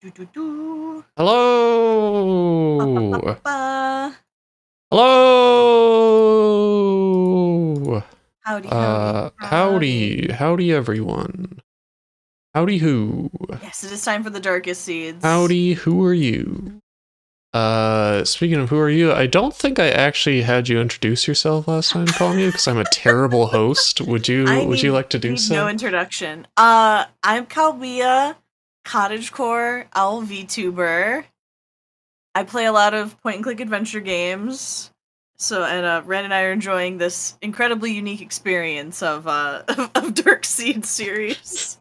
Do, do, do. Ba, ba, ba, Hello. ba. Hello. Howdy, howdy, howdy. Howdy everyone. Howdy who. Yes, it is time for the Darkest Seeds. Howdy, who are you? Speaking of who are you, I don't think I actually had you introduce yourself last time, Kalmia, because I'm a terrible host. Would you like to do so? No introduction. I'm Kalmia, cottagecore owl VTuber. I play a lot of point-and-click adventure games. Ren and I are enjoying this incredibly unique experience of of Dark Seed series.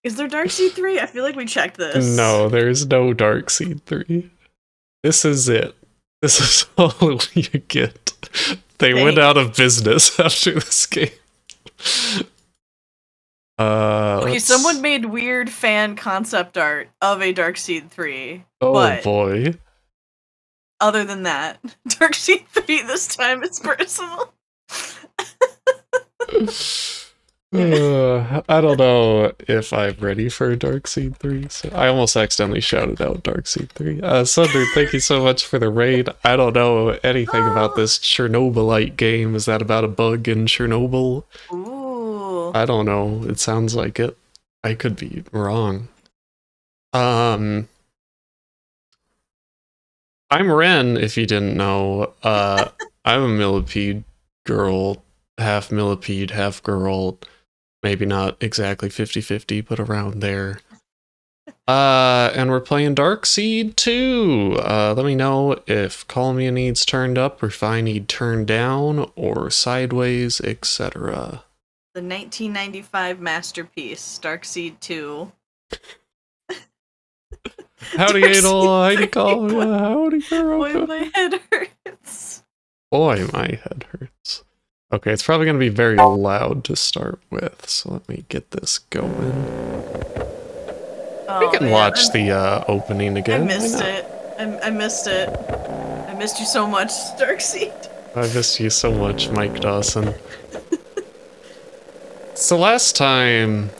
Is there Dark Seed 3? I feel like we checked this. No, there's no Dark Seed 3. This is it. This is all you get. They went out of business after this game. Okay, someone made weird fan concept art of a Dark Seed 3. Oh boy. Other than that, Dark Seed 3 this time is personal. I don't know if I'm ready for Dark Seed 3. So I almost accidentally shouted out Dark Seed 3. Sunder, thank you so much for the raid. I don't know anything about this Chernobylite game. Is that about a bug in Chernobyl? Ooh. I don't know. It sounds like it. I could be wrong. I'm Ren, if you didn't know. I'm a millipede girl, half millipede, half girl. Maybe not exactly 50-50, but around there. And we're playing Dark Seed 2. Let me know if Kalmia needs turned up, or if I need turned down, or sideways, etc. The 1995 masterpiece, Dark Seed 2. Howdy, Adel. Howdy, Kalmia. Howdy, Boy, my head hurts. Boy, my head hurts. Okay, it's probably going to be very loud to start with, so let me get this going. We can watch the opening again. I missed it. I missed it. I missed you so much, Dark Seed. I missed you so much, Mike Dawson. So last time...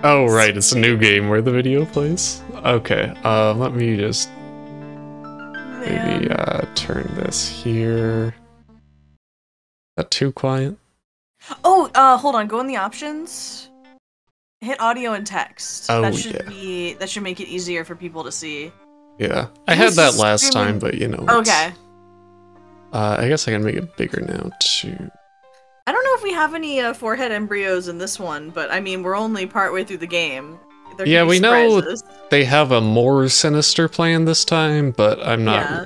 Oh, right, it's a new game where the video plays. Okay, let me just... maybe turn this here. Is that too quiet? Oh, hold on. Go in the options. Hit audio and text. Oh, that should make it easier for people to see. Yeah, I had that last time, but you know. Okay. I guess I can make it bigger now too. I don't know if we have any forehead embryos in this one, but I mean, we're only partway through the game. Yeah, we know they have a more sinister plan this time, but I'm not... Yeah.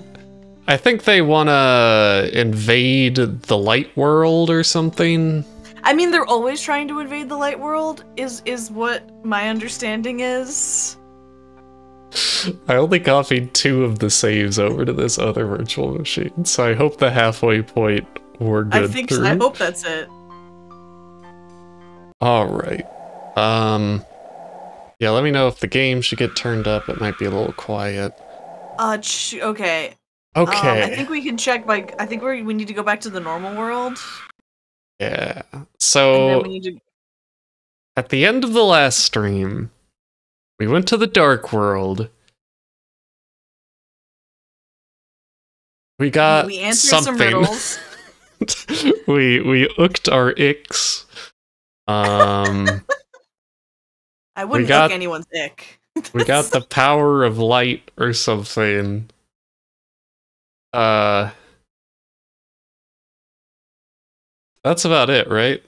I think they want to invade the light world or something. I mean, they're always trying to invade the light world, is what my understanding is. I only copied 2 of the saves over to this other virtual machine, so I hope the halfway point we're good through. I hope that's it. Alright. Yeah, let me know if the game should get turned up. It might be a little quiet. Okay. Okay. I think we can check by... I think we need to go back to the normal world. Yeah. So, at the end of the last stream, we went to the dark world. We got we answered something. Some riddles. we hooked our icks. I wouldn't hook anyone's ick. We got the power of light or something. That's about it, right?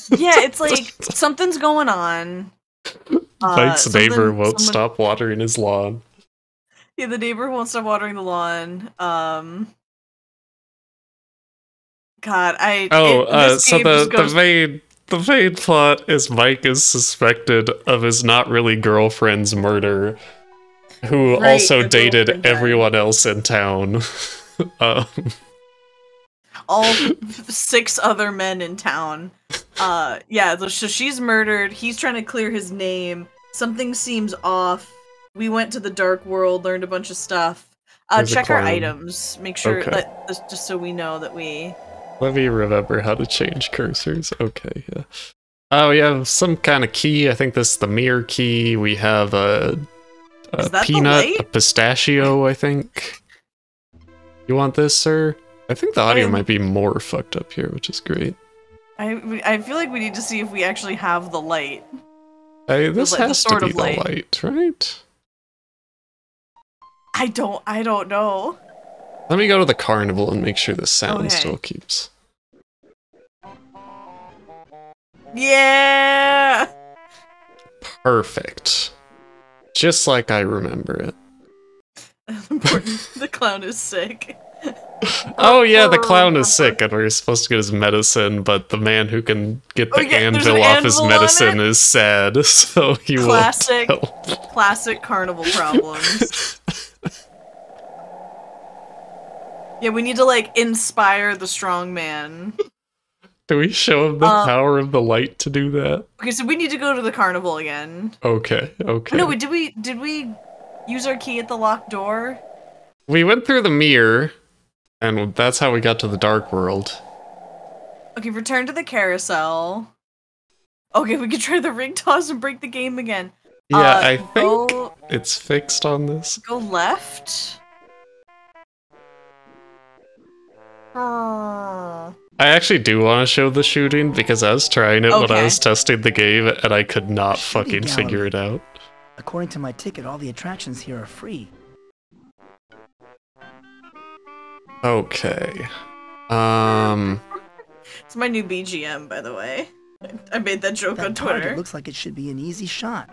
Yeah, it's like something's going on. Mike's neighbor won't stop watering his lawn. Yeah, the neighbor won't stop watering the lawn. God, the main plot is Mike is suspected of his not really girlfriend's murder, who also dated everyone else in town. All 6 other men in town. Yeah, so she's murdered. He's trying to clear his name. Something seems off. We went to the dark world, learned a bunch of stuff. Check our items. Make sure that just so we know that we... Let me remember how to change cursors. Okay, yeah. We have some kind of key. I think this is the mirror key. We have a peanut, a pistachio, I think. You want this, sir? I think the audio might be more fucked up here, which is great. I feel like we need to see if we actually have the light. This has to be the light, right? I don't know. Let me go to the carnival and make sure the sound still keeps. Yeah! Perfect. Just like I remember it. Important. The clown is sick. Oh yeah, the clown is sick and we're supposed to get his medicine, but the man who can get the anvil off his medicine is sad, so he won't help. Classic carnival problems. Yeah, we need to, like, inspire the strong man. Do we show him the power of the light to do that? Okay, so we need to go to the carnival again. Okay. No, wait, did we use our key at the locked door? We went through the mirror, and that's how we got to the dark world. Okay, return to the carousel. Okay, we can try the ring toss and break the game again. Yeah, I think it's fixed on this. Go left. I actually do want to show the shooting because I was trying it when I was testing the game and I could not fucking figure it out. According to my ticket, all the attractions here are free. Okay. It's my new BGM, by the way. I made that joke on Twitter. Target looks like it should be an easy shot.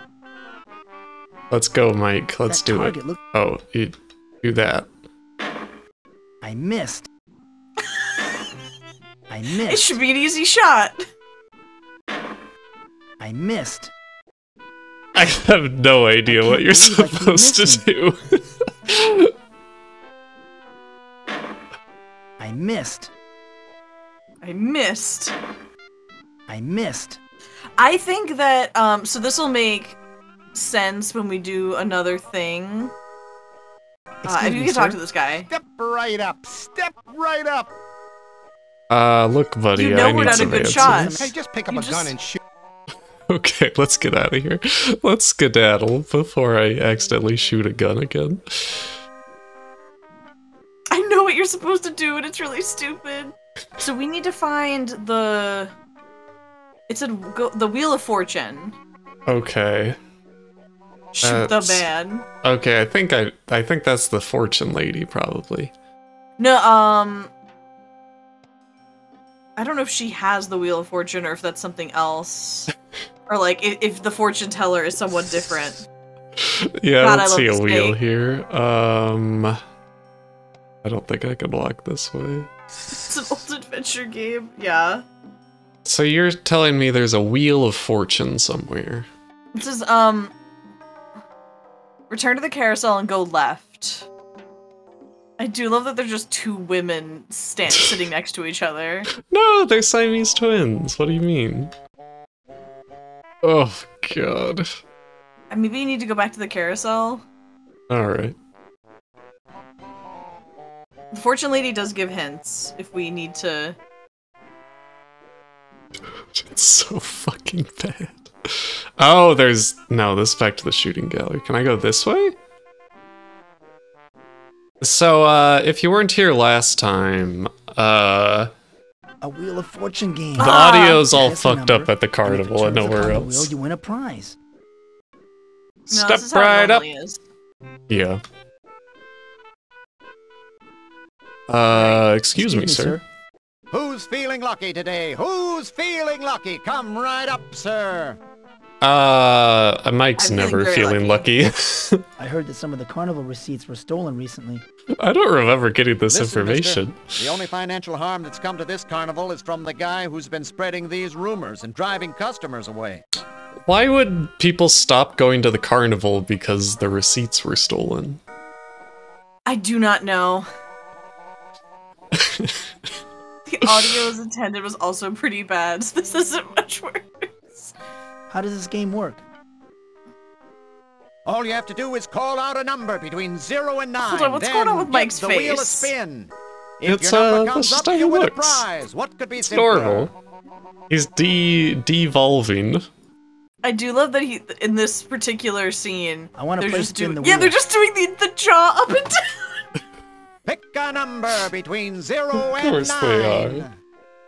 Let's go, Mike. Let's do it. Oh, you do that. I missed. I missed. It should be an easy shot. I missed. I have no idea what you're supposed to do. I missed. I missed. I missed. I think that, so this will make sense when we do another thing. If you can talk to this guy. Step right up. Step right up. Look, buddy, you know I we're need not some a good answers. shot. Hey, just pick up a gun and shoot. Okay, let's get out of here. Let's skedaddle before I accidentally shoot a gun again. I know what you're supposed to do, and it's really stupid. So we need to find the... It said the Wheel of Fortune. Okay. Shoot the man. Okay, I think that's the fortune lady, probably. No, I don't know if she has the Wheel of Fortune or if that's something else. Or, like, if the fortune teller is someone different. Yeah, I don't see a wheel here. I don't think I can walk this way. It's an old adventure game, yeah. So you're telling me there's a Wheel of Fortune somewhere? It says, return to the carousel and go left. I do love that they're just two women sitting next to each other. No, they're Siamese twins. What do you mean? Oh, God. Maybe you need to go back to the carousel. Alright. The fortune lady does give hints if we need to... It's so fucking bad. Oh, there's... No, this is back to the shooting gallery. Can I go this way? So, if you weren't here last time, a Wheel of Fortune game. The audio's all fucked up at the carnival and nowhere else. Wheel, you win a prize. No, Step right up. Yeah. Excuse me, sir. Who's feeling lucky today? Who's feeling lucky? Come right up, sir. Mike's never feeling lucky. I heard that some of the carnival receipts were stolen recently. I don't remember getting this information. Mister, the only financial harm that's come to this carnival is from the guy who's been spreading these rumors and driving customers away. Why would people stop going to the carnival because the receipts were stolen? I do not know. The audio as intended was also pretty bad, so this isn't much worse. How does this game work? All you have to do is call out a number between 0 and 9. Hold on, what's going on with Mike's the face? wheel a spin. If It's, your number comes that's up, just how you it win a looks. prize. What could be It's simpler? normal. He's devolving. I do love that in this particular scene, I want to play spin the wheel. yeah, they're just doing the jaw up and down. Pick a number between 0 and 9. Of course they are.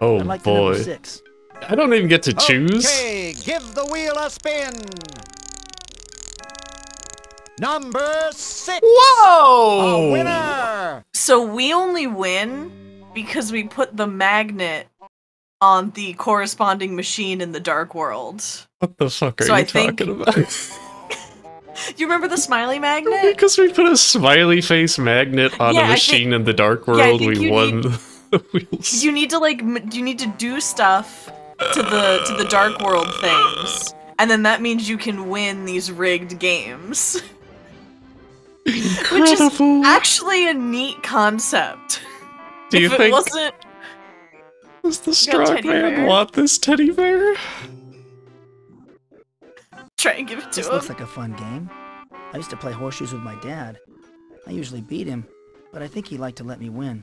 Oh I'd like the number boy. 6. I don't even get to choose. Okay, give the wheel a spin. Number 6. Whoa! A winner. So we only win because we put the magnet on the corresponding machine in the dark world. What the fuck are So you I think- talking about? You remember the smiley magnet? Because we put a smiley face magnet on Yeah, a I machine in the dark I world, think we you won the wheels. You need to do stuff to the dark world things, and then that means you can win these rigged games. Which is Incredible. actually a neat concept. Do you if it think wasn't does the got strong teddy man bear. want this teddy bear? try and give it to This him. looks like a fun game. I used to play horseshoes with my dad. I usually beat him, but I think he liked to let me win.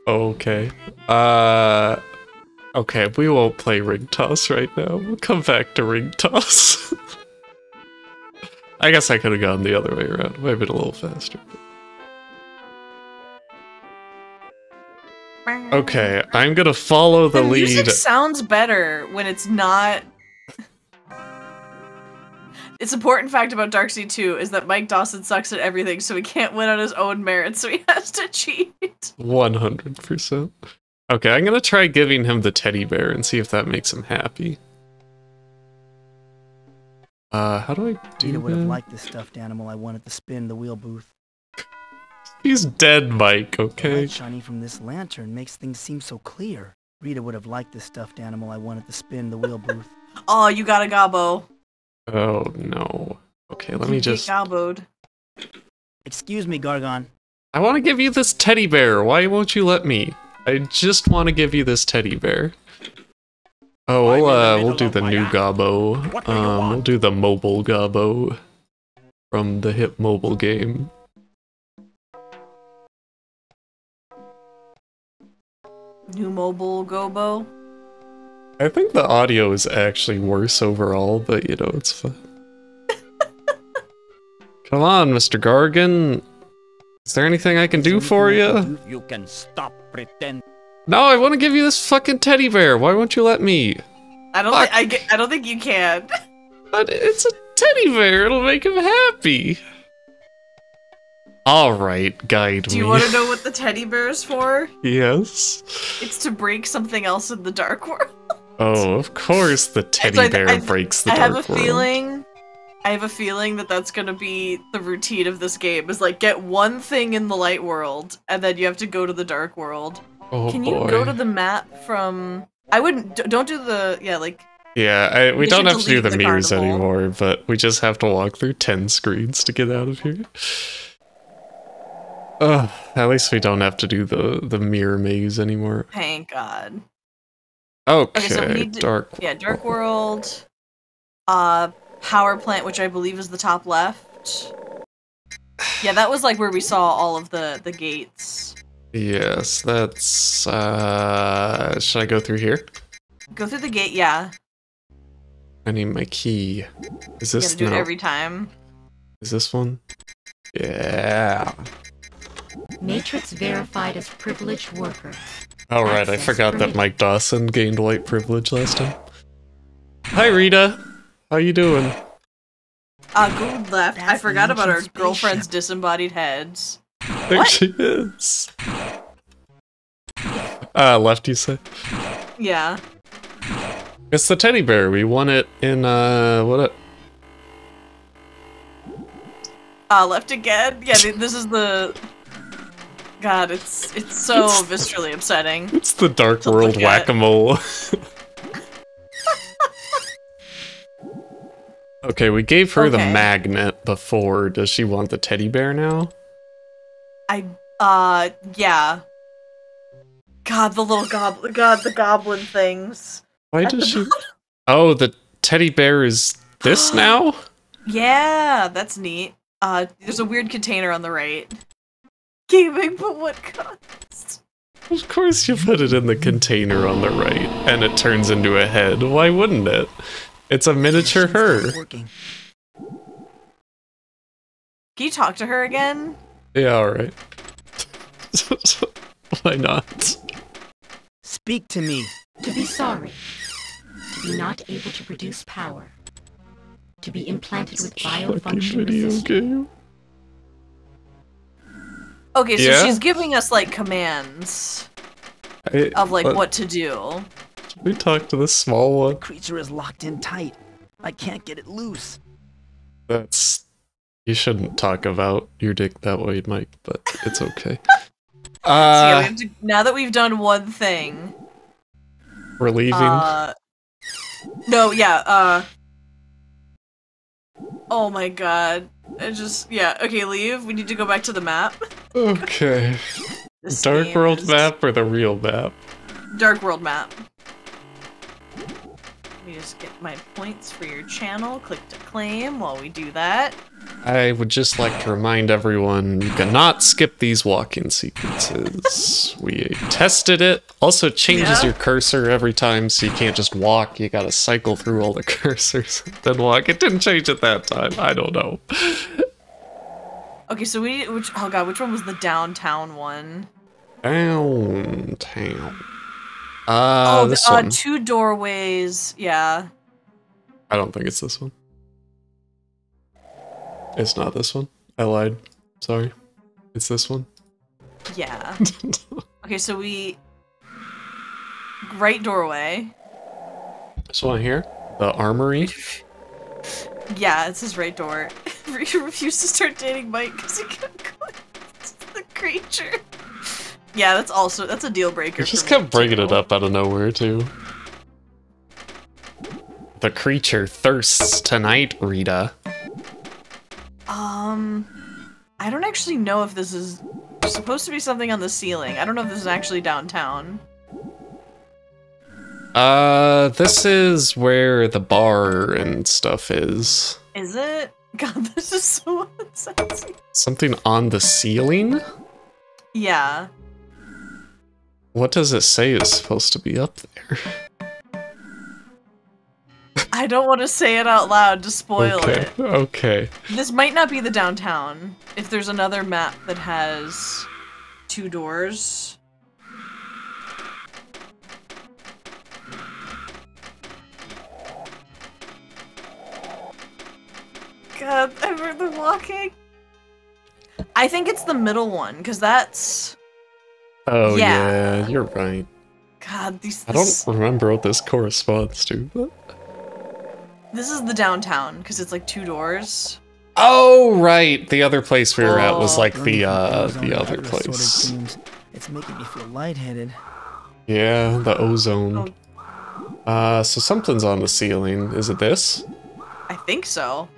Okay. Okay, we won't play ring toss right now. We'll come back to ring toss. I guess I could have gone the other way around. Might have been a little faster. Okay, I'm gonna follow the lead. music sounds better when it's not. It's important fact about Darkseid 2 is that Mike Dawson sucks at everything, so he can't win on his own merit, so he has to cheat. 100%. Okay, I'm gonna try giving him the teddy bear and see if that makes him happy. How do I do Rita would have that? liked this stuffed animal I won at the spin the wheel booth. He's dead, Mike, The okay? light shining from this lantern makes things seem so clear. Rita would have liked this stuffed animal I won at the spin the wheel booth. Oh, you got a gobbo. Oh, no. Okay, let You me get just... gobboed. Excuse me, Gargon. I want to give you this teddy bear. Why won't you let me? I just want to give you this teddy bear. Oh, we'll do the new gobbo. What do you want? We'll do the mobile gobbo from the hit mobile game. New mobile gobo. I think the audio is actually worse overall, but you know, it's fun. Come on, Mr. Gargan. Is there anything I can do for you? You can stop pretending. No, I want to give you this fucking teddy bear. Why won't you let me? I don't. Fuck. I don't think you can. But it's a teddy bear. It'll make him happy. All right, guide Do me. you want to know what the teddy bear is for? Yes. It's to break something else in the dark world. Oh, of course the teddy So bear breaks the I dark have a world. feeling. I have a feeling that that's gonna be the routine of this game. Is like get one thing in the light world, and then you have to go to the dark world. Oh Can boy. you go to the map from? I wouldn't. Don't do the. Yeah, like. Yeah, we They don't should have to do delete the the mirrors carnival. anymore, but we just have to walk through 10 screens to get out of here. Ugh, at least we don't have to do the mirror maze anymore. Thank God. Okay, so we need to- dark. Yeah, dark world. Power plant, which I believe is the top left. Yeah, that was like where we saw all of the gates. Yes, that's should I go through here? Go through the gate. Yeah, I need my key. Is you this gotta do no? it every time. Is this one? Yeah. Matrix verified as privileged worker. All right, I forgot that Mike Dawson gained white privilege last time. Hi, Rita. How you doing? Good left. I That's forgot the about our ancient girlfriend's spaceship. disembodied heads. There What? she is. Left, you say? Yeah. It's the teddy bear. We won it in what? Left again. Yeah, this is the. God, it's so viscerally upsetting. It's the Dark To World look at. Whack-a-Mole. Okay, we gave her the Okay. magnet before. Does she want the teddy bear now? Yeah. God, the little goblin. God, the goblin things. Why does she? Oh, the teddy bear is this now? Yeah, that's neat. There's a weird container on the right. Gaming, but what cost? Of course you put it in the container on the right, and it turns into a head. Why wouldn't it? It's a miniature her. Working. Can you talk to her again? Yeah, alright. Why not? Speak to me. To be sorry. To be not able to produce power. To be implanted with Fucking biofunction video resistance. game. Okay, so Yeah? she's giving us like commands of like what to do. Should we talk to the small one? Creature is locked in tight. I can't get it loose. That's... You shouldn't talk about your dick that way, Mike, but it's okay. So yeah, we have to, now that we've done one thing, We're leaving. no, yeah, oh my god. Yeah, okay, leave. We need to go back to the map. Okay. This Dark game World is- map or the real map? Dark World map. Let me just get my points for your channel. Click to claim while we do that. I would just like to remind everyone you cannot skip these walk-in sequences. We tested it. Also it changes Yeah. your cursor every time, so you can't just walk. You gotta cycle through all the cursors, then walk. It didn't change it that time. I don't know. Okay, so which one was the downtown one? Downtown. This one. 2 doorways. Yeah. I don't think it's this one. It's not this one. I lied. Sorry. It's this one. Yeah. Okay, so right doorway. This one here. The armory. Yeah, it's his right door. He refused to start dating Mike because he couldn't go against the creature. Yeah, that's a deal breaker. You just for me, kept bringing too. it up out of nowhere, too. The creature thirsts tonight, Rita. I don't actually know if this is supposed to be something on the ceiling. I don't know if this is actually downtown. This is where the bar and stuff is. Is it? God, this is so unsexy. Something on the ceiling? Yeah. What does it say is supposed to be up there? I don't want to say it out loud to spoil Okay, it. okay. This might not be the downtown. If there's another map that has 2 doors. God, I've heard them walking. I think it's the middle one, because that's... Oh, Yeah. yeah, you're right. God, I don't remember what this corresponds to, but... This is the downtown, because it's like 2 doors. Oh, right! The other place we were at was like Running the from ozone other and assorted place. fumes. It's making me feel lightheaded. Yeah, the ozone. So something's on the ceiling. Is it this? I think so.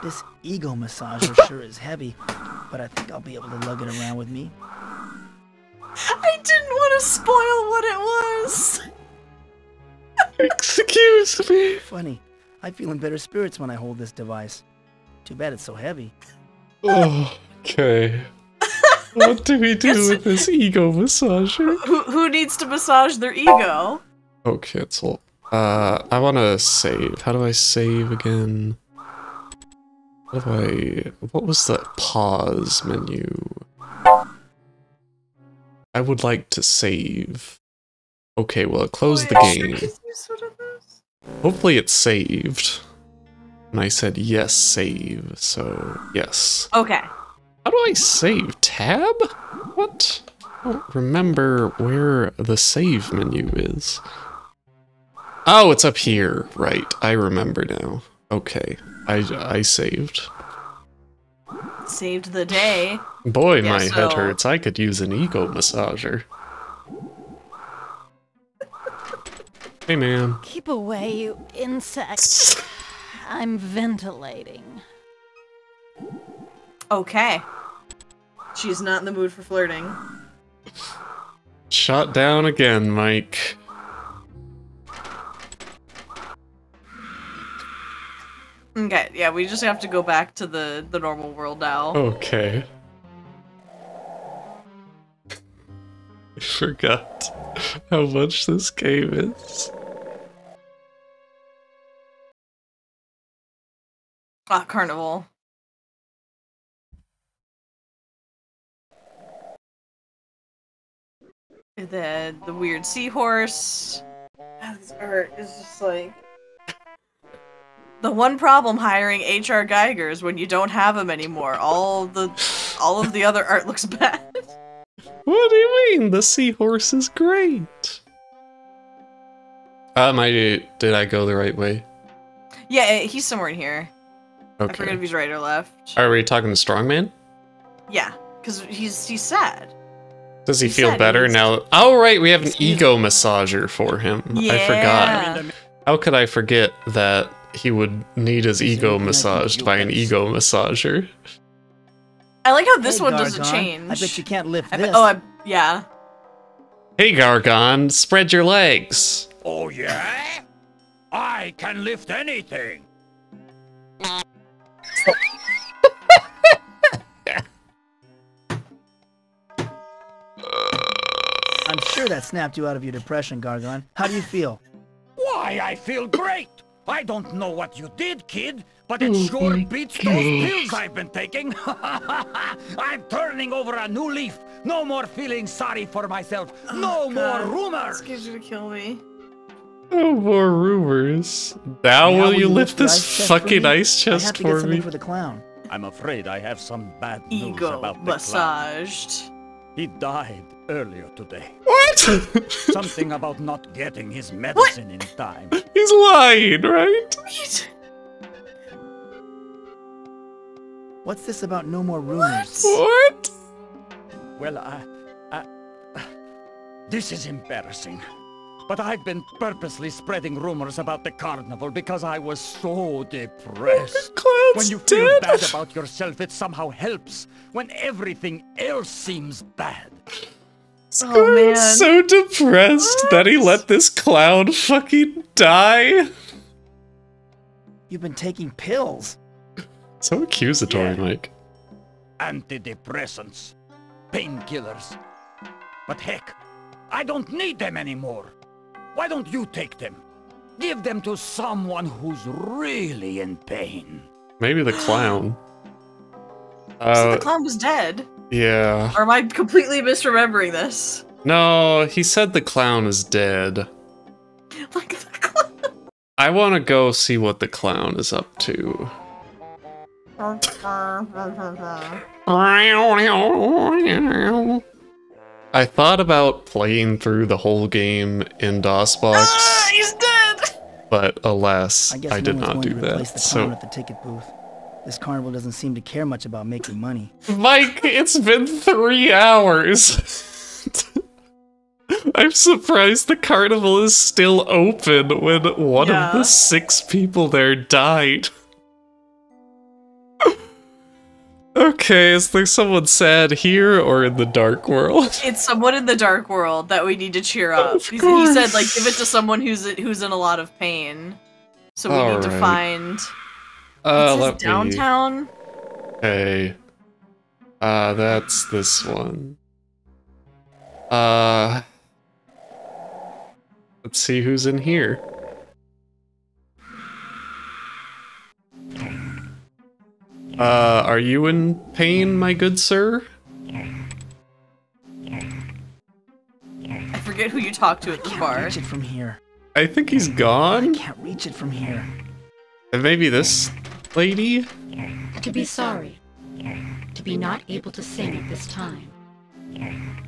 This ego massager sure is heavy, but I think I'll be able to lug it around with me. I didn't want to spoil what it was. Excuse me. Funny, I feel in better spirits when I hold this device. Too bad it's so heavy. Oh, okay. What do we do with this ego massager? Who needs to massage their ego? Oh, cancel. I want to save. How do I save again? What was the pause menu? I would like to save. Okay, well, close the game. Hopefully it's saved. And I said yes, save, so yes. Okay. How do I save? Tab? What? I don't remember where the save menu is. Oh, it's up here. Right, I remember now. Okay, I saved. Saved the day. Boy, Yeah, my head so- hurts. I could use an ego massager. Hey, man. Keep away, you insects. I'm ventilating. Okay. She's not in the mood for flirting. Shot down again, Mike. Okay, yeah, we just have to go back to the normal world now. Okay. forgot how much this game is. Ah, Carnival. And then the weird seahorse. Ah, this art is just like... The one problem hiring H.R. Geiger is when you don't have them anymore. All of the other art looks bad. What do you mean? The seahorse is great. Did I go the right way? Yeah, he's somewhere in here. I forget Okay. if he's right or left. Are we talking to Strongman? Yeah, because he's sad. Does he He feel said better he's- now? Oh, right, we have an Excuse ego massager for him. I forgot. Yeah. How could I forget that he would need his Is there ego anything I can massaged do by an else? ego massager? I like how this Hey, one doesn't Gargon, change. I bet you can't lift I this. bet- yeah. Hey, Gargon, spread your legs. Oh yeah? I can lift anything. I'm sure that snapped you out of your depression, Gargon. How do you feel? Why, I feel great. I don't know what you did, kid, but it sure beats those pills I've been taking. I'm turning over a new leaf. No more feeling sorry for myself. No more rumors. This gives you to kill me. No more rumors. Now will you lift the this ice chest for fucking me? ice I have chest to get for something me? for the clown. I'm afraid I have some bad news Ego about the clown. massaged. He died earlier today. What? Something about not getting his medicine in time. He's lying, right? What's this about no more rumors? What? Well, this is embarrassing. But I've been purposely spreading rumors about the carnival because I was so depressed. Clown's When you feel dead. bad about yourself, it somehow helps. When everything else seems bad. Oh man. So depressed that he let this clown fucking die. You've been taking pills. So accusatory, Yeah. Mike. Antidepressants. Painkillers. But heck, I don't need them anymore. Why don't you take them? Give them to someone who's really in pain. Maybe the clown. So the clown was dead? Yeah. Or am I completely misremembering this? No, he said the clown is dead. Like the clown. I want to go see what the clown is up to. I thought about playing through the whole game in DOSBox, Ah, he's dead! but alas, I guess I no did one's not going do to replace that. the clown So, at the ticket booth. This carnival doesn't seem to care much about making money. Mike, it's been 3 hours. I'm surprised the carnival is still open when one of the 6 people there died. Okay, is there someone sad here or in the dark world? It's someone in the dark world that we need to cheer up. Of He course. said, like, give it to someone who's in a lot of pain. So we need to Alright. find... It says Let me... downtown? Okay. That's this one. Let's see who's in here. Are you in pain, my good sir? I forget who you talked to at the Can't bar. reach it from here. I think he's I gone. can't reach it from here. And maybe this lady? To be sorry. To be not able to sing at this time.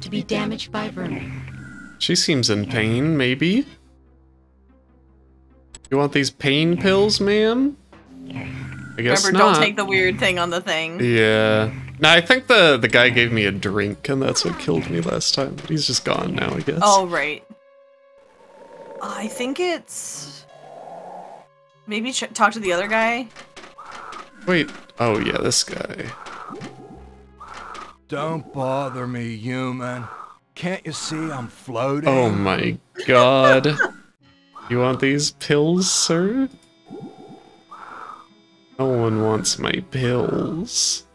To be damaged by vermin. She seems in pain, maybe? You want these pain pills, ma'am? I guess Remember, not. don't take the weird thing on the thing. Yeah. No, I think the guy gave me a drink, and that's what killed me last time. But he's just gone now, I guess. Oh, right. I think it's... Maybe talk to the other guy? Wait. Oh, yeah, this guy. Don't bother me, human. Can't you see I'm floating? Oh my god. You want these pills, sir? No one wants my pills.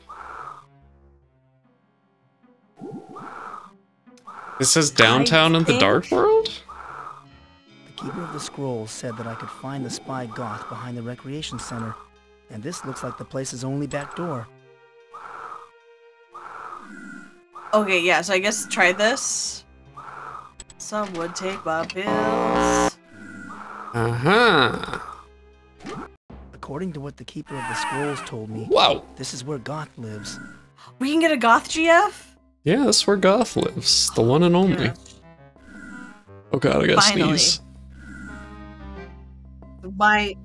This is downtown in the Dark World? The Keeper of the Scrolls said that I could find the spy goth behind the recreation center, and this looks like the place's only back door. Okay, yeah, so I guess try this. Some would take my pills. Uh-huh. According to what the Keeper of the Scrolls told me, Wow. this is where Goth lives. We can get a goth GF? Yeah, that's where Goth lives. The one and only. Yeah. Oh god, I gotta Finally. sneeze. My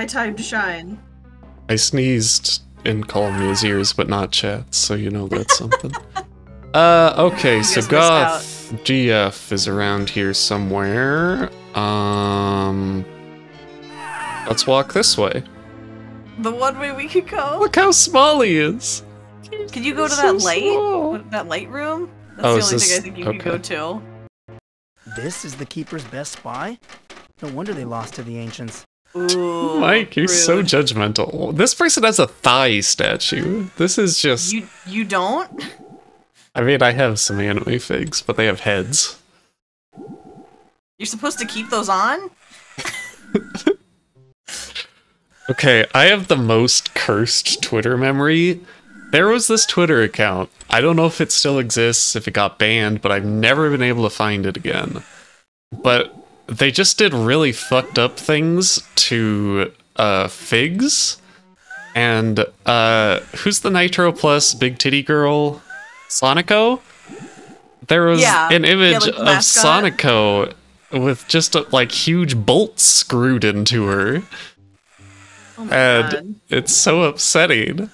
time to shine. I sneezed in Kalmia's ears, but not chat, so you know that's something. Okay, so guys missed Goth GF is around here somewhere. Let's walk this way. The one way we could go? Look how small he is! Can you go to So that light? small. That light room? That's Oh, the is only this- thing I think you okay. could go to. This is the Keeper's best spy? No wonder they lost to the Ancients. Ooh, Mike, you're so rude. judgmental. This person has a thigh statue. This is just... You don't? I mean, I have some anime figs, but they have heads. You're supposed to keep those on? Okay, I have the most cursed Twitter memory. There was this Twitter account. I don't know if it still exists, if it got banned, but I've never been able to find it again. But they just did really fucked up things to figs. And who's the Nitro Plus big titty girl? Sonico? There was an image like the of mascot. Sonico with just like huge bolts screwed into her. Oh my And god. it's so upsetting.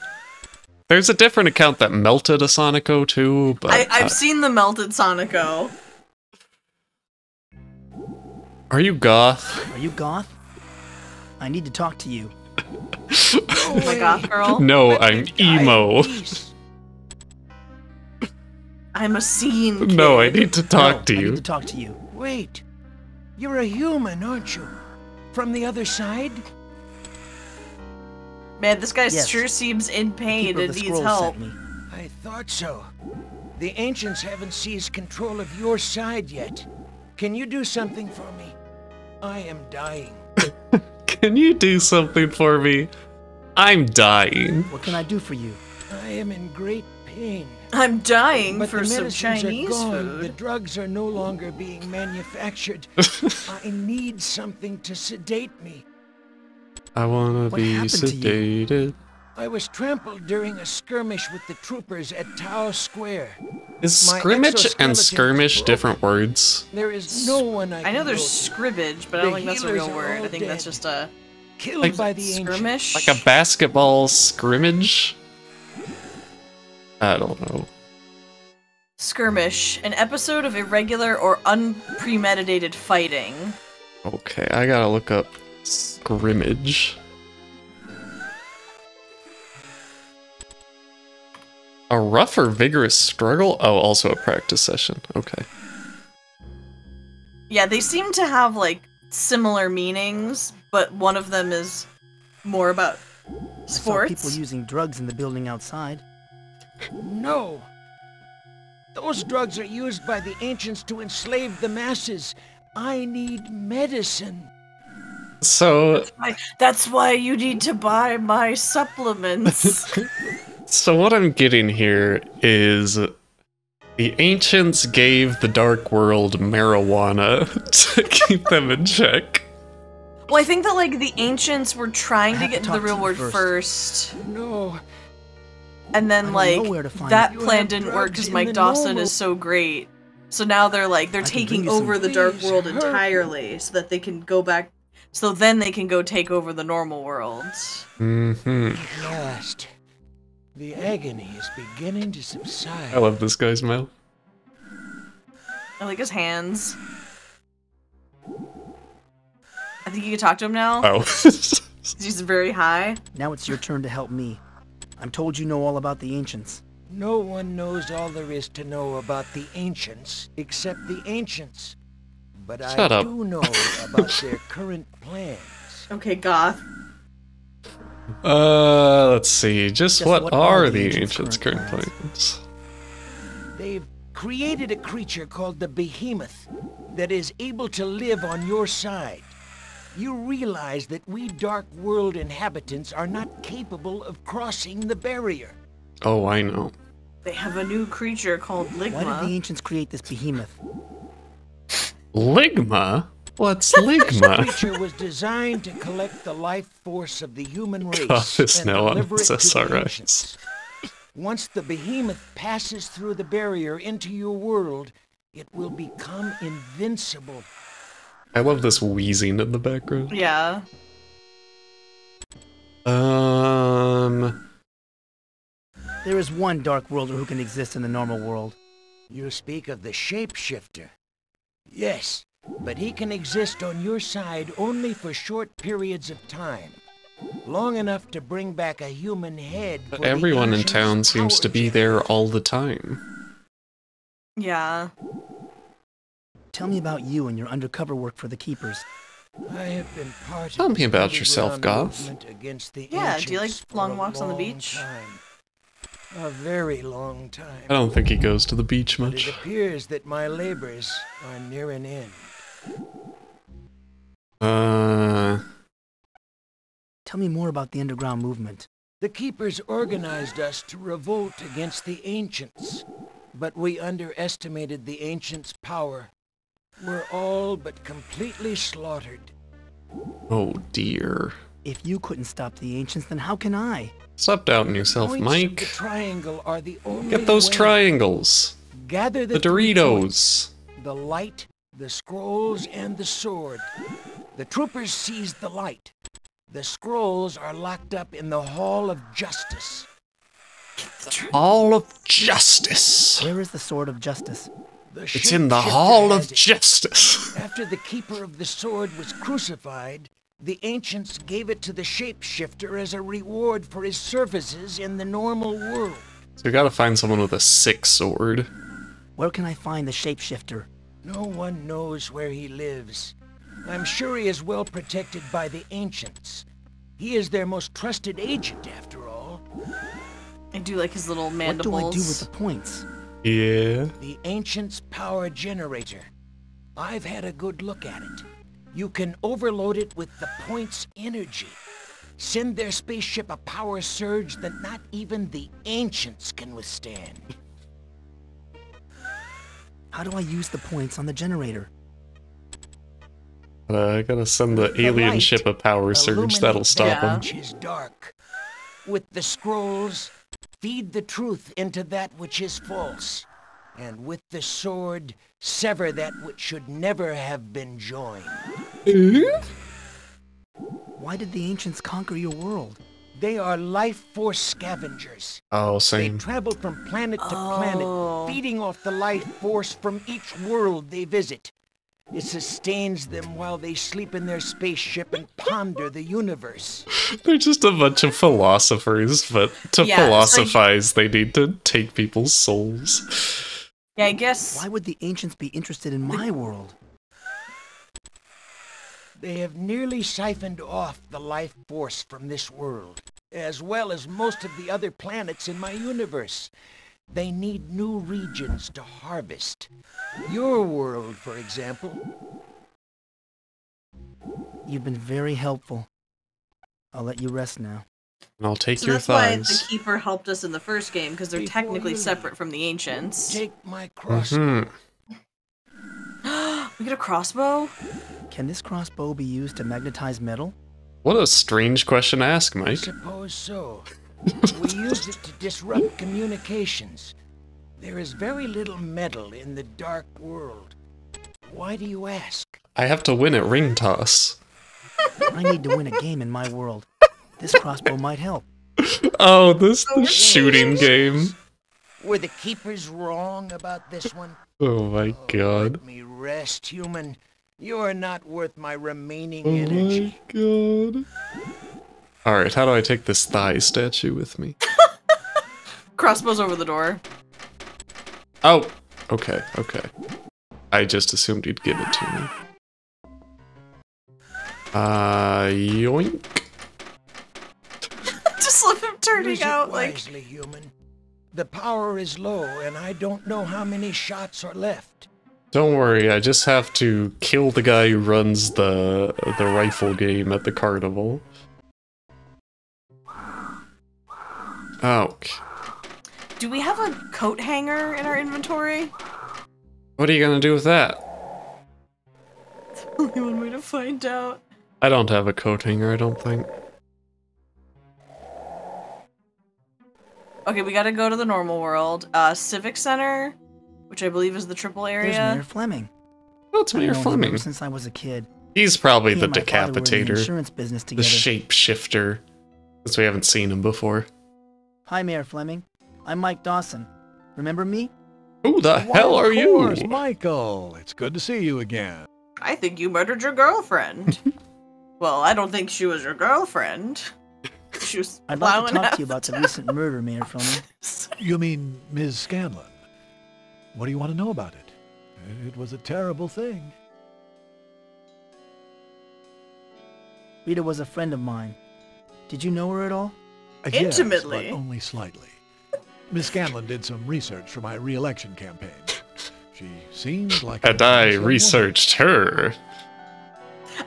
There's a different account that melted a Sonico too, but I've seen the melted Sonico. are you goth? Are you Goth? I need to talk to you. Oh my goth girl. No, I'm emo. I'm a scene kid. No, I need to talk to I need you. to talk to you. Wait, you're a human, aren't you? From the other side? Man, this guy Yes. sure seems in The pain Keeper of and the needs Scrolls help. sent me. I thought so. The Ancients haven't seized control of your side yet. Can you do something for me? I am dying. Can you do something for me? I'm dying. What can I do for you? I am in great pain. I'm dying But for the some medicines Chinese are gone. food. The drugs are no longer being manufactured. I need something to sedate me. I wanna What be happened to you? sedated. I was trampled during a skirmish with the troopers at Tao Square. Is My scrimmage exoskeleton and is skirmish broken. different words? There is no one I I know can there's go to. scrimmage, but I don't The think that's a healers real are word. all I think that's dead. just a Killed Like by the Ancients. skirmish. Like a basketball scrimmage? I don't know. Skirmish, an episode of irregular or unpremeditated fighting. Okay, I gotta look up scrimmage. A rough or vigorous struggle? Oh, also a practice session. Okay. Yeah, they seem to have like similar meanings, but one of them is more about I saw sports. people using drugs in the building outside. No. Those drugs are used by the Ancients to enslave the masses. I need medicine. So, That's why you need to buy my supplements. so what I'm getting here is the ancients gave the dark world marijuana to keep them in check. Well, I think that like the ancients were trying I to have get to into the talk to real you world first. first, No. and I then don't like know where to find that it. plan You have didn't work drugs because in Mike the Dawson normal- is so great. So now they're like they're I can taking bring you some- over the dark Please world hurry. entirely, so that they can go back. So then they can go take over the normal world. Mm-hmm. At last. The agony is beginning to subside. I love this guy's mouth. I like his hands. I think you can talk to him now. Oh. 'Cause he's very high. Now it's your turn to help me. I'm told you know all about the Ancients. No one knows all there is to know about the Ancients, except the Ancients. But Shut I up. do know about their current plans. Okay, Goth. Let's see. Just Just what what are are the the ancients' ancients' current current plans? They've created a creature called the Behemoth that is able to live on your side. You realize that we Dark World inhabitants are not capable of crossing the barrier. Oh, I know. They have a new creature called Ligma. Why did the ancients create this behemoth? Ligma? What's The Ligma? creature was designed to collect the life force of the human race God, there's and no one deliver it to the SSRIs. ancients. Once the Behemoth passes through the barrier into your world, it will become invincible. I love this wheezing in the background. Yeah. There is one Dark Worlder who can exist in the normal world. You speak of the Shapeshifter. Yes, but he can exist on your side only for short periods of time. Long enough to bring back a human head. But for the everyone in ancients' town seems power to be there all the time. Yeah. Tell me about you and your undercover work for the Keepers. I have been part Tell of me the about yourself, underground Goth. movement against the Yeah, do you like ancients for long a walks on the long beach? time. A very long time. I don't think he goes to the beach But much. it appears that my labors are near an end. Tell me more about the underground movement. The Keepers organized us to revolt against the Ancients, but we underestimated the Ancients' power. We're all but completely slaughtered. Oh dear. If you couldn't stop the ancients, then how can I? Stop doubting yourself, Points of Mike. the triangle are the only Get those way. triangles. Gather The 3 Doritos. points, the light, the scrolls, and the sword. The troopers seized the light. The scrolls are locked up in the Hall of Justice. Hall of Justice. Where is the Sword of Justice? The It's in the shapeshifter Hall has of it. Justice. After the Keeper of the Sword was crucified, the Ancients gave it to the Shapeshifter as a reward for his services in the normal world. So we gotta find someone with a sick sword. Where can I find the shapeshifter? No one knows where he lives. I'm sure he is well protected by the Ancients. He is their most trusted agent, after all. I do like his little What mandibles. do I do with the points? Yeah. The Ancients' power generator. I've had a good look at it. You can overload it with the point's energy. Send their spaceship a power surge that not even the Ancients can withstand. How do I use the points on the generator? I gotta send the The alien light ship a power surge illuminate that'll stop that him. which is dark. With the scrolls, feed the truth into that which is false. And with the sword, sever that which should never have been joined. Why did the ancients conquer your world? They are life force scavengers. Oh, They same. travel from planet to Oh. planet, feeding off the life force from each world they visit. It sustains them while they sleep in their spaceship and ponder the universe. They're just a bunch of philosophers, but to Yeah, it's like- philosophize, they need to take people's souls. Yeah, I guess. Why would the ancients be interested in my world? They have nearly siphoned off the life force from this world, as well as most of the other planets in my universe. They need new regions to harvest. Your world, for example. You've been very helpful. I'll let you rest now. And I'll take So your that's why the thighs. Keeper helped us in the first game, because they're Before technically you leave, separate from the Ancients. Take my crossbow. Mhm. We get a crossbow? Can this crossbow be used to magnetize metal? What a strange question to ask, I Mike. suppose so. We used it to disrupt communications. There is very little metal in the dark world. Why do you ask? I have to win at ring toss. I need to win a game in my world. This crossbow might help. Oh, this the shooting game. Were the Keepers wrong about this one? Oh my god. Let me rest, human. You are not worth my remaining Oh energy. my god. Alright, how do I take this thigh statue with me? Crossbow's over the door. Oh! Okay, okay. I just assumed you'd give it to me. Yoink. Just love him turning Use it out like. wisely, human. The power is low, and I don't know how many shots are left. Don't worry, I just have to kill the guy who runs the rifle game at the carnival. Okay. Do we have a coat hanger in our inventory? What are you gonna do with that? Only one way to find out. I don't have a coat hanger, I don't think. Okay, we gotta go to the normal world. Civic Center, which I believe is the triple area. There's Mayor Fleming. Oh, it's Mayor I've known him Fleming. ever since I was a kid. He's probably He the and my father were in the decapitator. insurance business The together. shapeshifter. Since we haven't seen him before. Hi, Mayor Fleming. I'm Mike Dawson. Remember me? Who the hell are Of course, you? Michael. It's good to see you again. I think you murdered your girlfriend. Well, I don't think she was your girlfriend. She was I'd like to plowing talk to you half about the the recent murder, Mayor Fleming. You mean Ms. Scanlon? What do you want to know about it? It was a terrible thing. Rita was a friend of mine. Did you know her at all? Intimately. Yes, but only slightly. Ms. Scanlon did some research for my re-election campaign. She seemed like And a I nice young researched her.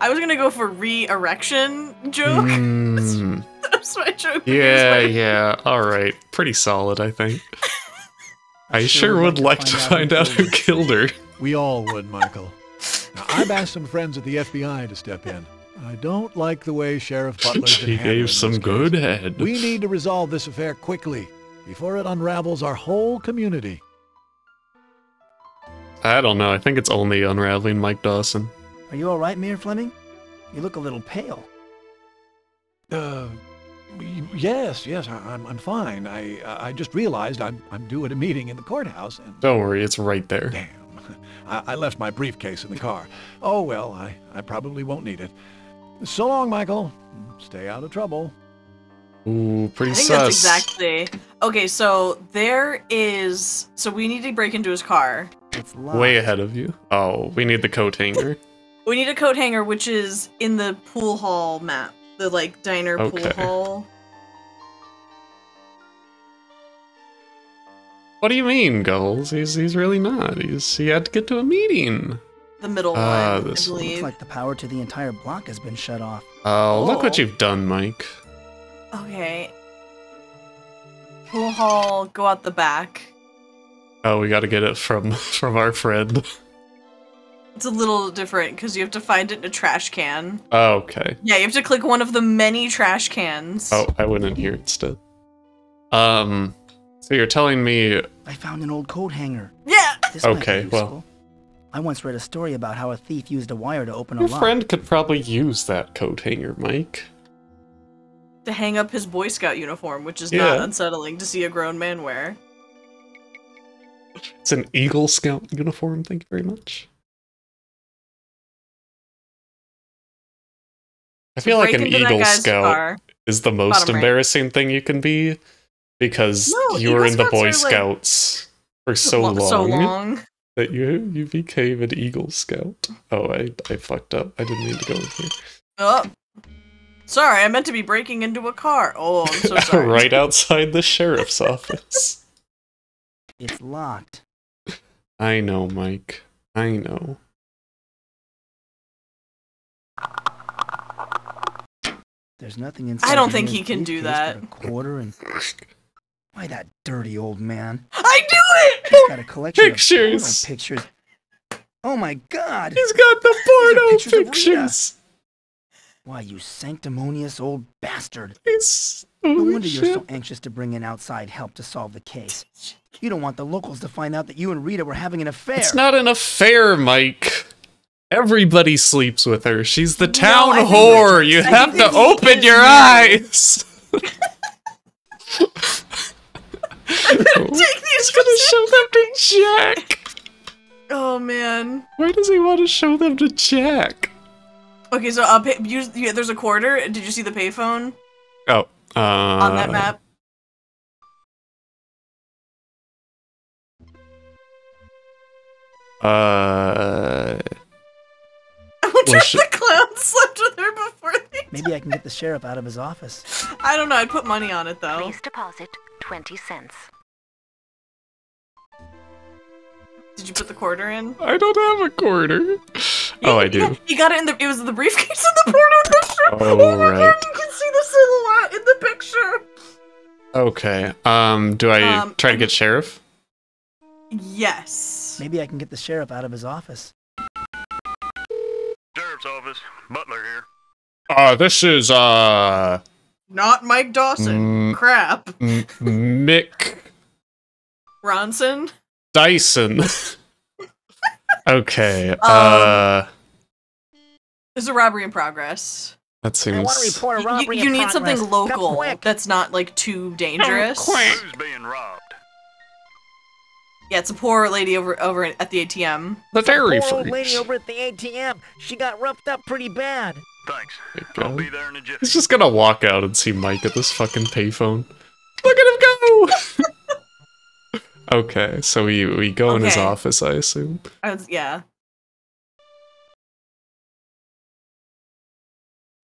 I was gonna go for re-erection joke. Mm, That's my joke. yeah, alright. Pretty solid, I think. I sure would like to find out who killed her. woman. We all would, Michael. Now, I've asked some friends at the FBI to step in. I don't like the way Sheriff Butler's She been handling gave this some case. good head. We need to resolve this affair quickly, before it unravels our whole community. I don't know, I think it's only unraveling Mike Dawson. Are you all right, Mayor Fleming? You look a little pale. Yes, I'm fine. I just realized I'm due at a meeting in the courthouse, and Don't worry, it's right there. damn, I left my briefcase in the car. Oh well, I probably won't need it. So long, Michael. Stay out of trouble. Ooh, pretty I think sus. that's exactly. Okay, so there is. So we need to break into his car. It's locked. Way ahead of you. Oh, we need the coat hanger. We need a coat hanger, which is in the pool hall map. The, like, diner Okay. pool hall. What do you mean, Gulls? He's really not. He had to get to a meeting. The middle Ah, one, I this one. believe. Looks like the power to the entire block has been shut off. Oh, look what Oh. you've done, Mike. Okay. Pool hall, go out the back. Oh, we gotta get it from our friend. It's a little different because you have to find it in a trash can. Oh, okay. Yeah, you have to click one of the many trash cans. Oh, I went in here instead. So you're telling me... I found an old coat hanger. Yeah! This might be Okay, well. useful. I once read a story about how a thief used a wire to open a Your lock. friend could probably use that coat hanger, Mike. To hang up his Boy Scout uniform, which is Yeah. not unsettling to see a grown man wear. It's an Eagle Scout uniform, thank you very much. I feel like Break an into that Eagle guy's Scout car. is the most Bottom right. embarrassing thing you can be, because No, you were in the Eagle Boy Scouts are, like, Scouts for so So long long. that you became an Eagle Scout. Oh, I fucked up. I didn't mean to go in here. Oh. Sorry, I meant to be breaking into a car. Oh, I'm so sorry. Right outside the sheriff's office. It's locked. I know, Mike. I know. There's nothing inside. I don't the think mayor's he can do briefcase that. but a quarter and... Why, that dirty old man. I knew it! He's got a collection Pictures. of porno pictures. Oh my god! He's got the These are porno pictures of Rita. pictures. Why, you sanctimonious old bastard. He's No holy wonder you're shit. so anxious to bring in outside help to solve the case. You don't want the locals to find out that you and Rita were having an affair. It's not an affair, Mike. Everybody sleeps with her. She's the town I think whore. Richard- You I have think to that he open is your married. eyes. Take these He's gonna show them to Jack. Oh, man. Why does he want to show them to Jack? Okay, so there's a quarter. Did you see the payphone Oh, on that map? I wonder well, if the clown slept with her before they... Maybe I can get the sheriff out of his office. I don't know. I'd put money on it, though. Please deposit 20 cents. Did you put the quarter in? I don't have a quarter. Oh, I do. Yeah, you got it in the. It was in the briefcase in the porno picture. Oh, my right. God, you can see the silhouette in the picture. Okay. Do I try to get sheriff? Yes. Maybe I can get the sheriff out of his office. Sheriff's office. Butler here. This is, Not Mike Dawson. Crap. Mick Ronson. Dyson. Okay, There's a robbery in progress. that seems... I want to report a robbery You in need something progress. local Come quick. that's not, like, too dangerous. Who's being robbed? Yeah, it's a poor lady over at the ATM. The dairy Poor old freak. lady over at the ATM. She got roughed up pretty bad. Thanks. There you I'll go. be there in a jiffy. He's just gonna walk out and see Mike at this fucking payphone. Look at him go! Okay, so we go in his Okay. office, I assume. Yeah.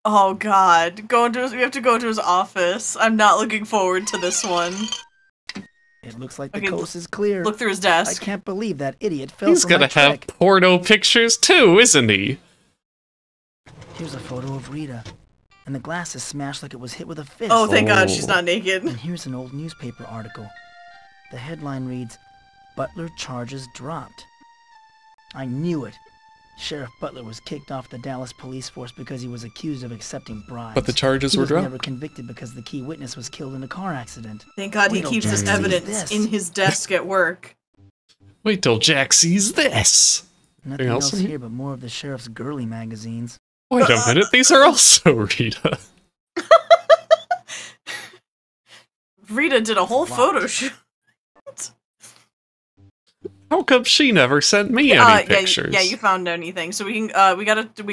Oh God, we have to go to his office. I'm not looking forward to this one. It looks like the Okay, coast is clear. Look through his I desk. can't believe that idiot fell He's for my gonna have trick. porno pictures too, isn't he? Here's a photo of Rita, and the glass is smashed like it was hit with a fist. Oh, thank God, Oh. she's not naked. And here's an old newspaper article. The headline reads, "Butler charges dropped." I knew it. Sheriff Butler was kicked off the Dallas police force because he was accused of accepting bribes. But the charges he were was dropped. never convicted because the key witness was killed in a car accident. Thank God he Wait till keeps his Jack sees evidence this. in his desk at work. Wait till Jack sees this. Nothing else else in here? here but more of the sheriff's girly magazines. Wait a minute, these are also Rita. Rita did a whole photo shoot. How come she never sent me any Yeah, pictures? yeah, you found anything. So we can we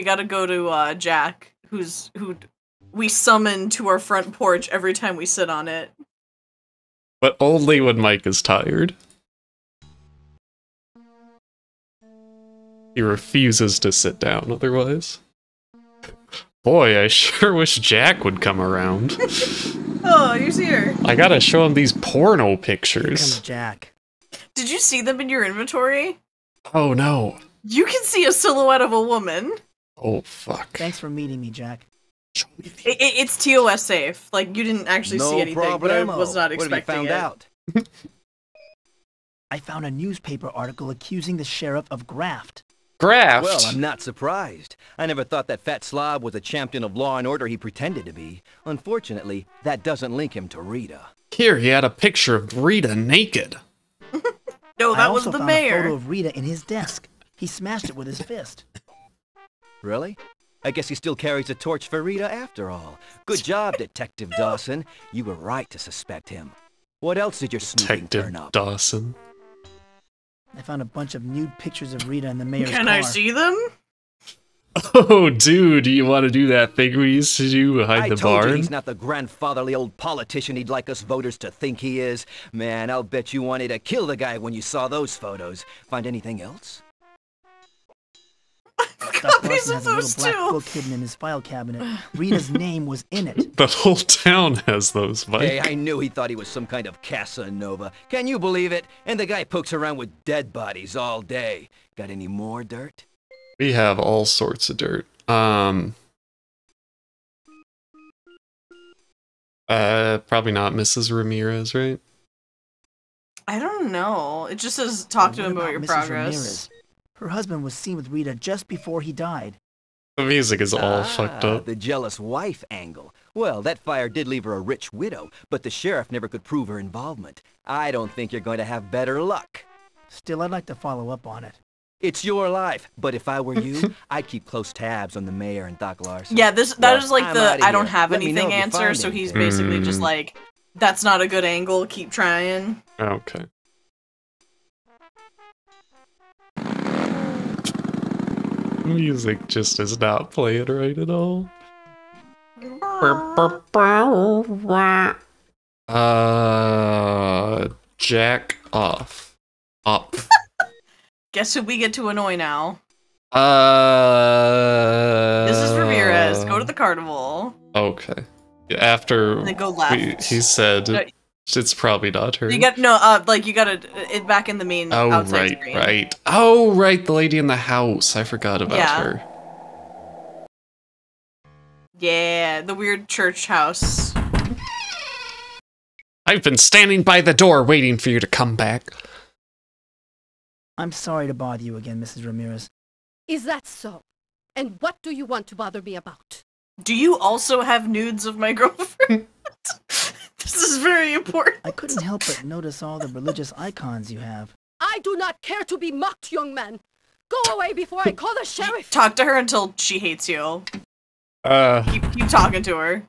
gotta go to Jack, who we summon to our front porch every time we sit on it. But only when Mike is tired. He refuses to sit down otherwise. Boy, I sure wish Jack would come around. Oh, he's here. I gotta show him these porno Here comes pictures. Jack. Did you see them in your inventory? Oh no. You can see a silhouette of a woman. Oh fuck. Thanks for meeting me, Jack. It's TOS safe. Like, you didn't actually see anything, but I was not expecting it. out? I found a newspaper article accusing the sheriff of graft. Graft. Well, I'm not surprised. I never thought that fat slob was a champion of law and order he pretended to be. Unfortunately, that doesn't link him to Rita. Here, he had a picture of Rita naked. No, I that was also the found a mayor. photo of Rita in his desk. He smashed it with his fist. Really? I guess he still carries a torch for Rita after all. Good job, Detective Dawson. You were right to suspect him. What else did your snooping Detective turn up? Dawson. I found a bunch of nude pictures of Rita in the mayor's Can car. I see them? Oh, dude, you want to do that thing we used to do behind I the told you barn? he's not the grandfatherly old politician he'd like us voters to think he is. Man, I'll bet you wanted to kill the guy when you saw those photos. Find anything else? Doc Copies Larson of has a little those black too. book hidden in his file cabinet. Rita's name was in it. The whole town has those, Mike. Hey, I knew he thought he was some kind of Casanova. Can you believe it? And the guy pokes around with dead bodies all day. Got any more dirt? We have all sorts of dirt. Probably not Mrs. Ramirez, right? I don't know. It just says talk to What him about your Mrs. progress. Ramirez? Her husband was seen with Rita just before he died. The music is all fucked up. The jealous wife angle. Well, that fire did leave her a rich widow, but the sheriff never could prove her involvement. I don't think you're going to have better luck. Still, I'd like to follow up on it. It's your life, but if I were you, I'd keep close tabs on the mayor and Doc Larson. Yeah, that Well, is like I'm the outta I don't here. have Let me know anything if you answer, find so he's anything. basically just like, that's not a good angle, keep trying. Okay. Music just is not playing right at all. Jack off. Up. Guess who we get to annoy now? This This is Ramirez. Go to the carnival. Okay. After And then go left. he said, No, It's probably not her. You got like you gotta it back in the main outside screen. Right. Oh, right, the lady in the house. I forgot about her. Yeah, the weird church house. I've been standing by the door waiting for you to come back. I'm sorry to bother you again, Mrs. Ramirez. Is that so? And what do you want to bother me about? Do you also have nudes of my girlfriend? This is very important. I couldn't help but notice all the religious icons you have. I do not care to be mocked, young man. Go away before I call the sheriff. Talk to her until she hates you. Keep talking to her.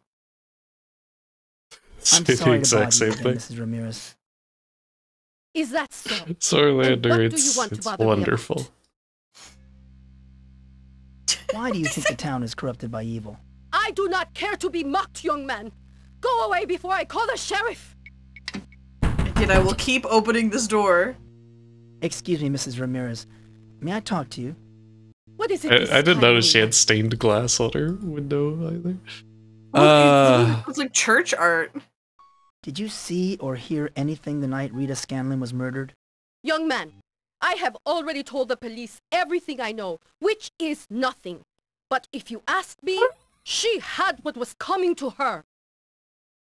I'm sorry to bother you again, Mrs. Ramirez. Is that so? Sorlander, it's wonderful. Why do you think the town is corrupted by evil? I do not care to be mocked, young man. Go away before I call the sheriff. And I will keep opening this door. Excuse me, Mrs. Ramirez. May I talk to you? What is it? I didn't notice she had stained glass on her window either. It's like church art. Did you see or hear anything the night Rita Scanlon was murdered? Young man, I have already told the police everything I know, which is nothing. But if you ask me, she had what was coming to her.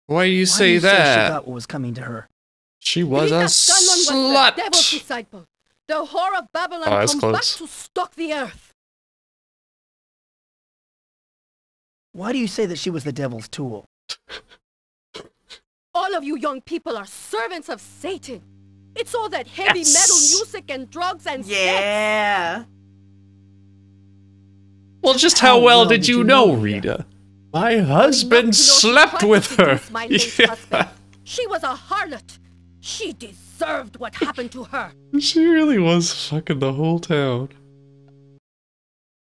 Why do you Why say do you that? Say she got what was coming to her? She was a slut! Was the devil's disciple. The whore of Babylon come back to stalk the earth. Why do you say that she was the devil's tool? All of you young people are servants of Satan. It's all that heavy metal music and drugs and sex. Well, just how well did you know, Rita? My husband slept with her. Yeah. She was a harlot. She deserved what happened to her. She really was fucking the whole town.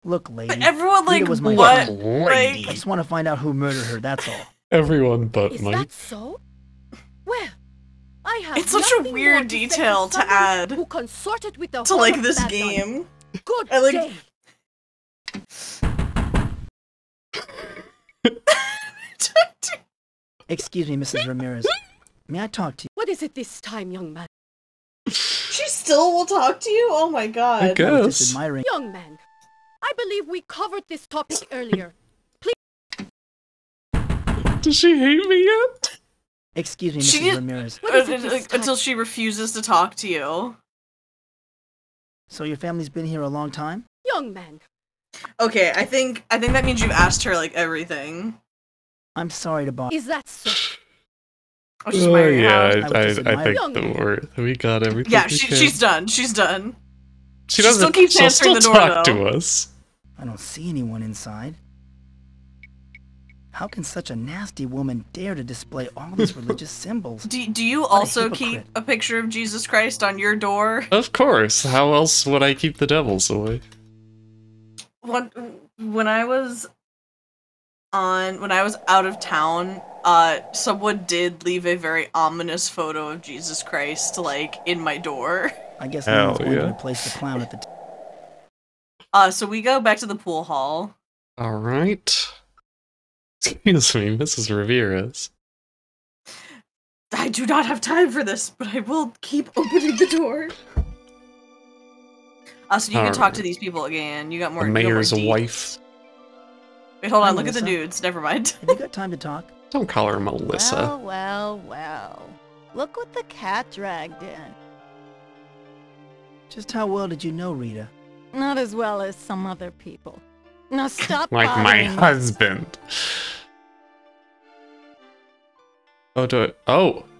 Look, lady. But everyone like was my what? I just want to find out who murdered her. That's all. Everyone but Mike. Is that so? Well, I have. It's such a weird detail to add who consorted with the to like this game. Good day. Excuse me, Mrs. Ramirez. May I talk to you? What is it this time, young man? She still will talk to you? Oh my god. I guess. Young man, I believe we covered this topic earlier. Please. Does she hate me yet? Excuse me, Mrs. Ramirez. Until she refuses to talk to you. So your family's been here a long time? Young man. Okay, I think that means you've asked her like everything. I'm sorry to bother. Is that so? Oh, she's married. Yeah, I think we got everything. Yeah, she's done. She's done. She doesn't. Still keeps answering the door, talk though. to us. I don't see anyone inside. How can such a nasty woman dare to display all these religious symbols? Do you also keep a picture of Jesus Christ on your door? Of course. How else would I keep the devils away? When I was out of town, someone did leave a very ominous photo of Jesus Christ, like, in my door. I guess no one's going to replace the clown at the so we go back to the pool hall. Alright. Excuse me, Mrs. Ramirez. I do not have time for this, but I will keep opening the door. So you can talk to these people again. You got more. The mayor's wife. Wait, hold on. Look at the dudes. Never mind. Have you got time to talk? Don't call her Melissa. Well. Look what the cat dragged in. Just how well did you know Rita? Not as well as some other people. Now stop like my husband. Oh, is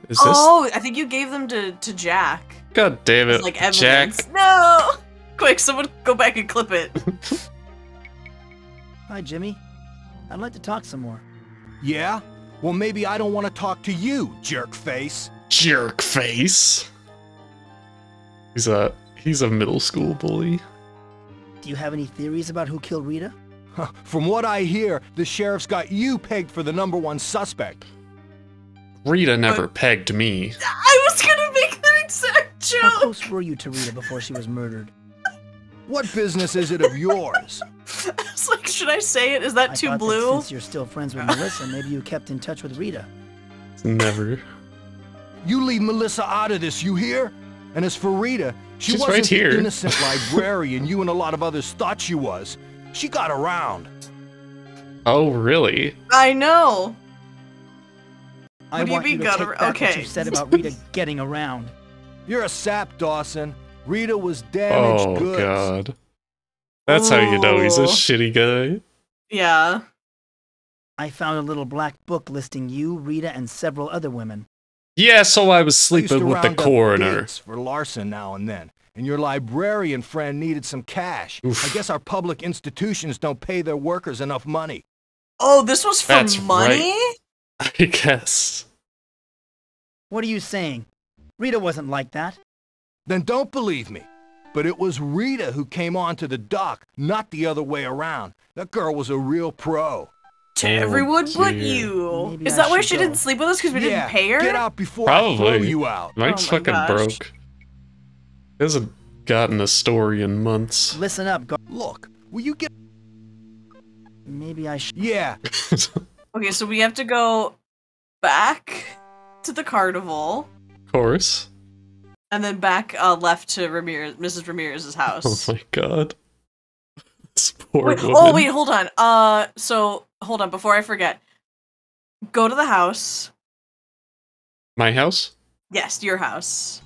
this? Oh, I think you gave them to Jack. God damn it, like evidence. Jack. No! Quick, someone go back and clip it. Hi, Jimmy. I'd like to talk some more. Yeah? Well, maybe I don't want to talk to you, jerk face. Jerk face? He's a middle school bully. Do you have any theories about who killed Rita? From what I hear, the sheriff's got you pegged for the #1 suspect. Rita never pegged me. I was gonna make that exact joke! How close were you to Rita before she was murdered? What business is it of yours? I was like, should I say it? Is that too blue? That since you're still friends with Melissa, maybe you kept in touch with Rita. Never. You leave Melissa out of this, you hear? And as for Rita, she She's wasn't right here. the innocent librarian you and a lot of others thought she was. She got around. Oh, really? I know. I What do you want you mean to got take ar- back what okay. you said about Rita getting around. You're a sap, Dawson. Rita was damaged Oh, goods. God. That's how you know he's a Ooh. shitty guy. Yeah. I found a little black book listing you, Rita, and several other women. Yeah, so I was I used sleeping to with the round up coroner. dates for Larson now and then, and your librarian friend needed some cash. Oof. I guess our public institutions don't pay their workers enough money. Oh, this was for That's money? I guess. What are you saying? Rita wasn't like that. Then don't believe me. But it was Rita who came onto the dock, not the other way around. That girl was a real pro. To Oh, everyone but dear. you. Maybe Is I that why should she go. didn't sleep with us? Because we Yeah, didn't pay her? get out before I throw Probably. you out. Mike's Oh my fucking gosh. broke. He hasn't gotten a story in months. Listen up, Look, will you get... Maybe I should. Yeah, Okay, so we have to go back to the carnival, Of course. and then back left to Mrs. Ramirez's Oh house. my god. This poor Wait, woman. oh, wait, hold on. So, hold on, before I forget. Go to the house. My house? Yes, your house.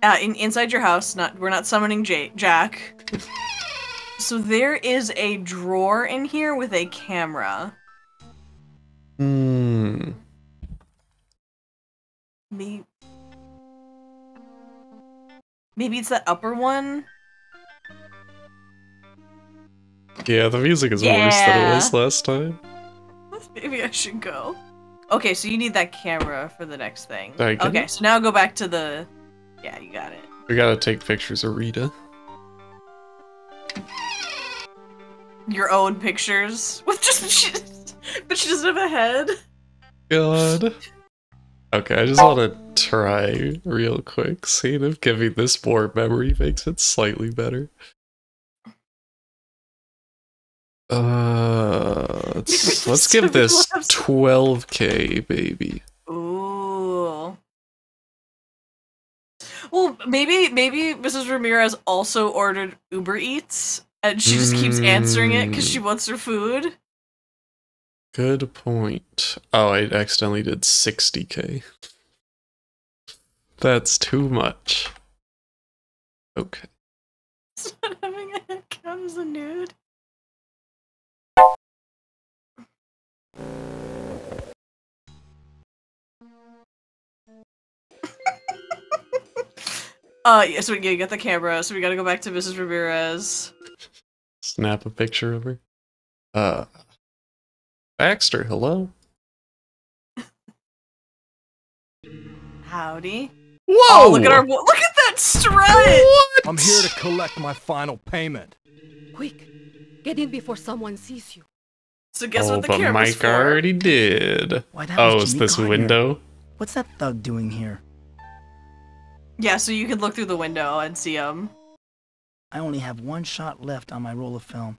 Inside your house, we're not summoning Jack. So there is a drawer in here with a camera. Hmm. Maybe it's that upper one? Yeah, the music is worse than it was last time. Maybe I should go. Okay, so you need that camera for the next thing. Did I get Okay, it? so now go back to the... Yeah, you got it. We gotta take pictures of Rita. Your own pictures? With just... But she doesn't have a head? God. Okay, I just want to try real quick, seeing if giving this more memory makes it slightly better. Let's give this 12k, baby. Ooh. Well, maybe Mrs. Ramirez also ordered Uber Eats, and she just keeps answering it because she wants her food. Good point. Oh, I accidentally did 60k. That's too much. Okay. It's not having a head count as a nude. Yeah, so you got the camera, so we gotta go back to Mrs. Ramirez. Snap a picture of her. Baxter, hello? Howdy. Whoa! Oh, look at that strut! I'm here to collect my final payment. Quick, get in before someone sees you. So guess Oh, what the but camera's Mike for? already did. Why, that Oh, was it's Jimmy this Gardner. window? What's that thug doing here? Yeah, so you can look through the window and see him. I only have one shot left on my roll of film.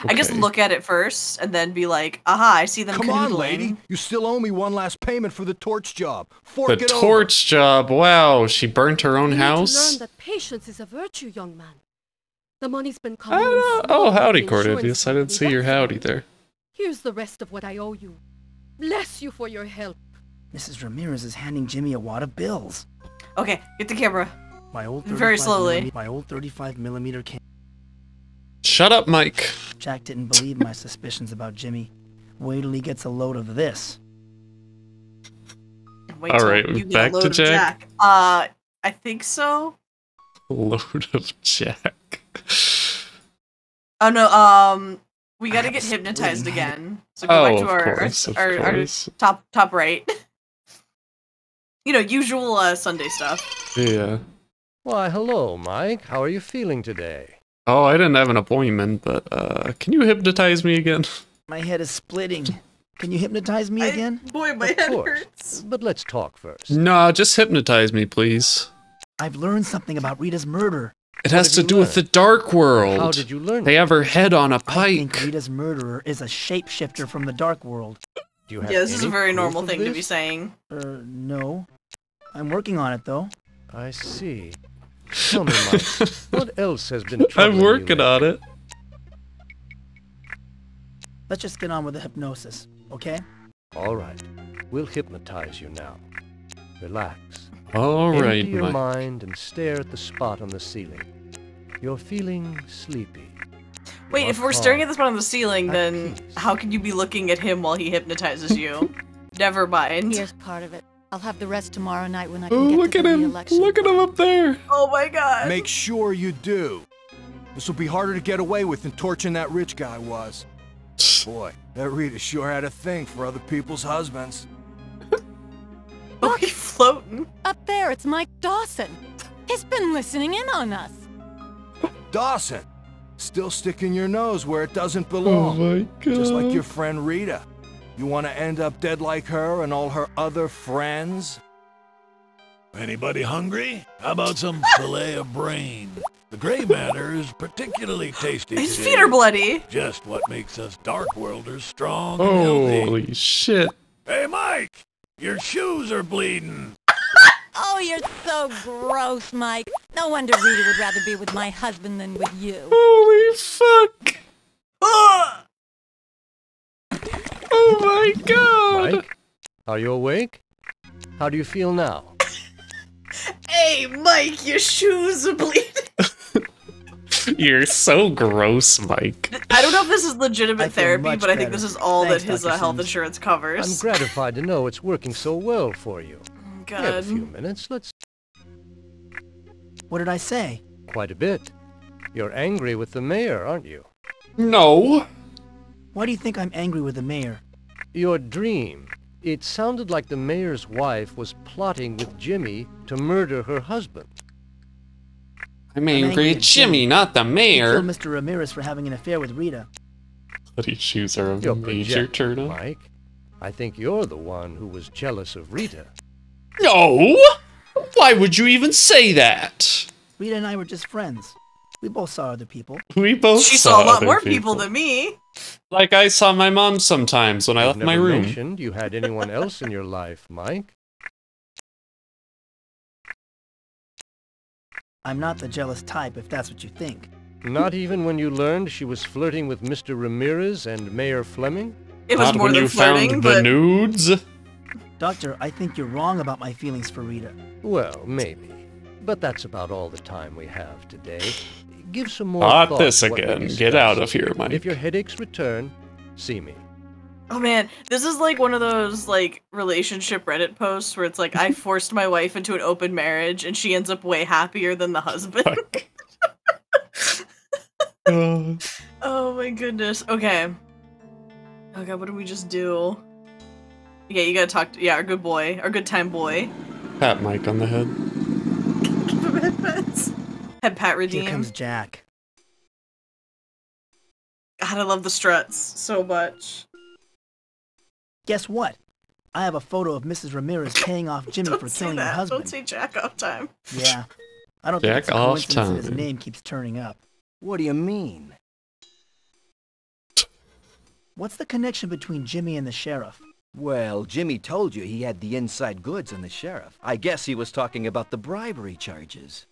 I guess Okay. look at it first, and then be like, aha, I see them Come on, canoodling. lady. You still owe me one last payment for the torch job. The Fork it over. torch job, wow, she burnt her own You need to house? learn that patience is a virtue, young man. The money's been coming in Oh, slowly howdy, from the insurance Cornelius. I didn't see company, your that's howdy all. there. Here's the rest of what I owe you. Bless you for your help. Mrs. Ramirez is handing Jimmy a wad of bills. Okay, get the camera. My old Very 35 slowly. My old 35 millimeter camera. Shut up, Mike. Jack didn't believe my suspicions about Jimmy. Wait till he gets a load of this. Wait All till right, you get back a load to of Jack. I think so. Load of Jack. Oh no, we gotta have get a hypnotized splitting head. again. So go back Oh, to of our course, of our course. top right. You know, usual Sunday stuff. Yeah. Why, hello, Mike. How are you feeling today? Oh, I didn't have an appointment, but can you hypnotize me again? My head is splitting. Can you hypnotize me again? Boy, my Of head course. hurts. But let's talk first. Nah, just hypnotize me, please. I've learned something about Rita's murder. It has did to you do with the learn? dark world. How did you learn They it? have her head on a I think pike. Rita's murderer is a shapeshifter from the dark world. Do you have Yeah, this is a any very proof normal of thing to be this? saying. No. I'm working on it, though. I see. Tell me, Mike, what else has been troubling I'm you working lately? on it. Let's just get on with the hypnosis, okay? All right. We'll hypnotize you now. Relax. All right, Empty your Mike. mind and stare at the spot on the ceiling. You're feeling sleepy. Wait, if we're staring at the spot on the ceiling, then how can you be looking at him while he hypnotizes you? Never mind. Here's part of it. I'll have the rest tomorrow night when I Oh, can get look to at the him! re-election. Look at him up there! Oh my god! Make sure you do. This will be harder to get away with than torching that rich guy was. Boy, that Rita sure had a thing for other people's husbands. Oh, he's floating. Up there, it's Mike Dawson. He's been listening in on us. Dawson, still sticking your nose where it doesn't belong. Oh my god. Just like your friend Rita. You want to end up dead like her and all her other friends? Anybody hungry? How about some filet of brain? The gray matter is particularly tasty. His today. feet are bloody. Just what makes us Dark Worlders strong and healthy. Holy shit. Hey, Mike! Your shoes are bleeding. Oh, you're so gross, Mike. No wonder Rita would rather be with my husband than with you. Holy fuck. Oh my god. Mike, are you awake? How do you feel now? Hey, Mike, your shoes are bleeding. You're so gross, Mike. I don't know if this is legitimate I feel therapy, much but I think better. this is all Thanks, that his Dr. health Sims. insurance I'm covers. gratified to know it's working so well for you. We have a few Good. minutes. Let's... What did I say? Quite a bit. You're angry with the mayor, aren't you? No. Why do you think I'm angry with the mayor? Your dream. It sounded like the mayor's wife was plotting with Jimmy to murder her husband. I'm angry at Jimmy, not the He mayor. killed Mr. Ramirez for having an affair with Rita. Bloody shoes are a You're major projecting, turn-up. Mike. I think you're the one who was jealous of Rita. No! Why would you even say that? Rita and I were just friends. We both saw other people. We both She saw a lot other more people than me. Like I saw my mom sometimes when I left my Never room. mentioned you had anyone else in your life, Mike. I'm not the jealous type, if that's what you think. Not even when you learned she was flirting with Mr. Ramirez and Mayor Fleming? It was Not more when than you flirting, found but the nudes. Doctor, I think you're wrong about my feelings for Rita. Well, maybe. But that's about all the time we have today. Give some more Not thought this to what we again. Get discussed. out of here, Mike. If your headaches return, see me. oh man, this is like one of those like relationship Reddit posts where it's like I forced my wife into an open marriage and she ends up way happier than the husband. Oh my goodness. Okay. Oh god, what did we just do? Yeah, you gotta talk to our good boy, our good time boy. Pat Mike on the head. Give him head pats. Head pat redeem. Here comes Jack. God, I love the struts so much. Guess what? I have a photo of Mrs. Ramirez paying off Jimmy Don't for say killing her that. husband. Don't say jack off time. Yeah. I don't think Jack it's a off coincidence that his time. name keeps turning up. What do you mean? What's the connection between Jimmy and the sheriff? Well, Jimmy told you he had the inside goods on the sheriff. I guess he was talking about the bribery charges.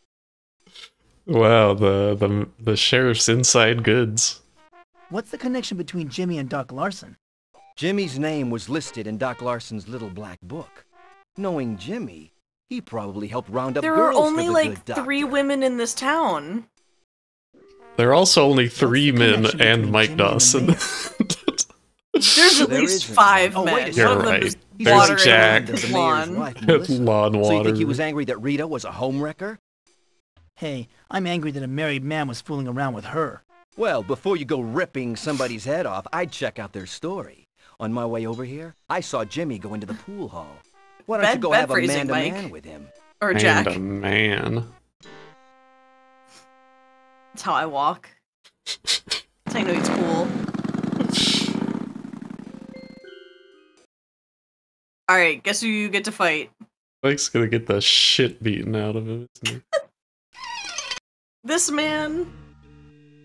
Wow, the sheriff's inside goods. What's the connection between Jimmy and Doc Larson? Jimmy's name was listed in Doc Larson's little black book. Knowing Jimmy, he probably helped round up There are girls for only the like good doctor. 3 women in this town. There are also only 3 men connection and between Mike Jimmy and the Dawson. There's at There least isn't. 5 Oh, men. wait a You're One of them right. is There's watering Jack. The mayor's lawn. wife, Melissa. Lawn So you think he water. was angry that Rita was a homewrecker? Hey, I'm angry that a married man was fooling around with her. Well, before you go ripping somebody's head off, I'd check out their story. On my way over here, I saw Jimmy go into the pool hall. Why don't you Bad- go bad have a phrasing, man-to-man Mike. with him? Or Jack. And a man. That's how I walk. That's how I know he's cool. Alright, guess who you get to fight? Mike's gonna get the shit beaten out of him, isn't he? This man?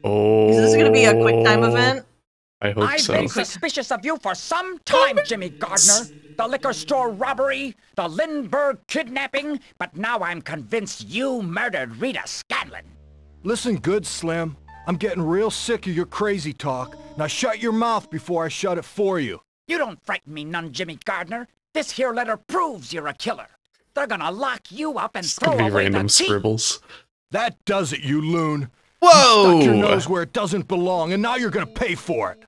Oh. Is this gonna be a quick time event? I hope I've so. been suspicious of you for some time, Jimmy Gardner. The liquor store robbery, the Lindbergh kidnapping, but now I'm convinced you murdered Rita Scanlon. Listen good, Slim. I'm getting real sick of your crazy talk. Now shut your mouth before I shut it for you. You don't frighten me none, Jimmy Gardner. This here letter proves you're a killer. They're gonna lock you up and throw away random the key. scribbles. That does it, you loon. Whoa! You stuck your nose where it doesn't belong, and now you're gonna pay for it.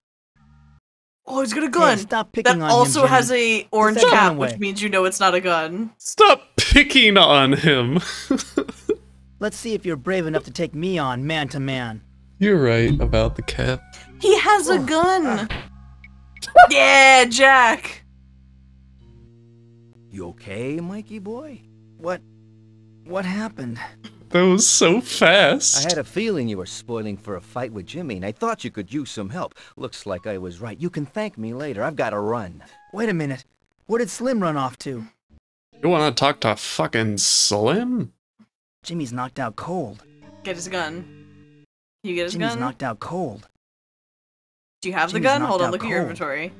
Oh, he's got a gun. Yeah, stop picking that on also him, has Jimmy. a orange Put that gun cap, away. which means you know it's not a gun. Stop picking on him. Let's see if you're brave enough to take me on, man to man. You're right about the cap. He has a gun. Yeah, Jack. You okay, Mikey boy? What happened? That was so fast. I had a feeling you were spoiling for a fight with Jimmy, and I thought you could use some help. Looks like I was right. You can thank me later. I've got to run. Wait a minute. Where did Slim run off to? You wanna talk to fucking Slim? Jimmy's knocked out cold. Get his gun. Can you get his Jimmy's gun? knocked out cold. Do you have the Jimmy's gun? knocked Hold on, out look at your cold. inventory.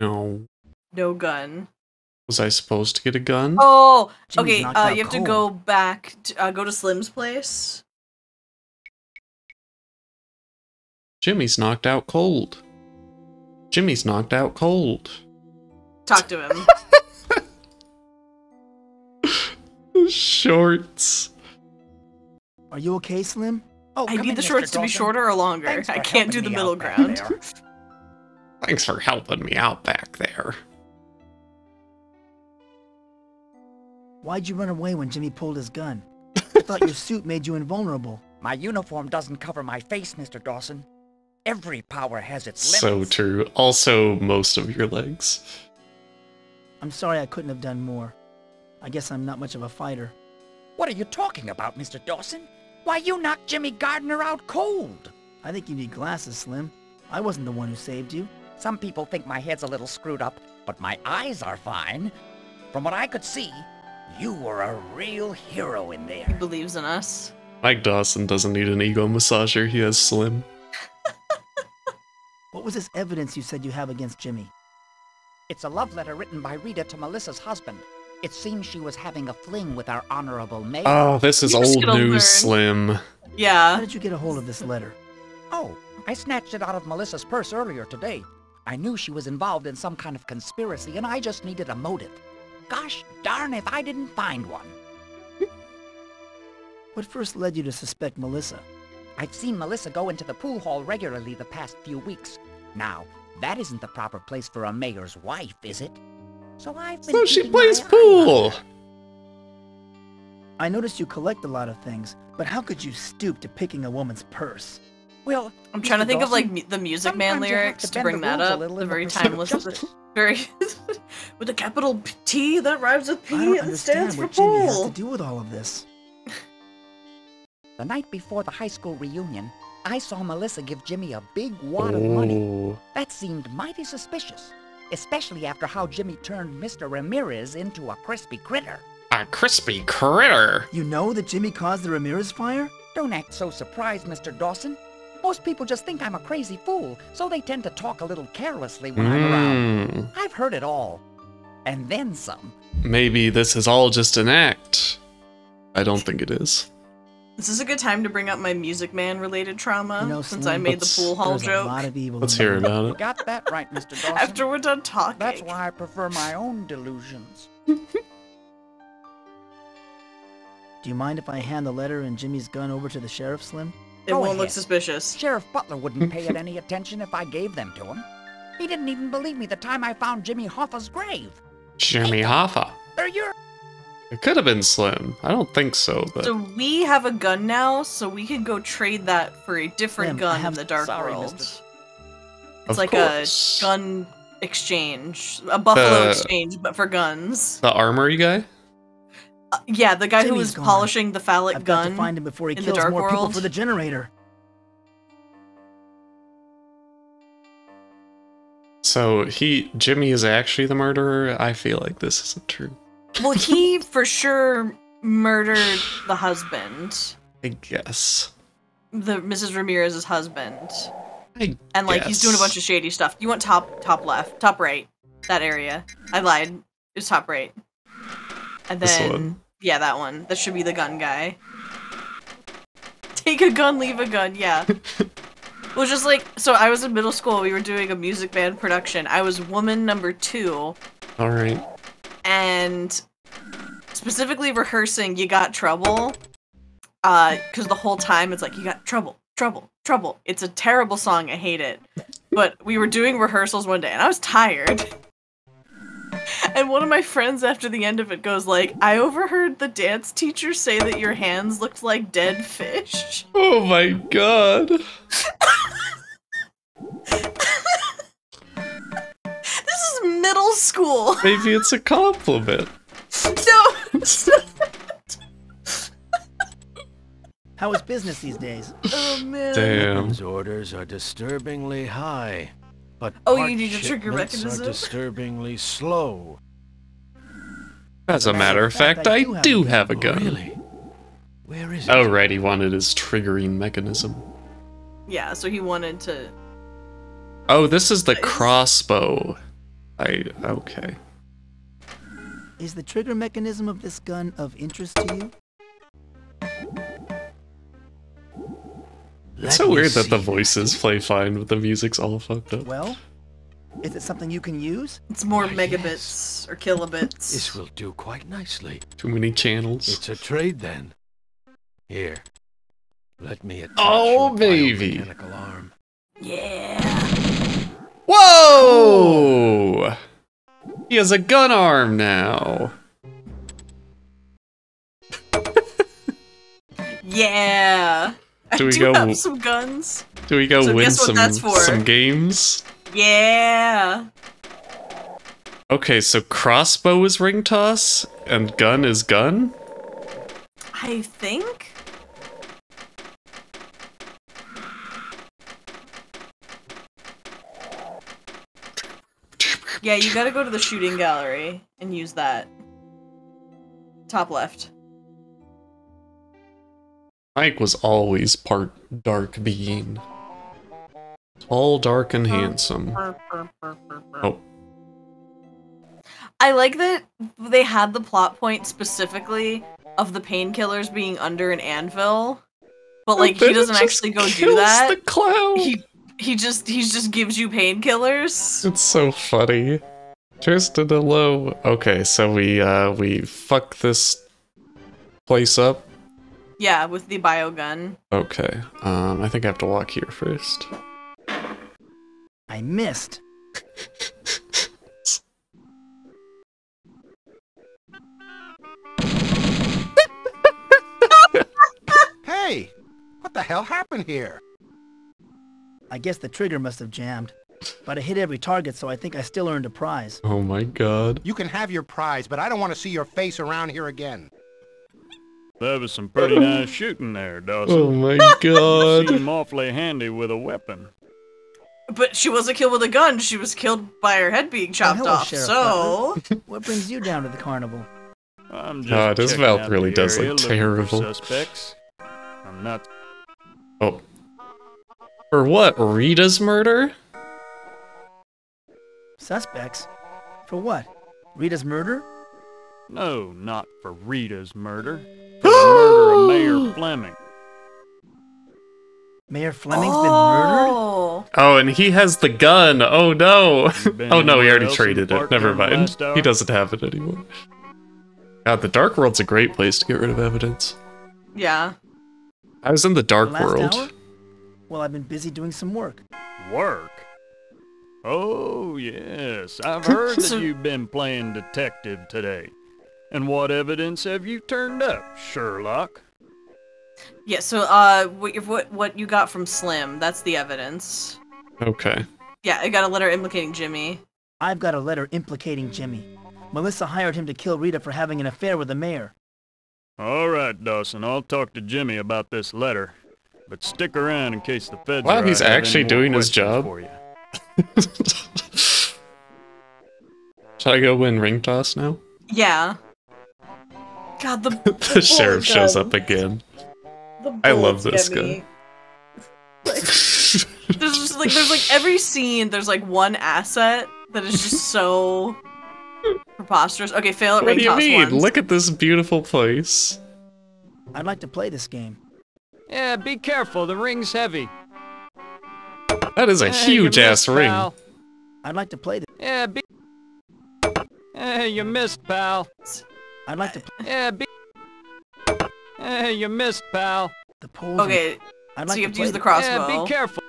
No. No gun. Was I supposed to get a gun? Oh, Jimmy's okay. knocked out You have to cold. go back. Go to Slim's place. Jimmy's knocked out cold. Jimmy's knocked out cold. Talk to him. Shorts. Are you okay, Slim? Oh, I come need in, the Mr. shorts to be Dawson. shorter or longer. Thanks I for can't do helping the me middle out back ground. there. Thanks for helping me out back there. Why'd you run away when Jimmy pulled his gun? I thought your suit made you invulnerable. My uniform doesn't cover my face, Mr. Dawson. Every power has its So limits. true. Also, most of your legs. I'm sorry I couldn't have done more. I guess I'm not much of a fighter. What are you talking about, Mr. Dawson? Why, you knocked Jimmy Gardner out cold. I think you need glasses, Slim. I wasn't the one who saved you. Some people think my head's a little screwed up, but my eyes are fine. From what I could see, you were a real hero in He there. believes in us. Mike Dawson doesn't need an ego massager. He has Slim. What was this evidence you said you have against Jimmy? It's a love letter written by Rita to Melissa's husband. It seems she was having a fling with our honorable mayor. Oh, this is You're just old gonna news, learn. Slim. How Yeah. did you get a hold of this letter? Oh, I snatched it out of Melissa's purse earlier today. I knew she was involved in some kind of conspiracy, and I just needed a motive. Gosh darn if I didn't find one. What first led you to suspect Melissa? I've seen Melissa go into the pool hall regularly the past few weeks. Now, that isn't the proper place for a mayor's wife, is it? So I've been So she keeping plays my eye pool. on her. I noticed you collect a lot of things, but how could you stoop to picking a woman's purse? Well, I'm trying to Mr. think of Dawson, like the Music Man sometimes you have lyrics to to bend bring the that rules a up. little The in the very pursuit of timeless, justice. very with a capital T that rhymes with I P don't and stands understand for what Jimmy has to pool. do with all of this. The night before the high school reunion, I saw Melissa give Jimmy a big wad of money. Oh. That seemed mighty suspicious, especially after how Jimmy turned Mr. Ramirez into a crispy critter. A crispy critter. You know that Jimmy caused the Ramirez fire? Don't act so surprised, Mr. Dawson. Most people just think I'm a crazy fool, so they tend to talk a little carelessly when I'm around. I've heard it all. And then some. Maybe this is all just an act. I don't think it is. This is a good time to bring up my Music Man related trauma, You know, since Slim, I made the pool hall There's a lot joke. of evil Let's in the hear world. about it. Got that right, Mr. Dawson. After we're done talking. That's why I prefer my own delusions. Do you mind if I hand the letter and Jimmy's gun over to the sheriff, Slim? It Go won't look ahead. suspicious. Sheriff Butler wouldn't pay it any attention if I gave them to him. He didn't even believe me the time I found Jimmy Hoffa's grave. Jimmy Hoffa. They're your... It could have been Slim. I don't think so, but So we have a gun now, so we could go trade that for a different Slim, I gun have- in the Dark Sorry, World. mister. It's Of like course. a gun exchange, a buffalo The- exchange, but for guns. the armory guy? Yeah, the guy who Jimmy's was gone. polishing the phallic I've got gun. to find him before he in the kills Dark more people World. for the generator. So Jimmy is actually the murderer? I feel like this isn't true. Well, he for sure murdered the husband, I guess. the Mrs. Ramirez's husband. And like he's doing a bunch of shady stuff. You want top left, top right, that area. I lied. It was top right. And then yeah, that one. That should be the gun guy. Take a gun, leave a gun. Yeah. It was just like, so I was in middle school. We were doing a music band production. I was woman number 2. All right. And specifically rehearsing "You Got Trouble," because the whole time it's like "You got trouble, trouble, trouble." It's a terrible song. I hate it. But we were doing rehearsals one day, and I was tired. And one of my friends, after the end of it, goes like, "I overheard the dance teacher say that your hands looked like dead fish." Oh my god. This is middle school. Maybe it's a compliment. No. How is business these days? Oh man. Damn. Weapons orders are disturbingly high, but you need a trigger shipments mechanism? are disturbingly slow. As a matter of fact, I do have a gun. Really? Where is it? Oh, right, he wanted his triggering mechanism. Yeah, so he wanted to... Oh, this is the crossbow. Okay. Is the trigger mechanism of this gun of interest to you? It's so weird that the voices play fine, but the music's all fucked up. Well, is it something you can use? It's more megabits or kilobits. This will do quite nicely. Too many channels. It's a trade then. Here, let me attach Oh, your baby. biomechanical arm. Yeah. Whoa! He has a gun arm now. Yeah. Do we I do go? have some guns. Do we go So win guess what that's for? some games? Yeah. Okay, so crossbow is ring toss and gun is gun. I think. Yeah, you gotta go to the shooting gallery and use that. Top left. Mike was always part dark being. Tall, dark, and handsome. Oh. I like that they had the plot point specifically of the painkillers being under an anvil, but like he doesn't actually go do that. The clown. He just gives you painkillers. It's so funny. Tristan hello. Okay, so we fuck this place up. Yeah, with the biogun. Okay. I think I have to walk here first. I missed. Hey! What the hell happened here? I guess the trigger must have jammed. But I hit every target, so I think I still earned a prize. Oh my god. You can have your prize, but I don't want to see your face around here again. That was some pretty nice shooting there, Dawson. Oh my god. Seem awfully handy with a weapon. But she wasn't killed with a gun. She was killed by her head being chopped hello, off. Sheriff So Butler. What brings you down to the carnival? I'm just God, his checking mouth out really the does area, look looking for terrible. Suspects. I'm not. Oh. For what? Rita's murder? Suspects? For what? Rita's murder? No, not for Rita's murder. For the murder of Mayor Fleming. Mayor Fleming's been murdered? Oh, and he has the gun. Oh no. been Oh no, he anywhere already else in traded the it. park Never during the mind. last hour? He doesn't have it anymore. God, the Dark World's a great place to get rid of evidence. yeah. I was in the Dark The last World. hour? Well, I've been busy doing some work. Work? Oh, yes. I've heard that you've been playing detective today. And what evidence have you turned up, Sherlock? Yeah, so what you got from Slim, that's the evidence. Okay. Yeah, I got a letter implicating Jimmy. I've got a letter implicating Jimmy. Melissa hired him to kill Rita for having an affair with the mayor. All right, Dawson, I'll talk to Jimmy about this letter. But stick around in case the feds Wow, or he's I have actually any more doing his questions job. for you. Shall I go win ring toss now? Yeah. God, the The sheriff shows gun. up again. The I love bullets this get me. guy. there's like every scene. There's like one asset that is just so preposterous. Okay, fail at What ring do you toss mean? once. Look at this beautiful place. I'd like to play this game. Yeah, be careful, the ring's heavy. That is a huge ass ring. Pal. I'd like to play this. Yeah, be... Hey, you missed, pal. I'd like to Yeah, be... Hey, you missed, pal. The poles. Okay, I'd so like you have to play use the this. crossbow. Yeah, be careful.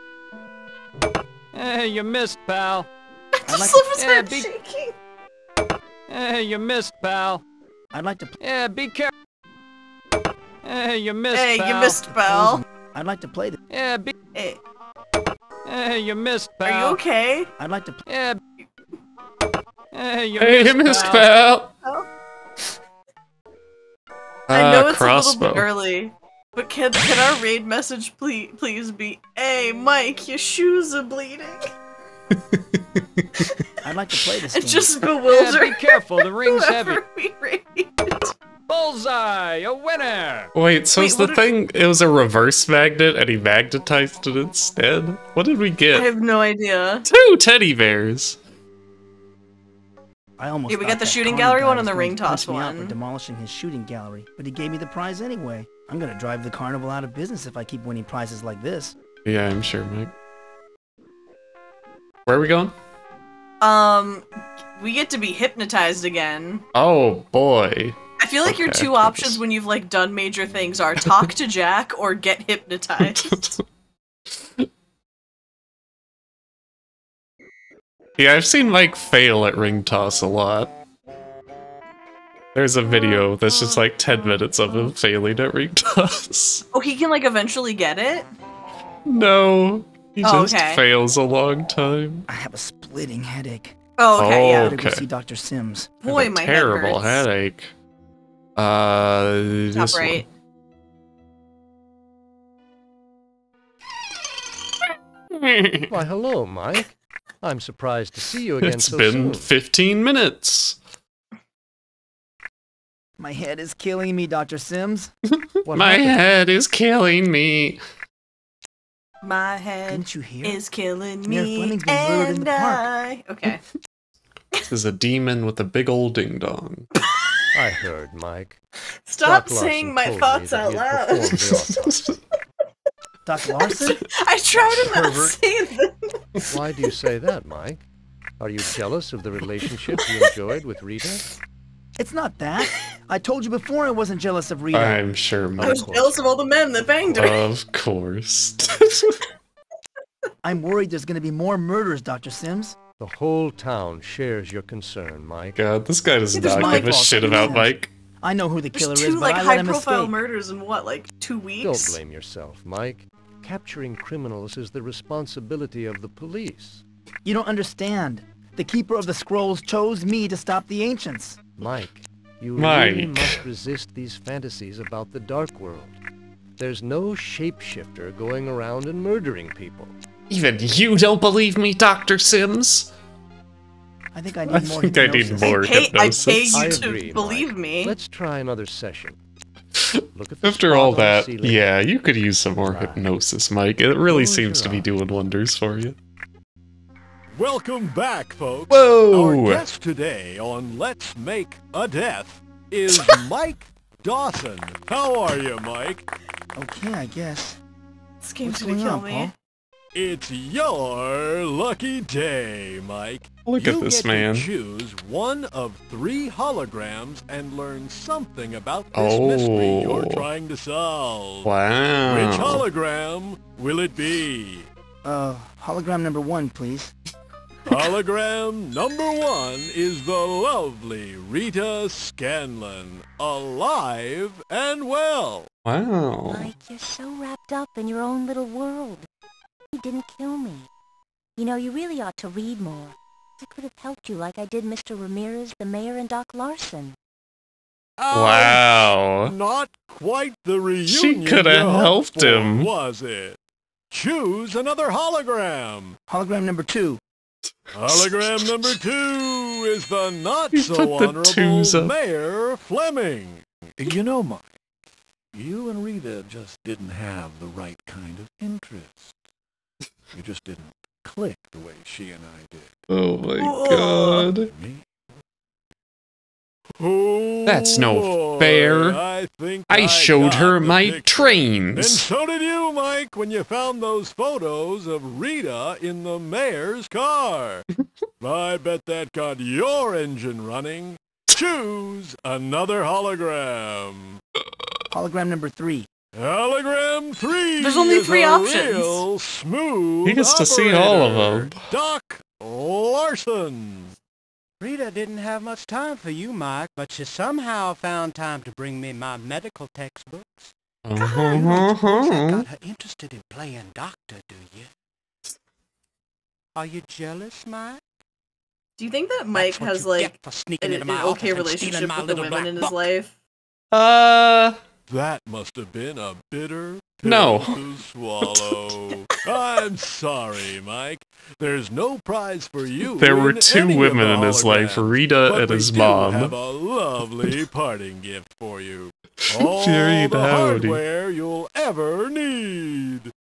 Hey, you missed, pal. I'd like Just love his Yeah, head be- shaking. Hey, you missed, pal. I'd like to. Yeah, be careful. Hey, you missed, Hey, pal. you missed, pal. I'd like to play this. Yeah, be... Hey, Hey, you missed, are pal. you okay? I'd like to. Yeah. Hey, you Hey, missed, missed, pal. pal. I know it's crossbow. a little bit early, but can our raid message please be, "Hey, Mike, your shoes are bleeding." I'd like to play this It game. just Yeah, bewildered. be careful, the ring's heavy. whoever we raid. Bullseye, a winner. Wait, so Wait, is the what thing, it was a reverse magnet and he magnetized it instead? What did we I get? have no idea. 2 teddy bears! I almost. Yeah, we thought got the that shooting Connie gallery guy one was and the going ring to punch toss me out for one. demolishing his shooting gallery, but he gave me the prize anyway. I'm gonna drive the carnival out of business if I keep winning prizes like this. Yeah, I'm sure, Mike. Where are we going? We get to be hypnotized again. Oh, boy. I feel like your Okay. two options when you've like done major things are talk to Jack or get hypnotized. Yeah, I've seen Mike fail at ring toss a lot. There's a video that's just like 10 minutes of him failing at ring toss. Oh, he can like eventually get it? No, he Oh, just okay. fails a long time. I have a splitting headache. Oh, okay, yeah. I gotta go Okay. see Dr. Sims. Boy, Have a my terrible head hurts. headache. Top This right. one. Why, hello, Mike. I'm surprised to see you again It's so been soon. 15 minutes. My head is killing me, Dr. Sims. What My happened? head is killing me. My head Didn't you hear? is killing Mayor me Fleming's been murdered in and the park. I... Okay. This is a demon with a big old ding dong. I heard, Mike. Stop Doc Larson saying my told me thoughts that out he had loud. performed the autopsy. Dr. Larson? I try to not Pervert. say them. Why do you say that, Mike? Are you jealous of the relationship you enjoyed with Rita? It's not that. I told you before I wasn't jealous of Rita. I'm sure, I Mike. was jealous of all the men that banged her. Of course. I'm worried there's gonna be more murders, Dr. Sims. The whole town shares your concern, Mike. God, this guy does There's not my give a fault, shit Dr. about Sims. Mike. I know who the There's killer two is, but like I let him high-profile escape. murders in what, like 2 weeks? Don't blame yourself, Mike. Capturing criminals is the responsibility of the police. You don't understand. The Keeper of the Scrolls chose me to stop the Ancients. Mike, you Mike. really must resist these fantasies about the Dark World. There's no shapeshifter going around and murdering people. Even you don't believe me, Dr. Sims? I think I need I more think I need hypnosis. more I pay hypnosis. you I to agree, believe Mike. me. Let's try another session. Look at the After spot all on the that, ceiling. yeah, you could use some more Right. hypnosis, Mike. It really Close seems your to be eyes. doing wonders for you. Welcome back, folks. Whoa! Our guest today on Let's Make a Death is Mike Dawson. How are you, Mike? Okay, I guess. This game's What's gonna going kill on, me. Paul? It's your lucky day, Mike. Look you at this get man. To choose one of 3 holograms and learn something about this mystery you're Oh. trying to solve. Wow. Which hologram will it be? Hologram number 1, please. Hologram number 1 is the lovely Rita Scanlon, alive and well. Wow. Mike, you're so wrapped up in your own little world. You didn't kill me. You know, you really ought to read more. I could have helped you like I did Mr. Ramirez, the mayor, and Doc Larson. Wow. Not quite the reunion She coulda you hoped helped for, him. was it? Choose another hologram. Hologram number 2. Hologram number 2 is the You not-so-honorable put the twos up. Mayor Fleming. You know, Mike, you and Rita just didn't have the right kind of interest. You just didn't click the way she and I did. Oh my god. Oh, That's no boy, fair. I showed got her the my picture. And trains. so did you, Mike, when you found those photos of Rita in the mayor's car. I bet that got your engine running. Choose another hologram. Hologram number 3. Hologram 3. There's only 3 options. Real smooth. He gets to see all of operator, them. Doc Larson. Rita didn't have much time for you, Mike, but she somehow found time to bring me my medical textbooks. You don't suppose that got her interested in playing doctor, do you? Are you jealous, Mike? Do you think that Mike That's what has you like get for sneaking an into my okay office and stealing relationship my with the little women black in his book? life? That must have been a bitter pill No. to swallow. I'm sorry, Mike. There's no prize for you. There were in 2 any of women the in his life, holograms, Rita but and we his do mom. have a lovely parting gift for you. All Very the howdy. hardware you'll ever need.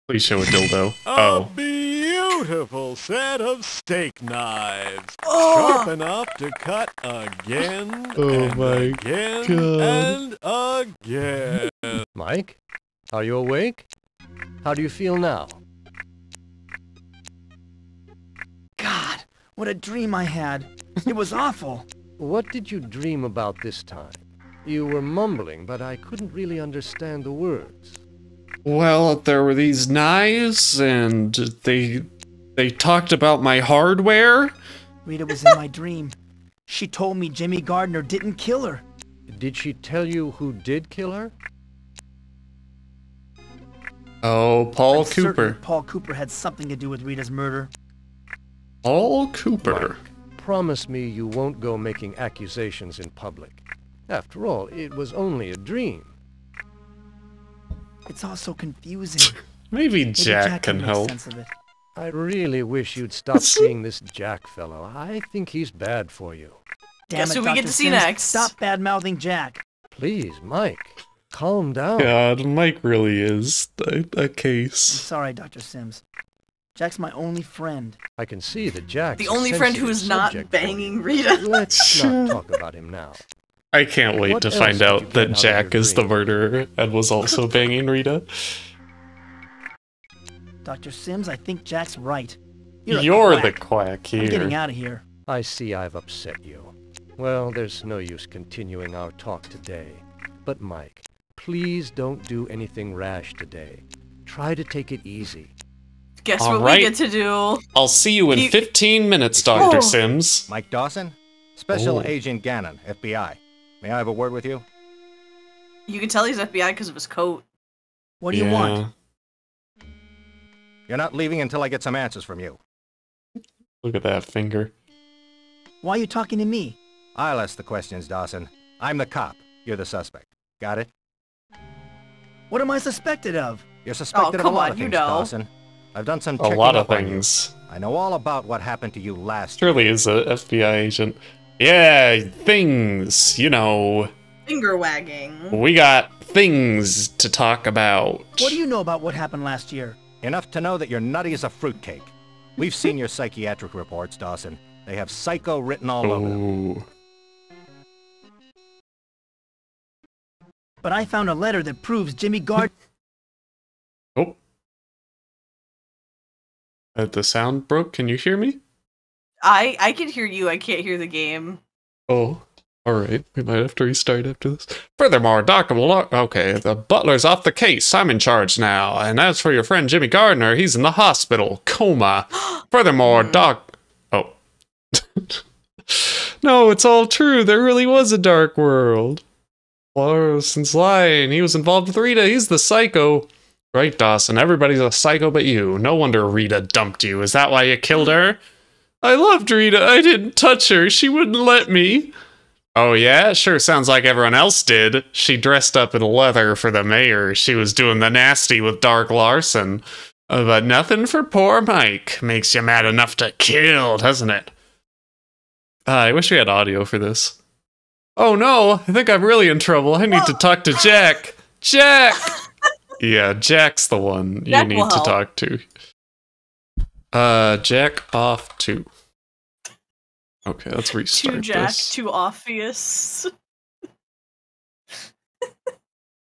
Please show a dildo. A Oh. beautiful set of steak knives. Oh. Sharp enough to cut again Oh and my again God. and again. Mike, are you awake? How do you feel now? God, what a dream I had. It was awful. What did you dream about this time? You were mumbling, but I couldn't really understand the words. Well, there were these knives, and they talked about my hardware. Rita was in my dream. She told me Jimmy Gardner didn't kill her. Did she tell you who did kill her? Oh, Paul I'm certain Cooper. that Paul Cooper had something to do with Rita's murder. Paul Cooper. Promise me you won't go making accusations in public. After all, it was only a dream. It's all so confusing. Maybe Maybe Jack can make help. sense of it. I really wish you'd stop seeing this Jack fellow. I think he's bad for you. Damn Guess it, who we Dr. get to see Sims, next? Stop bad-mouthing Jack. Please, Mike, calm down. God, Mike really is a I'm case. sorry, Dr. Sims. Jack's my only friend. I can see that Jack's The a only friend who sensitive is not subject for you. banging Rita. Let's not talk about him now. I can't wait What to else find did you out get that out of Jack your is the dream? murderer and was also banging Rita. Dr. Sims, I think Jack's right. You're a the quack. quack I'm getting here. out of here. I see I've upset you. Well, there's no use continuing our talk today. But Mike, please don't do anything rash today. Try to take it easy. Guess All what right. we get to do? I'll see you in 15 minutes, Dr. Sims. Mike Dawson? Special Oh. Agent Gannon, FBI. May I have a word with you? You can tell he's FBI because of his coat. What do you want? You're not leaving until I get some answers from you. Look at that finger. Why are you talking to me? I'll ask the questions, Dawson. I'm the cop. You're the suspect. Got it? What am I suspected of? You're suspected of a come lot on, of you things, know. Dawson. I've done some A checking lot of up on you. things. I know all about what happened to you last year. Surely is a FBI agent. Yeah, things, you know. Finger wagging. We got things to talk about. What do you know about what happened last year? Enough to know that you're nutty as a fruitcake. We've seen your psychiatric reports, Dawson. They have psycho written all over them. Ooh. But I found a letter that proves Jimmy Gardner... Oh. The sound broke. Can you hear me? I can hear you. I can't hear the game. Oh. Alright, we might have to restart after this. Furthermore, okay, the butler's off the case. I'm in charge now. And as for your friend Jimmy Gardner, he's in the hospital. Coma. Furthermore, Oh. No, it's all true. There really was a dark world. Larson's lying. He was involved with Rita. He's the psycho. Right, Dawson. Everybody's a psycho but you. No wonder Rita dumped you. Is that why you killed her? I loved Rita. I didn't touch her. She wouldn't let me. Oh yeah? Sure sounds like everyone else did. She dressed up in leather for the mayor. She was doing the nasty with Dark Larson. But nothing for poor Mike. Makes you mad enough to kill, doesn't it? I wish we had audio for this. Oh no, I think I'm really in trouble. I need to talk to Jack. Jack! Yeah, Jack's the one you Jack need will to help. talk to. Jack off 2. Okay, let's restart Too Jack, this. too obvious.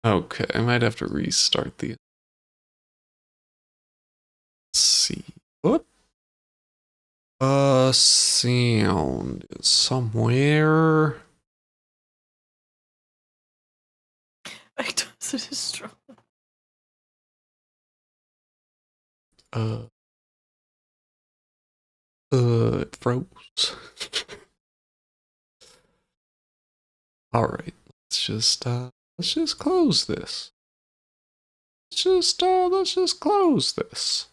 Okay, I might have to restart the... Let's see. What? Sound is somewhere. It is strong. It froze. All right, let's just close this. Let's just close this.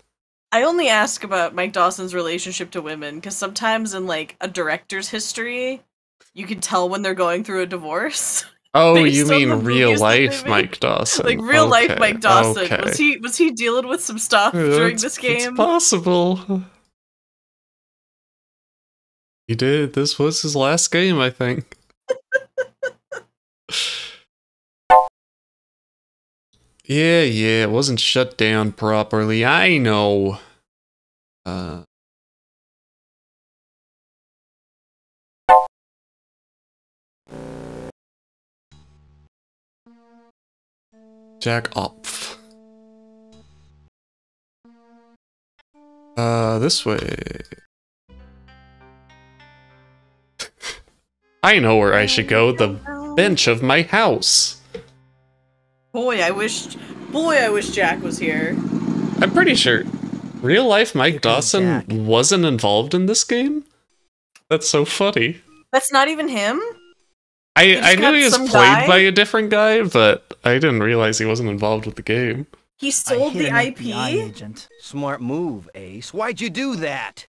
I only ask about Mike Dawson's relationship to women because sometimes in like a director's history, you can tell when they're going through a divorce. Oh, you mean real life Mike Dawson? Like real life Mike Dawson. Okay. Was he dealing with some stuff during this game? It's possible. He did. This was his last game, I think. Yeah, it wasn't shut down properly. I know. Jack off. This way. I know where I should go. The bench of my house. Boy, I wish Jack was here. I'm pretty sure real life Mike Dawson wasn't involved in this game. That's so funny. That's not even him? I knew he was played by a different guy, but I didn't realize he wasn't involved with the game. He sold the IP? Agent. Smart move, Ace. Why'd you do that?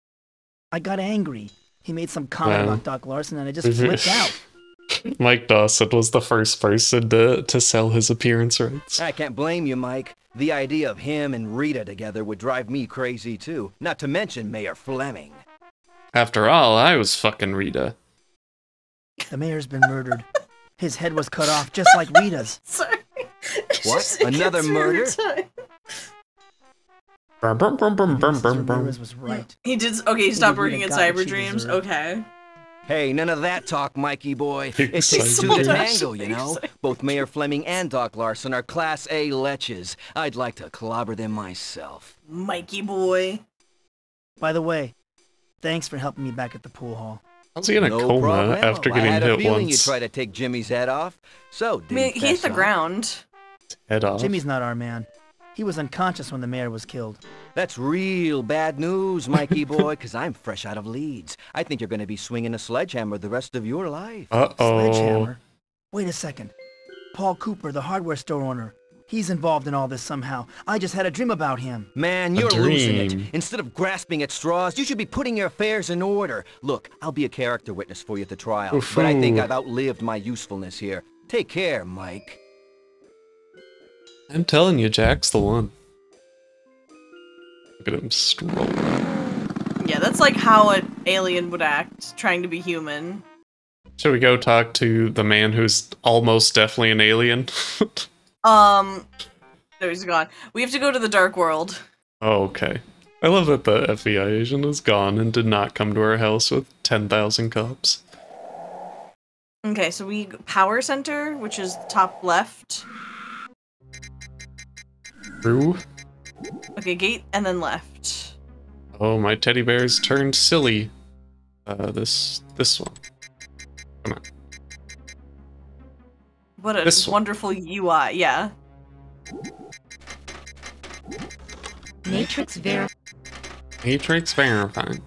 I got angry. He made some comment about Doc Larson and I just flipped out. Mike Dawson was the first person to sell his appearance rights. I can't blame you, Mike. The idea of him and Rita together would drive me crazy too. Not to mention Mayor Fleming. After all, I was fucking Rita. The mayor's been murdered. His head was cut off just like Rita's. Sorry. What? Another murder? Ramirez was right. He did. Okay, he stopped working at Cyber Dreams. Okay. Hey, none of that talk, Mikey boy. It takes two to tango, you know? Both Mayor Fleming and Doc Larson are Class A leches. I'd like to clobber them myself. Mikey boy. By the way, thanks for helping me back at the pool hall. How's he in a coma after getting hit once? I had a feeling you'd try to take Jimmy's head off. So, he hit the ground. Head off. Jimmy's not our man. He was unconscious when the mayor was killed. That's real bad news, Mikey boy, because I'm fresh out of Leeds. I think you're going to be swinging a sledgehammer the rest of your life. Sledgehammer? Wait a second. Paul Cooper, the hardware store owner. He's involved in all this somehow. I just had a dream about him. Man, you're losing it. Instead of grasping at straws, you should be putting your affairs in order. Look, I'll be a character witness for you at the trial, but I think I've outlived my usefulness here. Take care, Mike. I'm telling you, Jack's the one. Look at him strolling. Yeah, that's like how an alien would act, trying to be human. Should we go talk to the man who's almost definitely an alien? No, he's gone. We have to go to the Dark World. Oh, okay. I love that the FBI agent is gone and did not come to our house with 10,000 cops. Okay, so we power center, which is top left. True. Okay, gate and then left. Oh, my teddy bear's turned silly. This one. Come on. What a wonderful UI, yeah. Matrix verifying. Matrix verifying.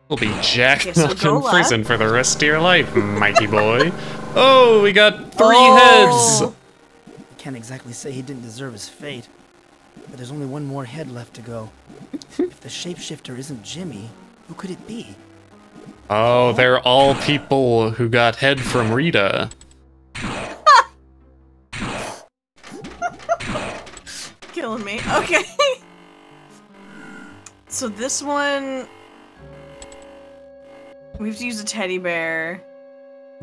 We'll be jacked up in prison for the rest of your life, Mikey boy. Oh, we got 3 heads! Can't exactly say he didn't deserve his fate, but there's only one more head left to go. If the shapeshifter isn't Jimmy, who could it be? Oh, they're all people who got head from Rita. Killing me. Okay. So this one... We have to use a teddy bear.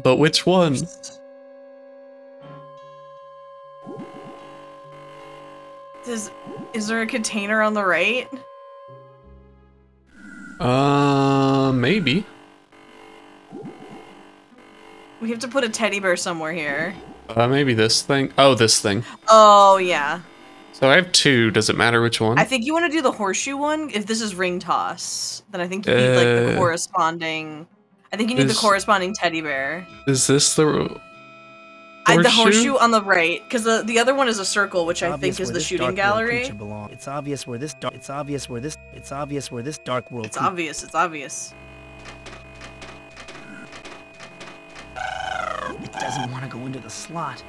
But which one? Is there a container on the right? Maybe. We have to put a teddy bear somewhere here. Maybe this thing. Oh, this thing. Oh, yeah. So I have 2. Does it matter which one? I think you want to do the horseshoe one. If this is ring toss, then I think you need like the corresponding. I think you need the corresponding teddy bear. Is this the The horseshoe on the right, because the other one is a circle, which I think is the shooting gallery. It's obvious where this dark. It's obvious where this dark world. It's obvious. It's obvious. It doesn't want to go into the slot.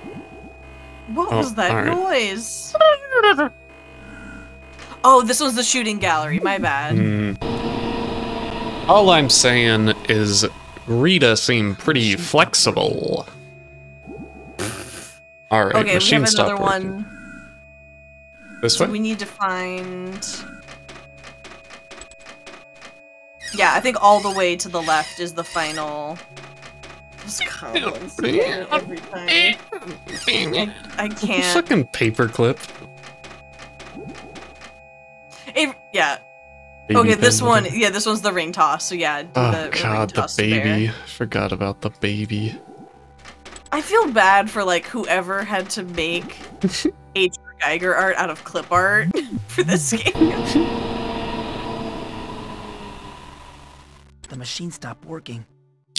What was that noise? Oh, this was the shooting gallery. My bad. All I'm saying is Rita seemed pretty flexible. All right, okay, machine we have another stop working. one. This so way? we need to find. Yeah, I think all the way to the left is the final. Those columns every time. I can't. Fucking paperclip. Yeah. Baby okay, this pendulum. one. Yeah, this one's the ring toss. So yeah. Oh god, the baby. Bear. Forgot about the baby. I feel bad for like whoever had to make H.R. Geiger art out of clip art for this game. The machine stopped working.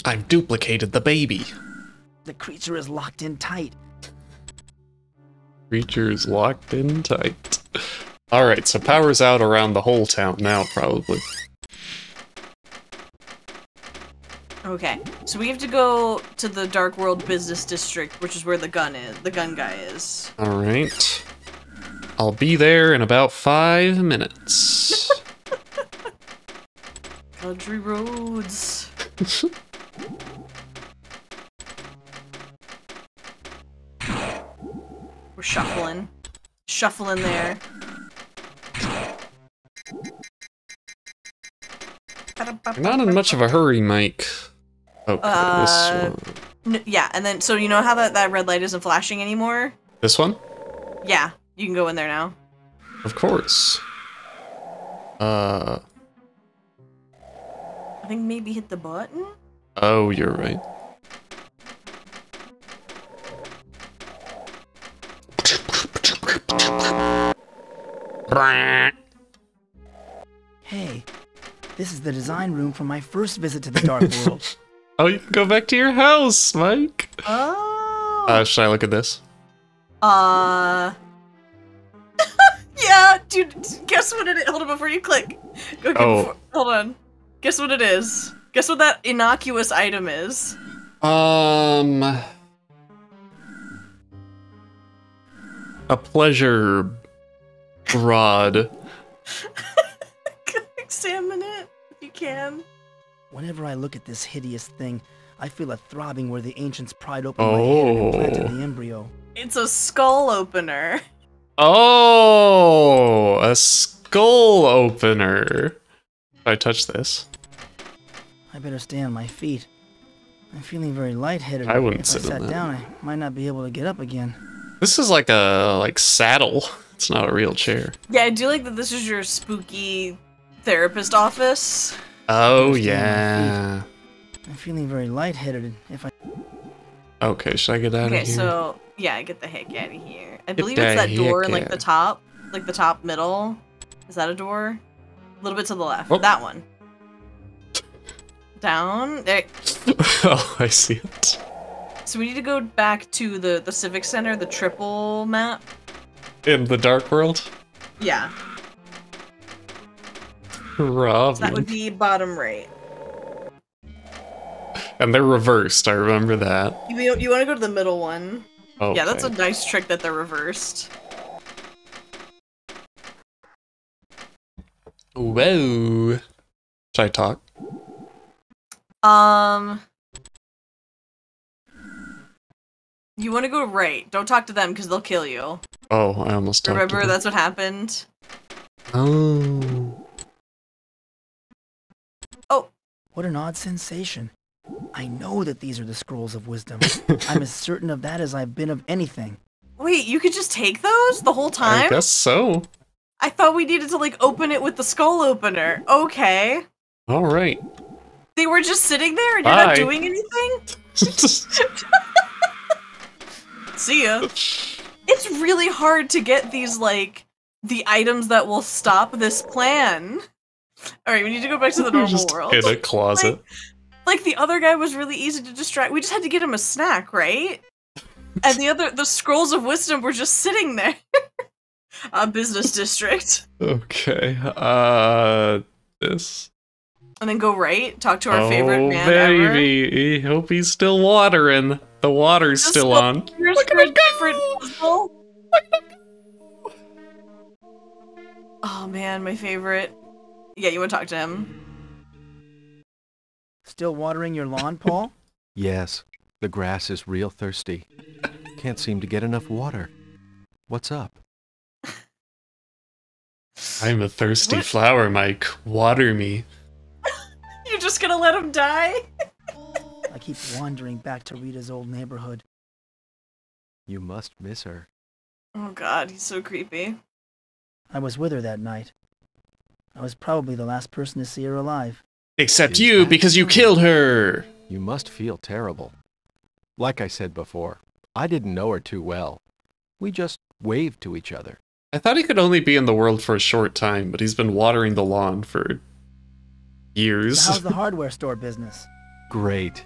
I've duplicated the baby. The creature is locked in tight. Creature is locked in tight. Alright, so power's out around the whole town now, probably. Okay, so we have to go to the Dark World Business District, which is where the gun guy is. Alright. I'll be there in about 5 minutes. Country roads. We're shuffling. Shuffling there. You're not in much of a hurry, Mike. Okay, this one. Yeah, and then, so you know how that red light isn't flashing anymore? This one? Yeah, you can go in there now. Of course. I think maybe hit the button? Oh, you're right. Hey, this is the design room from my first visit to the Dark World. Oh, you can go back to your house, Mike. Oh. Should I look at this? Yeah, dude, guess what it is? Hold on before you click. Hold on. Guess what it is? Guess what that innocuous item is? A pleasure rod. Examine it if you can. Whenever I look at this hideous thing, I feel a throbbing where the ancients pried open my head and implanted the embryo. It's a skull opener. Oh, a skull opener. If I touch this. I better stay on my feet. I'm feeling very lightheaded. I wouldn't if sit I on sat that. down, I might not be able to get up again. This is like a saddle. It's not a real chair. Yeah, I do like that this is your spooky therapist office. Oh yeah. I'm feeling very lightheaded. If I. Okay, should I get out of here? Okay, so yeah, get the heck out of here. I believe it's that door in like the top middle. Is that a door? A little bit to the left. Oh. That one. Down there. Oh, I see it. So we need to go back to the Civic Center, the triple map. In the Dark World? Yeah. Robin. So that would be bottom right. And they're reversed, I remember that. You want to go to the middle one. Okay. Yeah, that's a nice trick that they're reversed. Whoa. Should I talk? You want to go right. Don't talk to them because they'll kill you. Oh, I almost talked to Remember, them. that's what happened. Oh. Oh. What an odd sensation. I know that these are the scrolls of wisdom. I'm as certain of that as I've been of anything. Wait, you could just take those the whole time? I guess so. I thought we needed to, like, open it with the skull opener. Okay. Alright. They were just sitting there and you're Bye. not doing anything? See ya. It's really hard to get these, like, the items that will stop this plan. Alright, we need to go back to the normal Just world. in a closet. Like, the other guy was really easy to distract. We just had to get him a snack, right? And the scrolls of wisdom were just sitting there. A business district. Okay, this. And then go right, talk to our favorite man ever. Baby, I hope he's still watering. The water's Just still on. Look at it go! Oh man, my favorite. Yeah, you want to talk to him? Still watering your lawn, Paul? Yes, the grass is real thirsty. Can't seem to get enough water. What's up? I'm a thirsty flower, Mike. Water me. You're just gonna let him die? I keep wandering back to Rita's old neighborhood. You must miss her. Oh god, he's so creepy. I was with her that night. I was probably the last person to see her alive. Except you, because you killed her! You must feel terrible. Like I said before, I didn't know her too well. We just waved to each other. I thought he could only be in the world for a short time, but he's been watering the lawn for years. So how's the hardware store business? Great.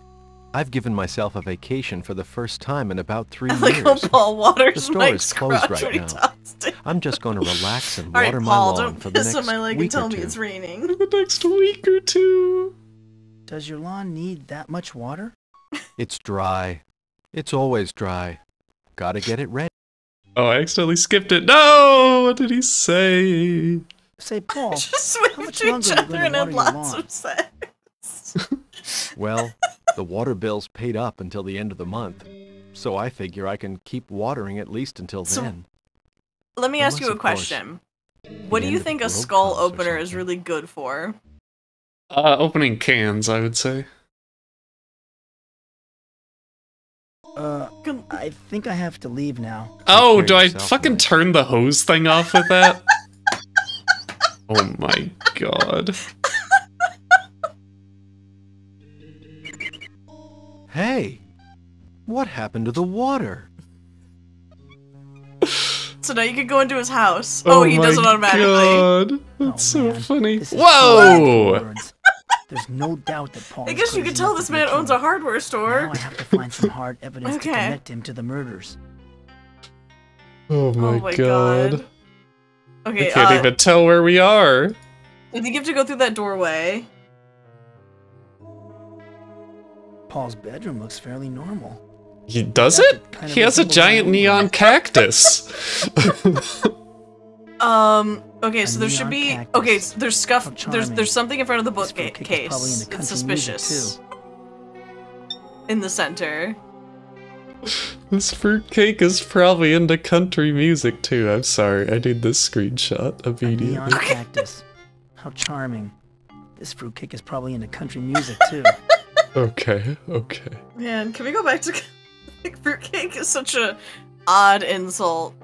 I've given myself a vacation for the first time in about 3 years. Like how Paul waters the store Mike's is closed crotch when right he now. talks to him. I'm just going to relax and Alright, water Paul, my lawn don't for the piss next on my leg and week tell or me two. it's raining. The next week or two. Does your lawn need that much water? It's dry. It's always dry. Gotta get it ready. Oh, I accidentally skipped it. No! What did he say? Say, Paul, Just how wave much to longer each are you other going and to have water your lots lawn? of sex. Well, the water bill's paid up until the end of the month, so I figure I can keep watering at least until then. Let me ask you a Unless, of course, question. What do the you end of think the a world skull comes or opener is really good for? Opening cans, I would say. I think I have to leave now. Oh, care do I yourself, fucking Mike. turn the hose thing off with that? Oh my god. Hey! What happened to the water? So now you can go into his house. Oh, he does it my automatically. God. That's so man. funny. This is Whoa! words. There's no doubt that Paul I is guess you crazy could tell enough this to be man owns a killed. hardware store. Now I have to find some hard evidence to Okay. connect him to the murders. Oh my, my god. God. Okay, I can't even tell where we are. I think you have to go through that doorway. Paul's bedroom looks fairly normal. He does That's it? kind of He has a resembles giant my own. neon cactus. Okay, so there A should be. neon cactus. Okay, so there's scuff. How There's charming. something in front of the This fruitcake is bookcase. probably into It's country music, suspicious. too. In the center. This fruitcake is probably into country music too. I'm sorry, I need this screenshot A immediately. neon cactus. How charming. This fruitcake is probably into country music, too. Okay, okay. Man, can we go back to fruitcake? Is such a odd insult.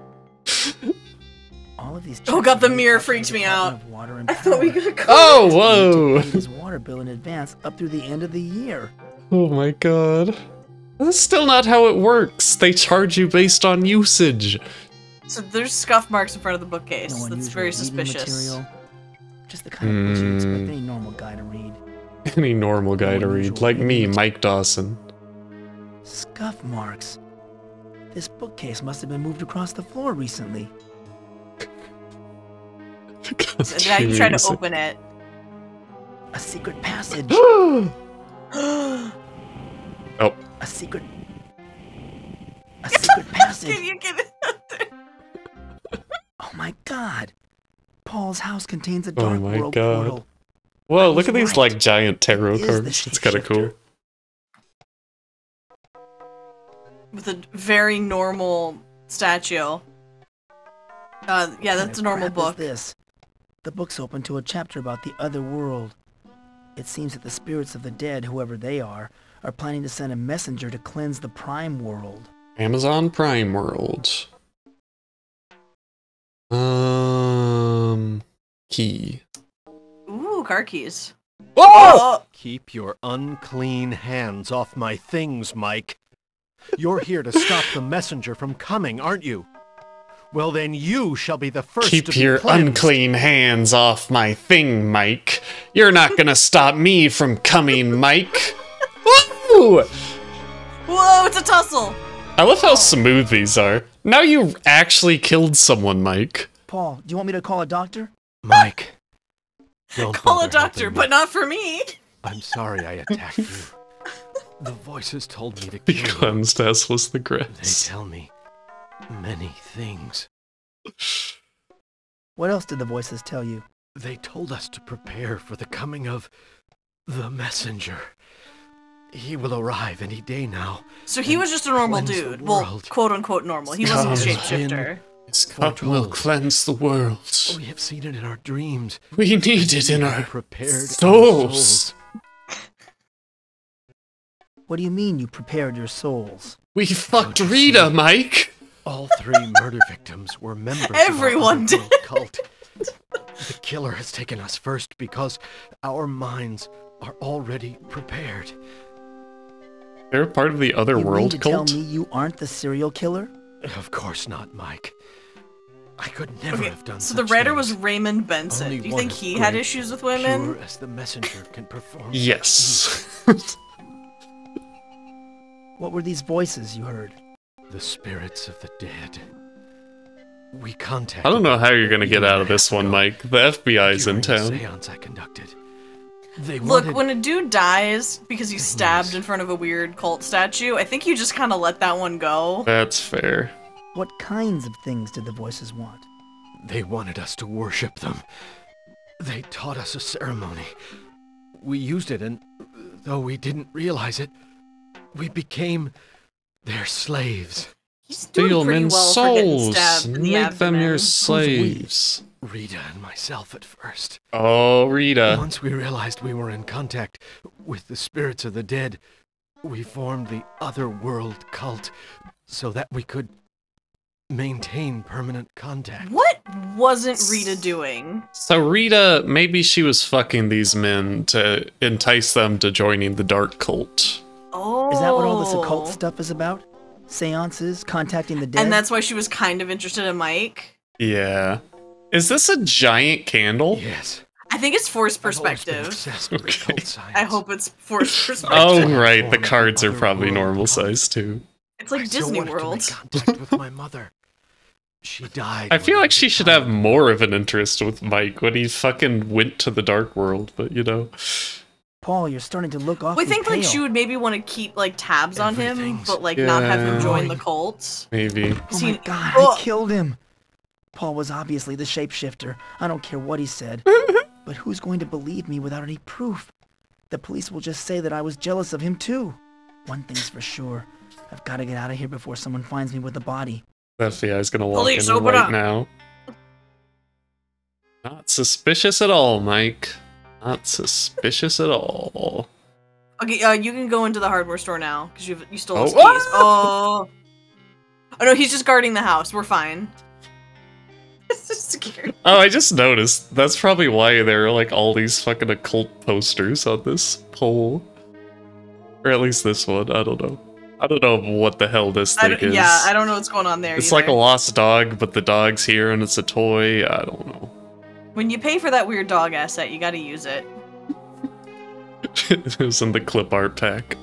All of these Oh checks god, the are made mirror up freaked from the me out. Department of Water and I thought we Power. got caught. Oh, He whoa! paid his water bill in advance up through the end of the year. Oh my god. That's still not how it works. They charge you based on usage. So there's scuff marks in front of the bookcase. No That's unusual very reading suspicious. material. Just the kind of books you'd expect any normal guy to read. Any normal guy to read, unusual like me, reading. Mike Dawson. Scuff marks. This bookcase must have been moved across the floor recently. So now you try to open it. A secret passage. Oh. A secret passage. Can you get it out there? Oh my god. Paul's house contains a Oh dark my world god. portal. Whoa, I look at was these right. like giant tarot It is the cards. It's kind of cool. shapeshifter. With a very normal statue. Yeah, What that's kind a of normal crap is book. this? The book's open to a chapter about the other world. It seems that the spirits of the dead, whoever they are planning to send a messenger to cleanse the Prime World. Amazon Prime World. Key. Ooh, car keys. Oh! Keep your unclean hands off my things, Mike. You're here to stop the messenger from coming, aren't you? Well, then you shall be the first to be Keep your cleansed. unclean hands off my thing, Mike. You're not gonna stop me from coming, Mike. Woo! Whoa, it's a tussle! I love how smooth these are. Now you actually killed someone, Mike. Paul, do you want me to call a doctor? Mike. Don't Call a bother doctor, helping but me. not for me. I'm sorry I attacked you. The voices told me to Be kill you. cleansed as was the They grass. tell me many things. What else did the voices tell you? They told us to prepare for the coming of the messenger. He will arrive any day now. So he was just a normal cleanse the dude. Well, world. quote unquote normal. He wasn't a shapeshifter. His cup will cleanse the world. We have seen it in our dreams. We need it in our prepared our souls. What do you mean you prepared your souls? We fucked Rita, Mike. All 3 murder victims were members Everyone of our underworld cult. The killer has taken us first because our minds are already prepared. They're part of the other You mean world to cult? tell me you aren't the serial killer? Of course not, Mike. I could never have done So such the writer things. was Raymond Benson. Only Do you one think as he had great, issues with women? Pure as the messenger can perform. Yes. What were these voices you heard? The spirits of the dead. We contacted I don't know how you're gonna get them out of this one, Mike. The FBI's in during the town. seance I conducted. They Look, wanted when a dude dies because he's stabbed in front of a weird cult statue, I think you just kind of let that one go. That's fair. What kinds of things did the voices want? They wanted us to worship them. They taught us a ceremony. We used it, and though we didn't realize it, we became their slaves. He's doing Steal pretty men's well for getting souls. stabbed in the Make them your abdomen. slaves. Rita and myself at first. Oh, Rita. Once we realized we were in contact with the spirits of the dead, we formed the Otherworld cult so that we could maintain permanent contact. What wasn't Rita doing? So Rita, maybe she was fucking these men to entice them to joining the dark cult. Oh. Is that what all this occult stuff is about? Seances, contacting the dead? And that's why she was kind of interested in Mike? Yeah. Is this a giant candle? Yes. I think it's forced perspective. Okay. I hope it's forced perspective. Oh, right. The cards are probably normal size, too. It's like I so Disney wanted to World. make contact with my mother. She died. I feel like she should have more of an interest with Mike when he fucking went to the dark world, but you know. Paul, you're starting to look awfully We think like pale. she would maybe want to keep like tabs on him, but like not have him Yeah. join the cult. Maybe. Oh my god, Oh. I killed him! Paul was obviously the shapeshifter. I don't care what he said. But who's going to believe me without any proof? The police will just say that I was jealous of him too. One thing's for sure. I've got to get out of here before someone finds me with the body. The FBI's gonna walk Police, in open right up. now. Not suspicious at all, Mike. Not suspicious at all. Okay, you can go into the hardware store now because you stole Oh. his keys. Oh. Oh no, he's just guarding the house. We're fine. It's just scared. Oh, I just noticed. That's probably why there are like all these fucking occult posters on this pole. Or at least this one. I don't know. I don't know what the hell this thing is. Yeah, I don't know what's going on there. It's either. like a lost dog, but the dog's here and it's a toy. I don't know. When you pay for that weird dog asset, you gotta use it. It was in the clip art pack.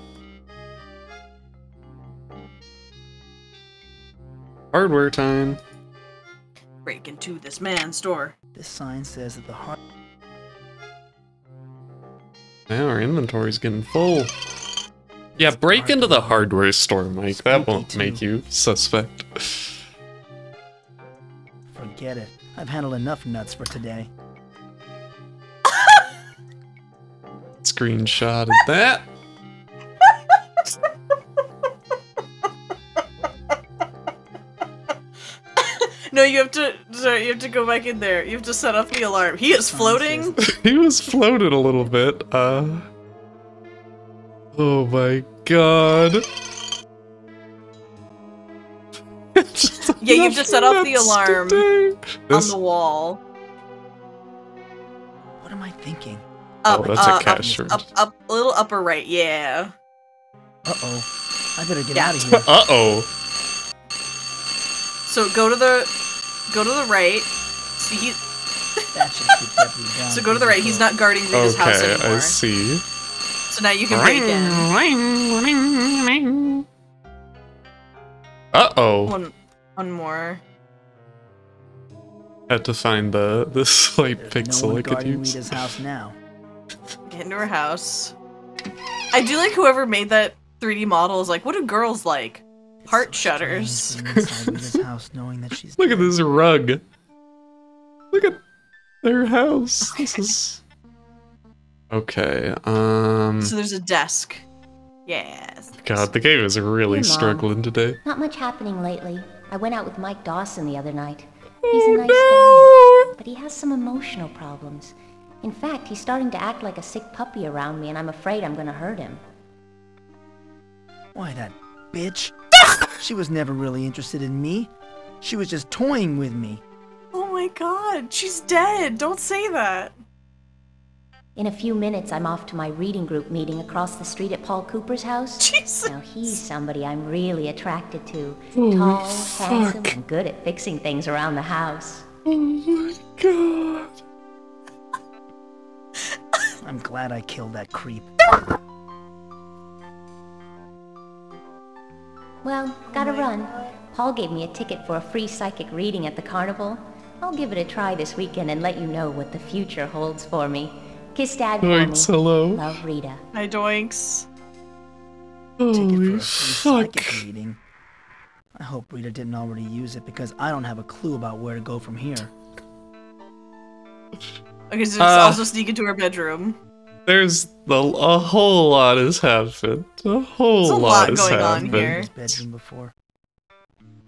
Hardware time. Break into this man's store. This sign says that the hard... Now our inventory's getting full. Yeah, break into the hardware store, Mike. That won't make you suspect. Forget it. I've handled enough nuts for today. Screenshotted that. No, you have to. Sorry, you have to go back in there. You have to set off the alarm. He is floating. He was floated a little bit. Oh my god. Yeah, you have to set off the alarm on This- the wall. What am I thinking? Up, that's a cash register. up, a little upper right, yeah. Uh-oh. I better get out of here. Uh-oh. So go to the right. See, That should keep Deputy down. so go to the right. He's not guarding Rita's house Okay, anymore. I see. So now you can break in. Uh-oh. One more. Had to find the slight pixel No one I could guarding use. Rita's house now. Get into her house. I do like whoever made that 3D model is like, what do girls like? Heart shutters. Inside Rita's house, knowing that she's Look at this rug. Look at their house. This is... Okay, So there's a desk. Yes. God, the game is really Hey, Mom. struggling today. Not much happening lately. I went out with Mike Dawson the other night. He's a nice guy, but he has some emotional problems. In fact, he's starting to act like a sick puppy around me, and I'm afraid I'm gonna hurt him. Why, that bitch? She was never really interested in me. She was just toying with me. Oh my god, she's dead. Don't say that. In a few minutes, I'm off to my reading group meeting across the street at Paul Cooper's house. Jesus. Now, he's somebody I'm really attracted to. Holy Tall, fuck. handsome, and good at fixing things around the house. Oh my god. I'm glad I killed that creep. Well, gotta run. Paul gave me a ticket for a free psychic reading at the carnival. I'll give it a try this weekend and let you know what the future holds for me. Kiss Dad for me. Doinks, hello. Love, Rita. Hi, Doinks. Holy Psychic fuck. reading. I hope Rita didn't already use it because I don't have a clue about where to go from here. Okay, so just also sneak into her bedroom. There's a whole lot has happened. A whole There's a lot lot has going on happened. here. This bedroom before.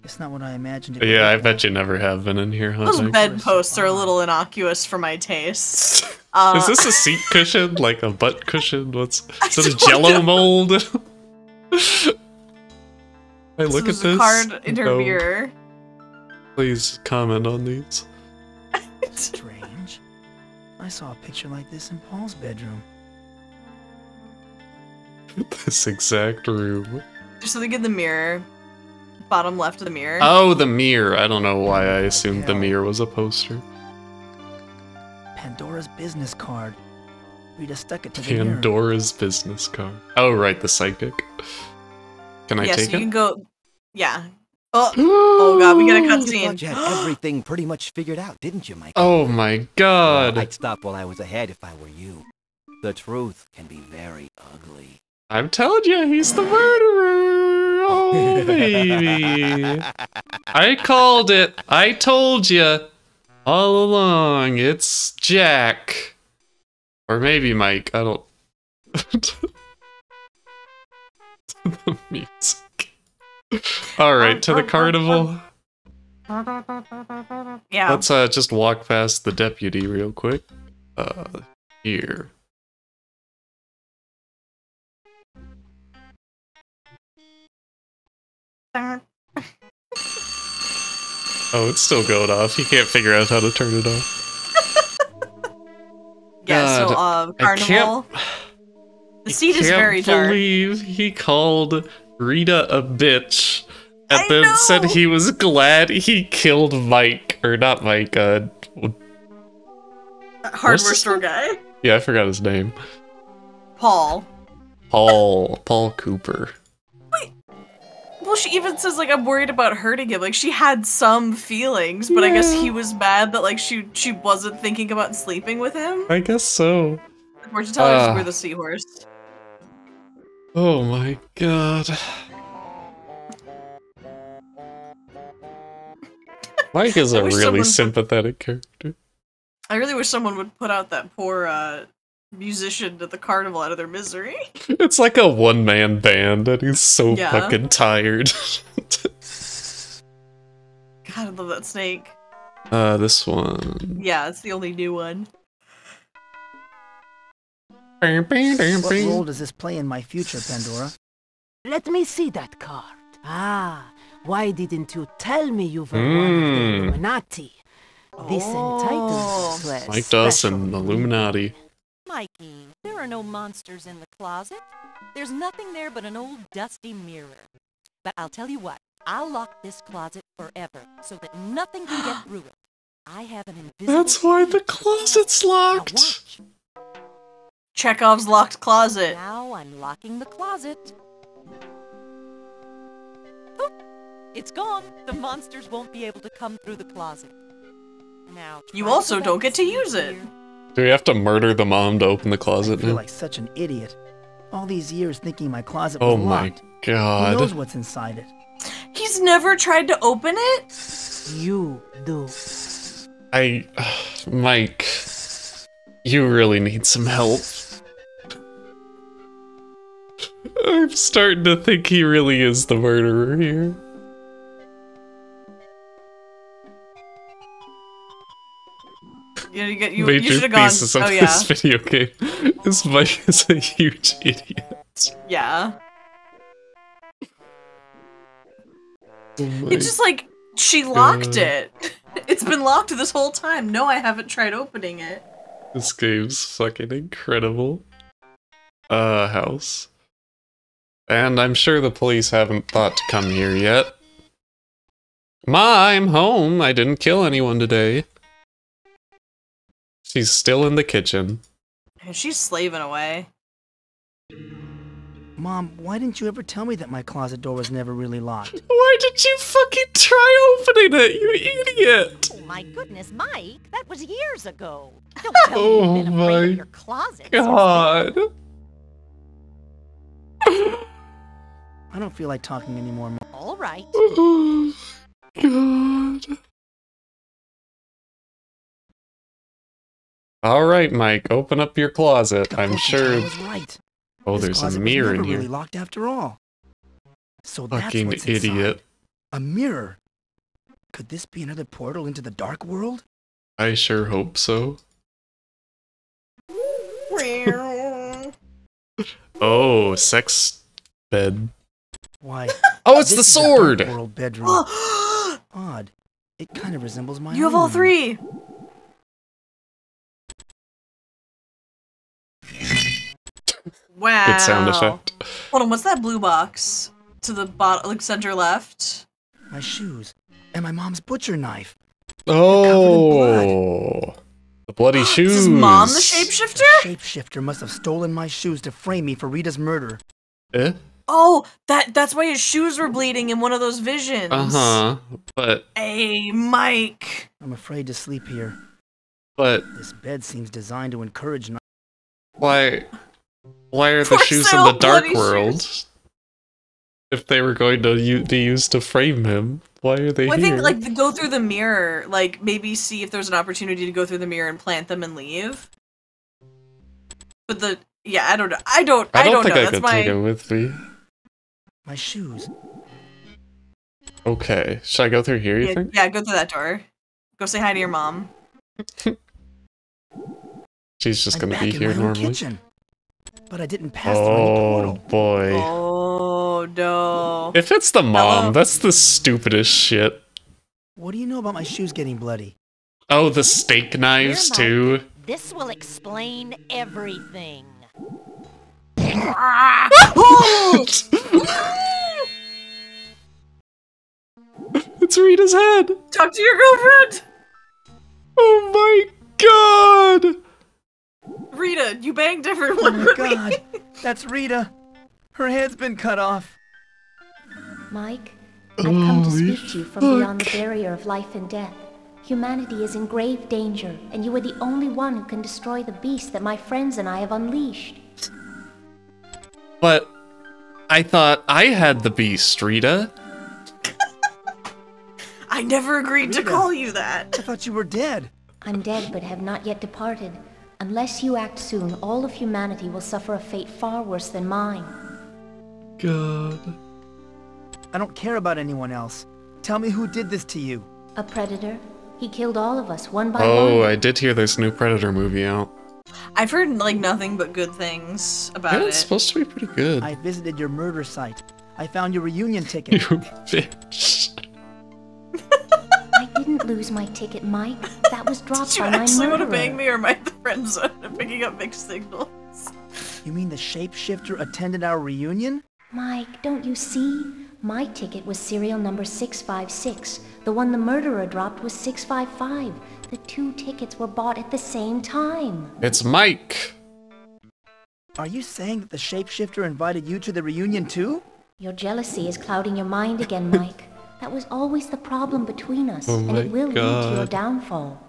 It's not what I imagined it. Yeah, I bet you never have been in here, huh? Those Nick? bedposts are a little innocuous for my taste. Is this a seat cushion? Like a butt cushion? Is it a don't jello know. mold? Hey, look at There's this. a card in her No. mirror. Please comment on these. Strange. I saw a picture like this in Paul's bedroom. This exact room. There's something in the mirror. Bottom left of the mirror. Oh, the mirror. I don't know why I assumed the mirror was a poster. Pandora's business card. Rita stuck it to the mirror. Pandora's business card. Oh, right, the psychic. Can I yeah, take so you it? can go. Yeah. Oh god, we got a You cutscene. thought you had everything pretty much figured out, didn't you, Mike? Oh my god. Well, I'd stop while I was ahead if I were you. The truth can be very ugly. I'm telling you, he's the murderer. Oh, baby. I called it. I told you all along. It's Jack. Or maybe Mike. I don't... The music. Alright, to the carnival. Yeah. Let's just walk past the deputy real quick. Here. Oh, it's still going off. He can't figure out how to turn it off. Yeah, so God, carnival. The seat is very I dark. can't believe he called Rita a bitch and then said he was glad he killed Mike. Or not Mike, Hardware store guy. yeah, I forgot his name. Paul. Paul Cooper. Well, she even says, like, I'm worried about hurting him. Like, she had some feelings, but I guess he was mad that, like, she wasn't thinking about sleeping with him. I guess so. Or to tell her just we're the seahorse. Oh my god. Mike is I a wish really someone- sympathetic character. I really wish someone would put out that poor, musician at the carnival out of their misery. It's like a one-man band and he's so Yeah. fucking tired. God, I love that snake. This one. Yeah, it's the only new one. What role does this play in my future, Pandora? Let me see that card. Ah, why didn't you tell me you were one of the Illuminati? This entitles us to a Mike Dawson, special- Illuminati. Mikey, there are no monsters in the closet. There's nothing there but an old dusty mirror. But I'll tell you what, I'll lock this closet forever so that nothing can get through it. I have an invisible... That's why the closet's locked. Now watch. Chekhov's locked closet. Now I'm locking the closet. Oop, it's gone. The monsters won't be able to come through the closet. Now, you also don't get to use it. Do we have to murder the mom to open the I closet feel now? like such an idiot. All these years thinking my closet was locked. Oh my god. Who knows what's inside it? He's never tried to open it? You do. Mike, you really need some help. I'm starting to think he really is the murderer here. You Major should have gone. thesis of Oh yeah. this video game is Mike is a huge idiot. Yeah. Oh my It's just like she locked God. it. It's been locked this whole time. No, I haven't tried opening it. This game's fucking incredible. House. And I'm sure the police haven't thought to come here yet. Ma, I'm home. I didn't kill anyone today. She's still in the kitchen. She's slaving away. Mom, why didn't you ever tell me that my closet door was never really locked? Why did you fucking try opening it, you idiot? Oh my goodness, Mike, that was years ago. Don't tell me Oh you've been afraid my of your closet. God. I don't feel like talking anymore, Mom. All right. Oh, God. All right, Mike, open up your closet. I'm sure. I was right. Oh, This there's a closet was mirror in never here. really locked after all. So that's Fucking what's idiot. inside. A mirror. Could this be another portal into the dark world? I sure hope so. Oh, sex bed. Why? Oh, it's this the is sword! dark world bedroom. Odd. It kind of resembles my You have all own. three. Wow. Good sound effect. Hold on, what's that blue box? To the bottom, like center left? My shoes. And my mom's butcher knife. Oh. The bloody shoes. Is Mom the shapeshifter? The shapeshifter must have stolen my shoes to frame me for Rita's murder. Eh? Oh, that's why his shoes were bleeding in one of those visions. Uh-huh. But Hey, Mike. I'm afraid to sleep here. But This bed seems designed to encourage night. why are the For shoes in sale the dark bloody world? shoes. If they were going to be used to frame him, why are they Well, I here? think like go through the mirror, like maybe see if there's an opportunity to go through the mirror and plant them and leave. But I don't know. I don't I don't think know. I That's could my take it with me. My shoes. Okay, should I go through here, you think? yeah, go through that door. Go say hi to your mom. She's just I'm gonna back be in here my own normally. kitchen. But I didn't pass through any Oh portal. boy. Oh no. If it's the mom, Hello? that's the stupidest shit. What do you know about my shoes getting bloody? Oh, the steak knives Here, Mike. too. This will explain everything. It's Rita's head. Talk to your girlfriend. Oh my god. Rita, you banged everyone. Oh my god. That's Rita. Her head's been cut off. Mike, I've come to Holy speak to you from beyond the fuck. barrier of life and death. Humanity is in grave danger, and you are the only one who can destroy the beast that my friends and I have unleashed. But I thought I had the beast, Rita. I never agreed to Rita. call you that. I thought you were dead. I'm dead but have not yet departed. Unless you act soon, all of humanity will suffer a fate far worse than mine. God. I don't care about anyone else. Tell me who did this to you. A predator? He killed all of us, one by Oh, one. I did hear there's a new Predator movie out. I've heard like nothing but good things about Yeah, it. it's supposed to be pretty good. I visited your murder site. I found your reunion ticket. You bitch. I didn't lose my ticket, Mike. That was dropped Did you by my actually want to murderer. bang me, or am I at the friend zone and picking up mixed signals? You mean the shapeshifter attended our reunion? Mike, don't you see? My ticket was serial number 656. The one the murderer dropped was 655. The 2 tickets were bought at the same time. It's Mike. Are you saying that the shapeshifter invited you to the reunion too? Your jealousy is clouding your mind again, Mike. That was always the problem between us, Oh and it will lead to your God. downfall.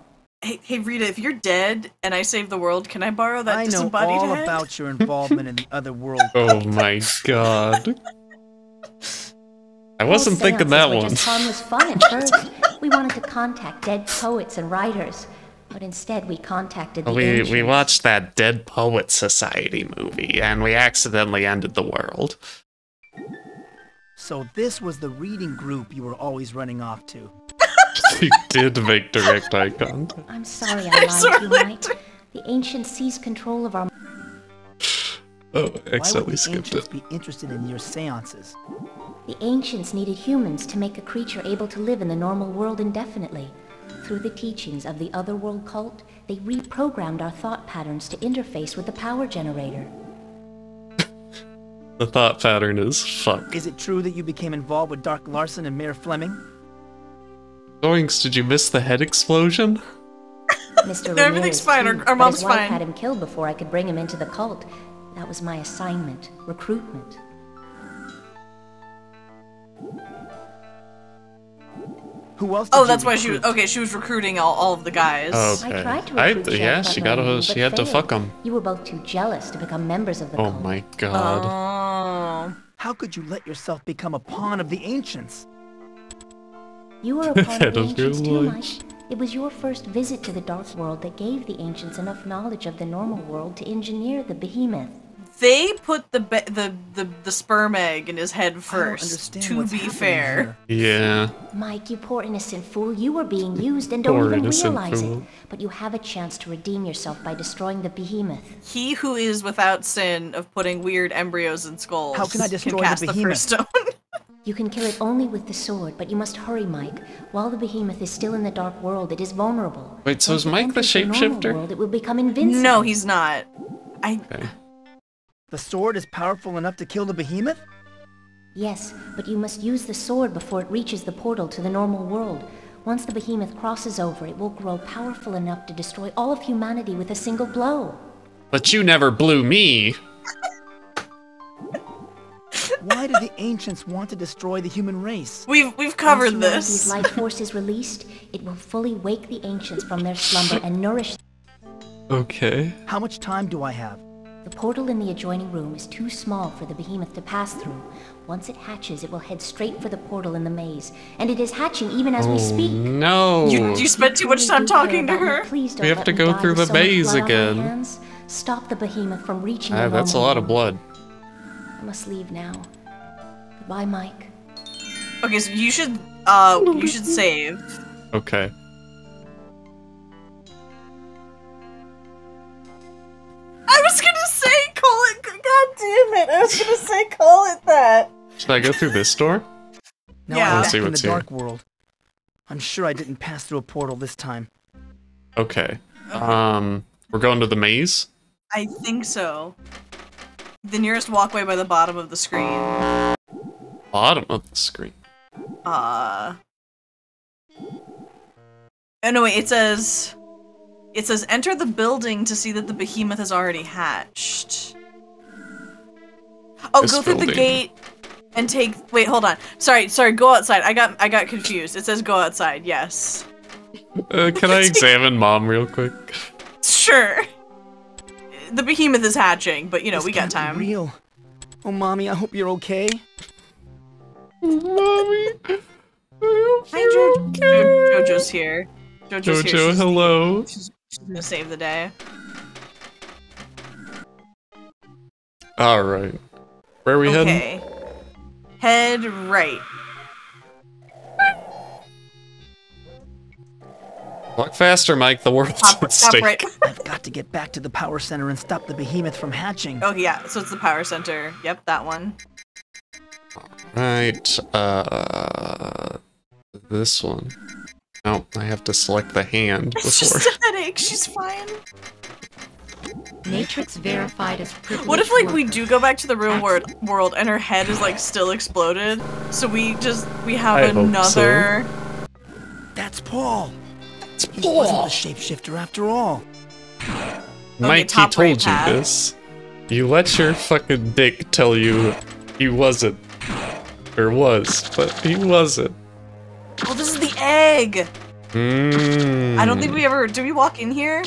Hey, Rita, if you're dead and I save the world, can I borrow that I know disembodied all head? about your involvement in the other world. Oh my God. I wasn't thinking that Seances were one. just harmless fun at first. We wanted to contact dead poets and writers, but instead we contacted the We ancients. watched that Dead Poet Society movie, and we accidentally ended the world. So this was the reading group you were always running off to. We did make direct eye contact. I'm sorry I lied to you, Mike. The ancients seized control of our... Oh, Why would accidentally the skipped ancients it. be interested in your seances? The ancients needed humans to make a creature able to live in the normal world indefinitely. Through the teachings of the Otherworld cult, they reprogrammed our thought patterns to interface with the power generator. The thought pattern is fuck. Is it true that you became involved with Dark Larson and Mayor Fleming? Zoinks, did you miss the head explosion? Mr. No, everything's Ramirez, fine. too, Our but mom's his wife fine. had him killed before I could bring him into the cult. That was my assignment, recruitment. Who else? Oh, did that's you why she was recruit? okay. She was recruiting all of the guys. Okay. I tried to recruit Sheriff yeah, she got Butler, she but had to failed. fuck him. You were both too jealous to become members of the Oh cult. my God. Oh. How could you let yourself become a pawn of the ancients? You were a part of Head the of your ancients too, Mike. life. It was your first visit to the Dark World that gave the ancients enough knowledge of the normal world to engineer the behemoth. They put the sperm egg in his head I don't first. understand To what's be happening fair. here. Yeah. Mike, you poor innocent fool, you were being used and don't Poor even innocent realize fool. it. But you have a chance to redeem yourself by destroying the behemoth. He who is without sin of putting weird embryos in skulls. How can I destroy the cast the behemoth? first stone. You can kill it only with the sword, but you must hurry, Mike. While the behemoth is still in the Dark World, it is vulnerable. Wait, so Once is it Mike the enters normal shapeshifter? world, it will become invincible. No, he's not. Okay. The sword is powerful enough to kill the behemoth? Yes, but you must use the sword before it reaches the portal to the normal world. Once the behemoth crosses over, it will grow powerful enough to destroy all of humanity with a single blow. But you never blew me. Why did the ancients want to destroy the human race? We've covered Once humanity's this. life force is released, it will fully wake the ancients from their slumber and nourish. Okay. How much time do I have? The portal in the adjoining room is too small for the behemoth to pass through. Once it hatches, it will head straight for the portal in the maze. And it is hatching even as we speak. No. You spent too much time talking to her. Please don't We have let to me go die through with the so much maze blood on my again. hands. Stop the behemoth from reaching the That's a normal lot of world. blood. I must leave now. Goodbye, Mike. Okay, so you should save. Okay. I was gonna say call it. God damn it! I was gonna say call it that. Should I go through this door? Now Yeah. I'm Let's back see in the what's here. dark world. I'm sure I didn't pass through a portal this time. Okay. We're going to the maze? I think so. The nearest walkway by the bottom of the screen. Bottom of the screen. Oh no, wait, it says enter the building to see that the behemoth has already hatched. Oh, This go through the building. gate and wait, hold on. Sorry, go outside. I got confused. It says go outside, yes. Can I examine Mom real quick? Sure. The behemoth is hatching, but you know, This we got can't be time. real. Oh, Mommy, I hope you're okay. Mommy. Hi, Jojo's here. Jojo's here. Jojo, hello. She's gonna save the day. Alright. Where are we heading? Okay. Head right. Walk faster, Mike. The world's at Stop stake. right. I've got to get back to the power center and stop the behemoth from hatching. Oh yeah, so it's the power center. Yep, that one. Right. This one. No, I have to select the hand It's before. just a headache. She's fine. Matrix verified as privileged. What if, like, we do go back to the real world and her head is, like, still exploded? So we have another... That's Paul. It's He Paul. wasn't the shapeshifter after all. Mike, he told you this. You let your fucking dick tell you he wasn't. Or was, but he wasn't. Oh, this is the egg! I don't think we ever... Did we walk in here?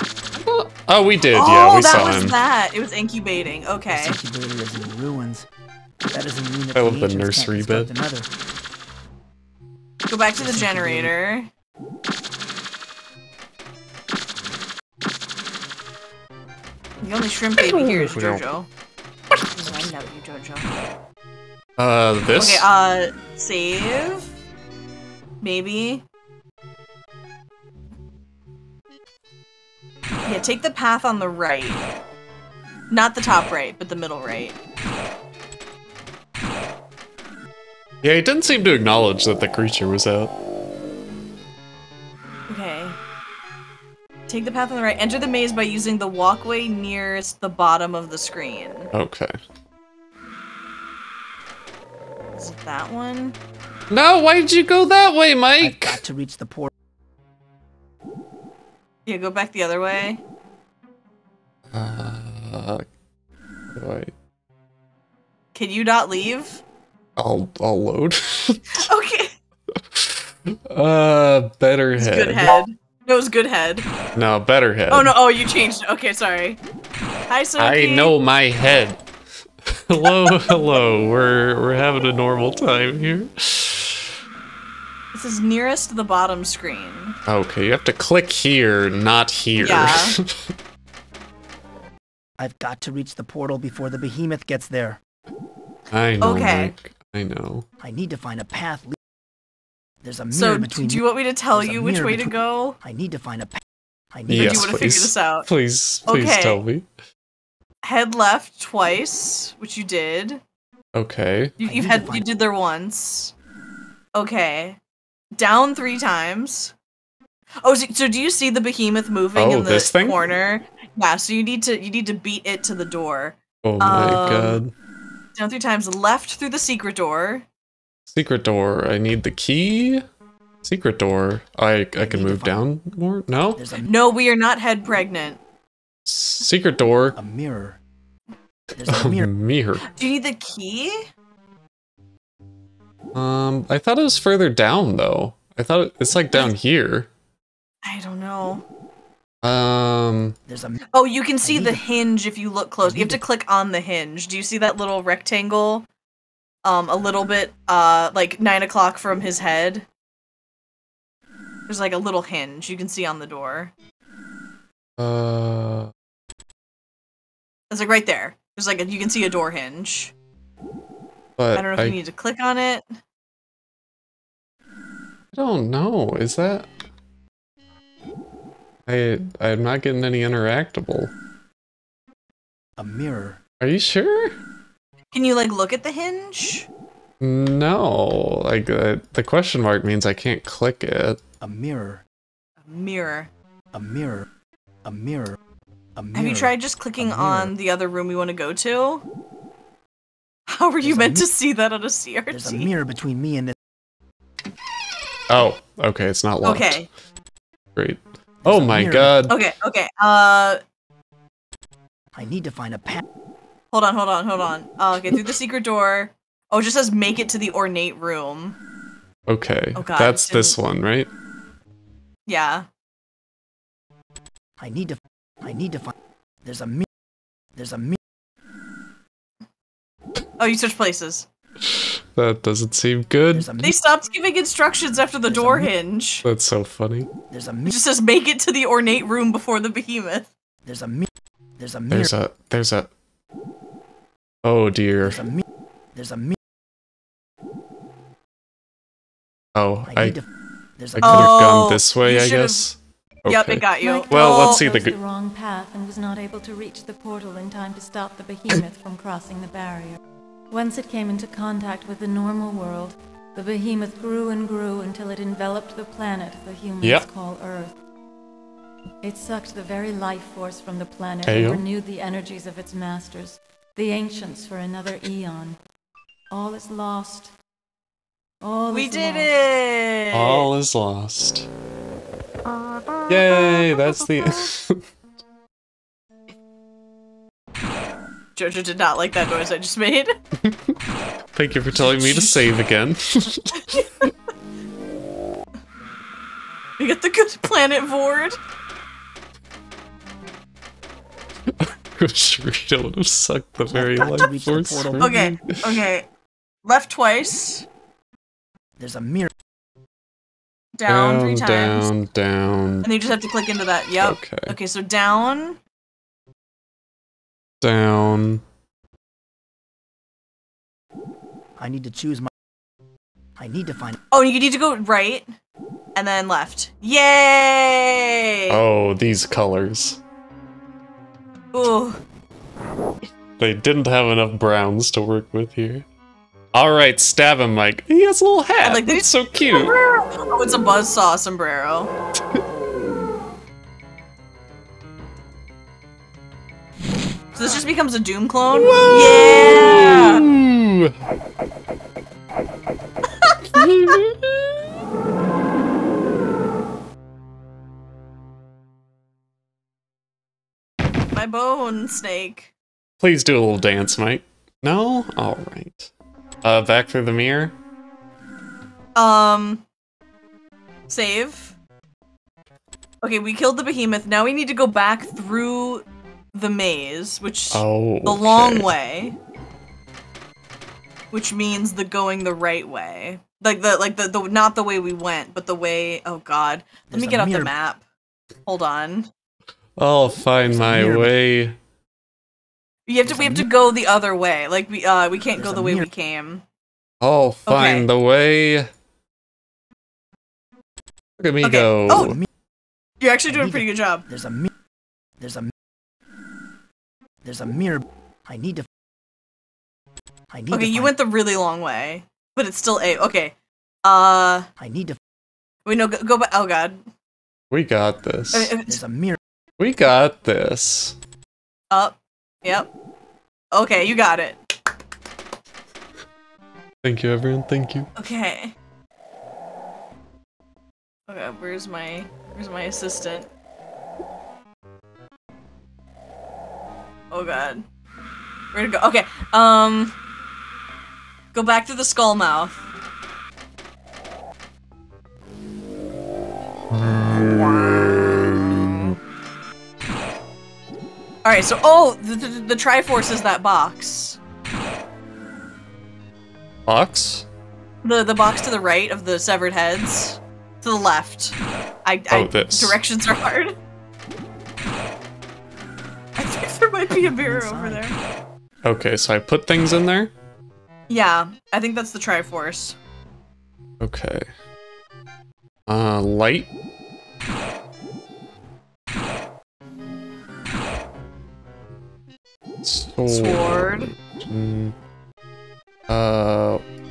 Oh, we did, yeah, we saw him. Oh, that was that! It was incubating, okay. This incubator is in ruins. That doesn't mean that I love the the ancients nursery can't bed. construct another. Go back to the generator. The only shrimp baby here is Jojo. I love you, Jojo. This? Okay, save. Maybe. Yeah, take the path on the right. Not the top right, but the middle right. Yeah, he didn't seem to acknowledge that the creature was out. Okay. Take the path on the right. Enter the maze by using the walkway nearest the bottom of the screen. Okay. Is it that one? No, why did you go that way, Mike? I've got to reach the port. Yeah, go back the other way. Wait. Can you not leave? I'll load. Okay. Better It's head. good head. No, it's good head. No, better head. Oh no, oh, you changed it. Okay, sorry. Hi, Sophie. I know my head. hello. We're having a normal time here. This is nearest the bottom screen. Okay, you have to click here, not here. Yeah. I've got to reach the portal before the behemoth gets there. I know, Okay. Mike. I know. I need to find a path. There's a mirror So, between. do you want me to tell There's a you which mirror way to between- go? I need to find a path. I Or need do you Yes, want to figure this out? Please Okay. tell me. Head left twice, which you did. Okay. You did there once. Okay. Down 3 times. Oh, so do you see the behemoth moving in the this thing? corner? Yeah, so you need to beat it to the door. Oh my god. Down 3 times, left through the secret door. Secret door. I need the key. Secret door. I can move down more? No? No, we are not head pregnant. Secret door. A mirror. There's A mirror. Do you need the key? I thought it was further down though. I thought it's like down here. I don't know. There's a. Oh, you can see the hinge if you look close. You have to click on the hinge. Do you see that little rectangle? A little bit, like 9 o'clock from his head. There's like a little hinge you can see on the door. It's like right there. There's like you can see a door hinge. But I don't know if you need to click on it. I don't know. Is that? I'm not getting any interactable. A mirror. Are you sure? Can you like look at the hinge? No. Like the question mark means I can't click it. A mirror. A mirror. A mirror. A mirror. A mirror. Have you tried just clicking on the other room we want to go to? How were you meant to see that on a CRT? There's a mirror between me and this. Oh, okay. It's not locked. Okay. Great. Oh my god. Okay. I need to find a path. Hold on. Okay, through the secret door. Oh, it just says make it to the ornate room. Okay. Oh god. That's this one, right? Yeah. I need to find. There's a mirror. There's a mirror. Oh, you switched places. That doesn't seem good. They stopped giving instructions after the door hinge. That's so funny. There's a It mirror. just says make it to the ornate room before the behemoth. There's a mirror. There's a mirror. There's a. Oh dear. There's a mirror. There's a mirror. Oh, I could There's have a gone this way, you I should've- guess. Yep, Okay. it got you. Well, let's see chose the. the wrong path and was not able to reach the portal in time to stop the behemoth from crossing the barrier. Once it came into contact with the normal world, The behemoth grew and grew until it enveloped the planet the humans call Earth. It sucked the very life force from the planet and renewed the energies of its masters, the ancients, for another eon. All is lost. We did it! All is lost. Yay, that's the... Jojo did not like that noise I just made. Thank you for telling me to save again. We got the good planet Vord. Rita would have sucked the very life force. Okay, okay. Left twice. There's a mirror. Down 3 times. Down. And you just have to click into that. Yep. Okay. Okay, so down. Down. I need to choose my... I need to find... Oh, you need to go right. And then left. Yay! Oh, these colors. Ooh. They didn't have enough browns to work with here. Alright, stab him, Mike. He has a little hat. Like, that's so cute. Oh, it's a buzzsaw sombrero. So this just becomes a Doom clone? Whoa! Yeah! My bone snake. Please do a little dance, Mike. No? Alright. Back through the mirror? Save. Okay, we killed the behemoth. Now we need to go back through the maze, which the long way. Which means the going the right way. Like the not the way we went, but the way, oh god. Let me get off the map. Hold on. I'll find my way. We have to go the other way. Like we can't go the way we came. I'll find the way. Look at me go. Oh, you're actually doing a pretty good job. There's a mirror. There's a mirror. I need to. Okay, you went the really long way, but it's still a. Okay. I need to. Wait, no, go back. Oh god. We got this. There's a mirror. We got this. Up. Yep. Okay, you got it. Thank you, everyone. Thank you. Okay. Okay, where's my assistant? Oh god. Where'd it go? Okay. Go back to the skull mouth. Alright, so, the Triforce is that box. Box? The box to the right of the severed heads. To the left. This. Directions are hard. I think there might be a mirror over there. Okay, so I put things in there? Yeah, I think that's the Triforce. Okay. Light? Sword.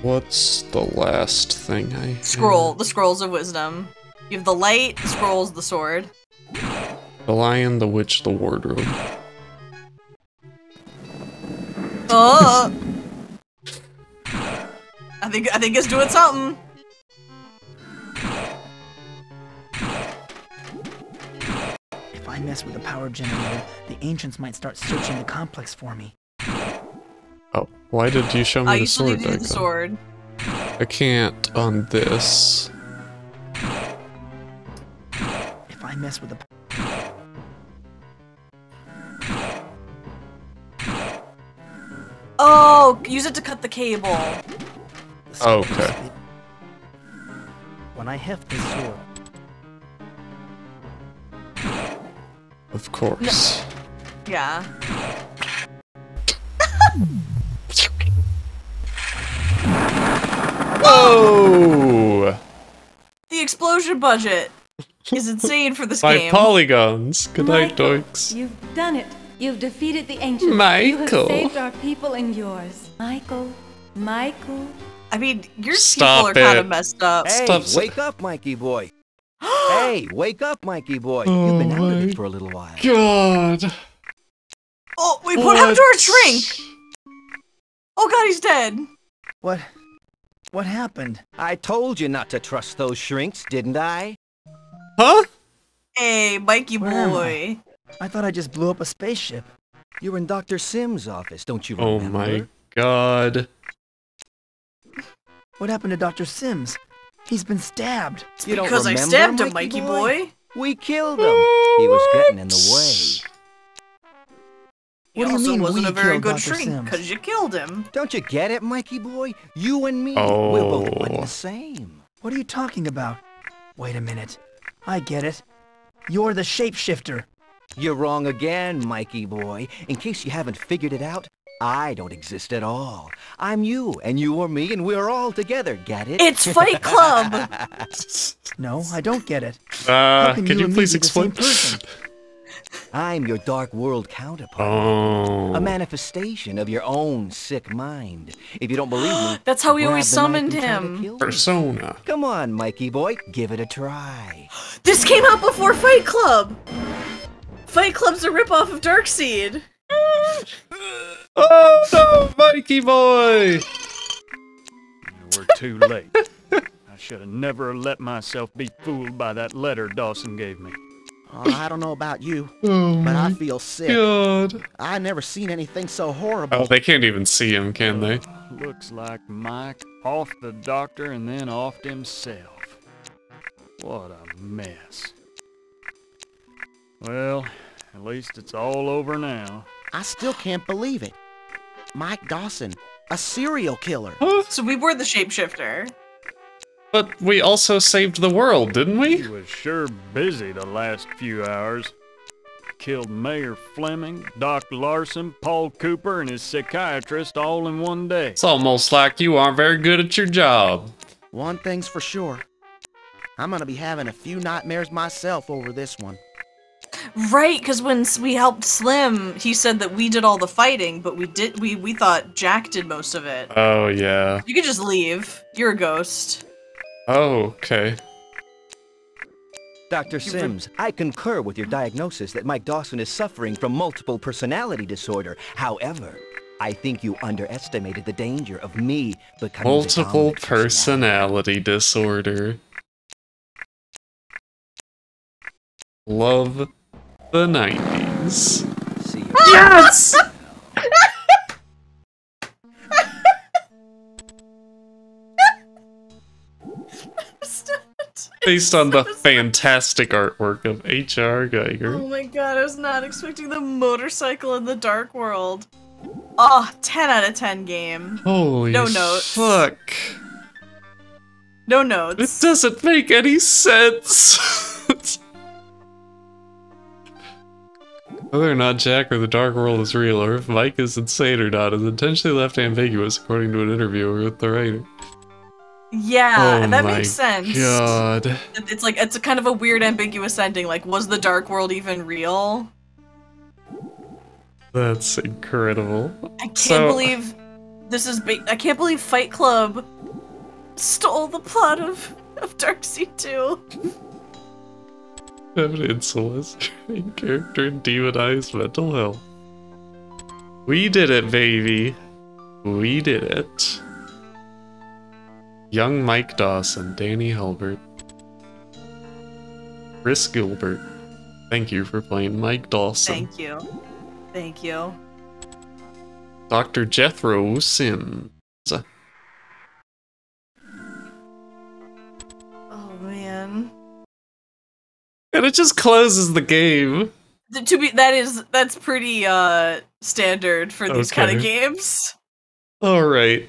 What's the last thing I have? Scroll. The Scrolls of Wisdom. You have the light, the scrolls, the sword. The lion, the witch, the wardrobe. Oh! I think it's doing something. If I mess with the power generator, the ancients might start searching the complex for me. Oh, why did you show me the You still sword? need to do the sword. I can't on this. If I mess with the... Oh, use it to cut the cable. Okay. When I heft this sword... Of course. No. Yeah. Whoa! The explosion budget is insane for this 5 game. polygons. Good night, doinks. You've done it. You've defeated the ancients. You Michael. have saved our people and yours. Michael, Michael. I mean, your Stop people are kind of it. messed up. Hey, wake up, Mikey boy. Hey, wake up, Mikey boy. Oh You've been out of my it for a little while. God. Oh, wait, what happened to our shrink? Oh God, he's dead. What happened? I told you not to trust those shrinks, didn't I? Huh? Hey, Mikey Where am boy. I thought I just blew up a spaceship. You're in Dr. Sims' office, don't you Oh remember? my God. What happened to Dr. Sims? He's been stabbed. It's because I stabbed him, Mikey boy. We killed him. He was getting in the way. He What do you also mean wasn't we a very killed good Dr. shrink Sims? because you killed him. Don't you get it, Mikey boy? You and me, Oh. we're both one and the same. What are you talking about? Wait a minute. I get it. You're the shapeshifter. You're wrong again, Mikey boy. In case you haven't figured it out, I don't exist at all. I'm you, and you are me, and we're all together. Get it? It's Fight Club. No, I don't get it. How can Can you and me please be the same explain? person? I'm your dark world counterpart. Oh. A manifestation of your own sick mind. If you don't believe me, That's how we grab always the knife summoned and try to him. kill me. Persona. Come on, Mikey boy, give it a try. This came out before Fight Club. Fight Club's a ripoff of Darkseid. Oh no, Mikey boy! We're too late. I should have never let myself be fooled by that letter Dawson gave me. I don't know about you, Oh but I my feel sick. God. I never seen anything so horrible. Oh, they can't even see him, can they? Looks like Mike off the doctor and then offed himself. What a mess. Well, at least it's all over now. I still can't believe it. Mike Dawson, a serial killer. So we were the shapeshifter. But we also saved the world, didn't we? He was sure busy the last few hours. Killed Mayor Fleming, Doc Larson, Paul Cooper, and his psychiatrist all in one day. It's almost like you aren't very good at your job. One thing's for sure. I'm gonna be having a few nightmares myself over this one. Right, because when we helped Slim, he said that we did all the fighting, but we thought Jack did most of it. Oh, yeah. You could just leave. You're a ghost. Oh, okay. Dr. Sims, I concur with your diagnosis that Mike Dawson is suffering from multiple personality disorder. However, I think you underestimated the danger of me becoming Multiple the personality disorder. Love the 90s. See you. Yes! Based on the fantastic artwork of H.R. Geiger. Oh my god, I was not expecting the motorcycle in the Dark World. Oh, 10 out of 10 game. Holy no notes. fuck. No notes. It doesn't make any sense. Whether or not Jack or the Dark World is real, or if Mike is insane or not, is intentionally left ambiguous, according to an interview with the writer. Yeah, Oh that my makes sense. God. It's like, it's a kind of a weird ambiguous ending, like, was the Dark World even real? That's incredible. I can't believe this is I can't believe Fight Club stole the plot of Darkseid 2. Evidence was main character demonized mental health. We did it, baby. We did it. Young Mike Dawson, Danny Halbert, Chris Gilbert. Thank you for playing Mike Dawson. Thank you. Thank you. Dr. Jethro Sims. Oh man. And it just closes the game. That's pretty standard for these kind of Okay. games. Alright.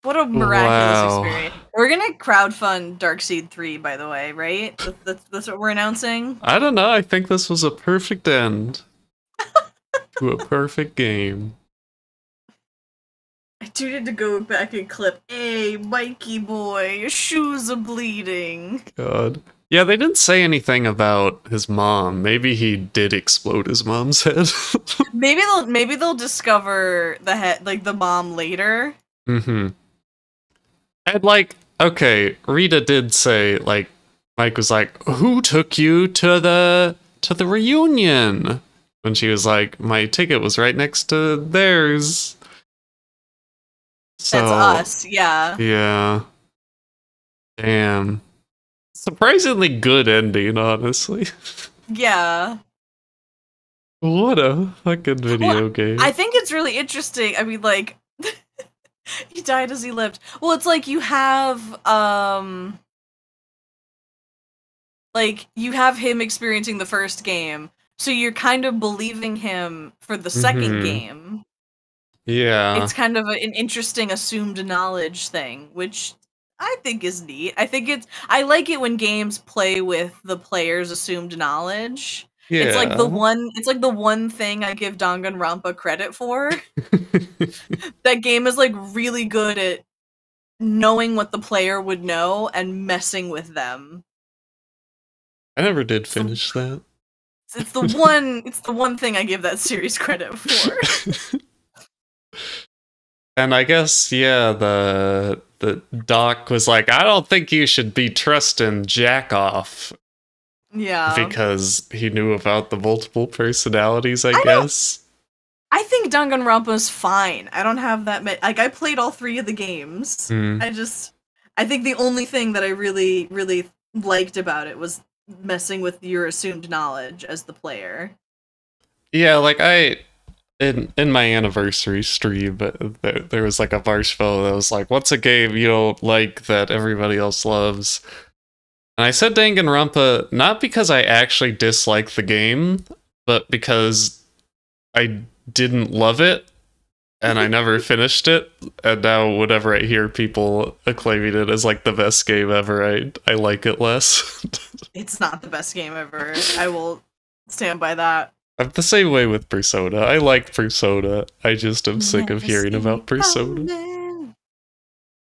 What a miraculous Wow. experience. We're gonna crowdfund Darkseid 3, by the way, right? That's what we're announcing? I don't know, I think this was a perfect end. To a perfect game. I do need to go back and clip. Hey, Mikey boy, your shoes are bleeding. God. Yeah, they didn't say anything about his mom. Maybe he did explode his mom's head. Maybe they'll discover the head, like the mom later. Mm-hmm. And like, okay, Rita did say, like, Mike was like, "Who took you to the reunion?" When she was like, "My ticket was right next to theirs." So, that's us, yeah. Yeah. Damn. Surprisingly good ending, honestly. Yeah. What a fucking video game. I think it's really interesting. I mean, like, he died as he lived. Well, it's like you have, like, you have him experiencing the first game, so you're kind of believing him for the second game. Yeah. It's kind of an interesting assumed knowledge thing, which I think is neat. I like it when games play with the player's assumed knowledge. It's like the one thing I give Danganronpa credit for. That game is like really good at knowing what the player would know and messing with them. I never did finish that. It's the one thing I give that series credit for. And I guess, yeah, the doc was like, "I don't think you should be trusting Jackoff." Yeah. Because he knew about the multiple personalities, I guess. I think Danganronpa's fine. I don't have that many. Like, I played all 3 of the games. I think the only thing that I really, really liked about it was messing with your assumed knowledge as the player. Yeah, like in my anniversary stream, there was like a Varshvo that was like, "What's a game you don't like that everybody else loves?" And I said Danganronpa not because I actually dislike the game, but because I didn't love it, and I never finished it, and now whenever I hear people acclaiming it as like the best game ever, I like it less. It's not the best game ever. I will stand by that. I'm the same way with Persona. I like Persona. I just am sick of hearing about Persona.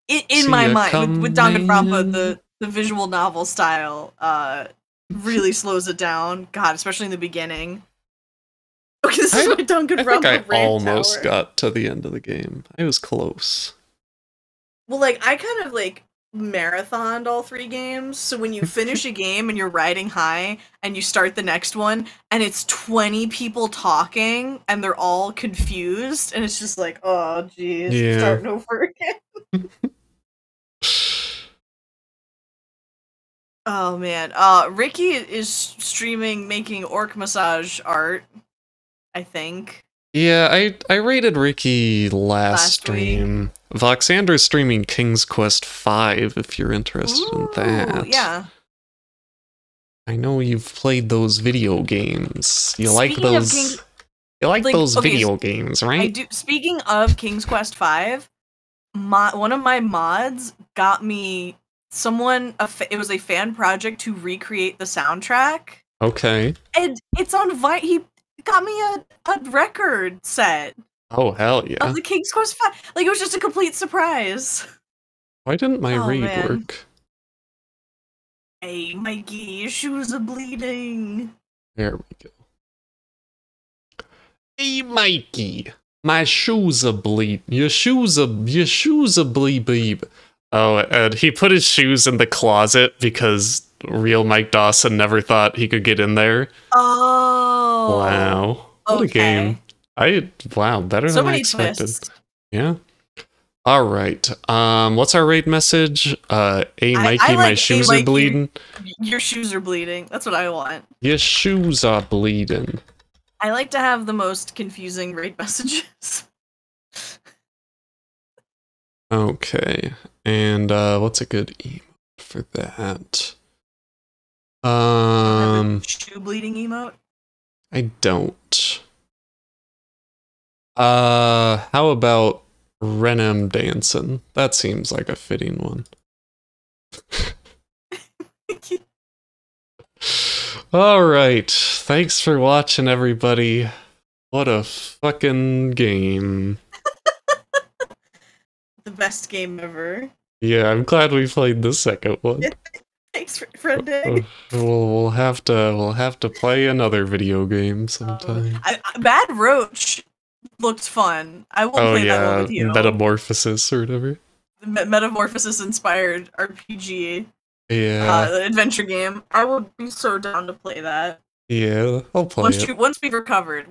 In my mind, with Danganronpa, the visual novel style really slows it down. God, especially in the beginning. Okay, this is my Danganronpa I think I rant almost hour. got to the end of the game. I was close. Well, like, I kind of, like, marathoned all 3 games, so when you finish a game and you're riding high, and you start the next one, and it's 20 people talking, and they're all confused, and it's just like, oh, jeez, Yeah. starting over again. Oh, man. Ricky is streaming making orc massage art, I think. Yeah, I rated Ricky last stream. Voxander's streaming King's Quest V, if you're interested in that. Yeah. I know you've played those video games. You like Speaking of those. King's- You like like, those okay, video games, right? I do. Speaking of King's Quest V, one of my mods got me it was a fan project to recreate the soundtrack, Okay. and it's on he got me a record set Oh, hell yeah. of the King's Quest V. Like, it was just a complete surprise. Why didn't my Oh, read man. work? Hey, Mikey, your shoes are bleeding. There we go. Hey, Mikey, my shoes are bleed. Your shoes are bleed. Oh, and he put his shoes in the closet because real Mike Dawson never thought he could get in there. Oh. Wow. What a game. Wow, better So than I many expected. twists. Yeah. All right. What's our raid message? Hey, Mikey, I my like, shoes "Hey, are Mikey, bleeding. Your shoes are bleeding. That's what I want. Your shoes are bleeding. I like to have the most confusing raid messages. Okay. And what's a good emote for that? Shoe bleeding emote? I don't. How about Renem dancing? That seems like a fitting one. All right. Thanks for watching, everybody. What a fucking game. The best game ever. Yeah, I'm glad we played the second one. Thanks for friending. We'll have to play another video game sometime. Bad Roach looked fun. I will play that one with you. Metamorphosis or whatever. Metamorphosis inspired RPG. Yeah. Adventure game. I would be so down to play that. Yeah, I'll play it. Once we've recovered.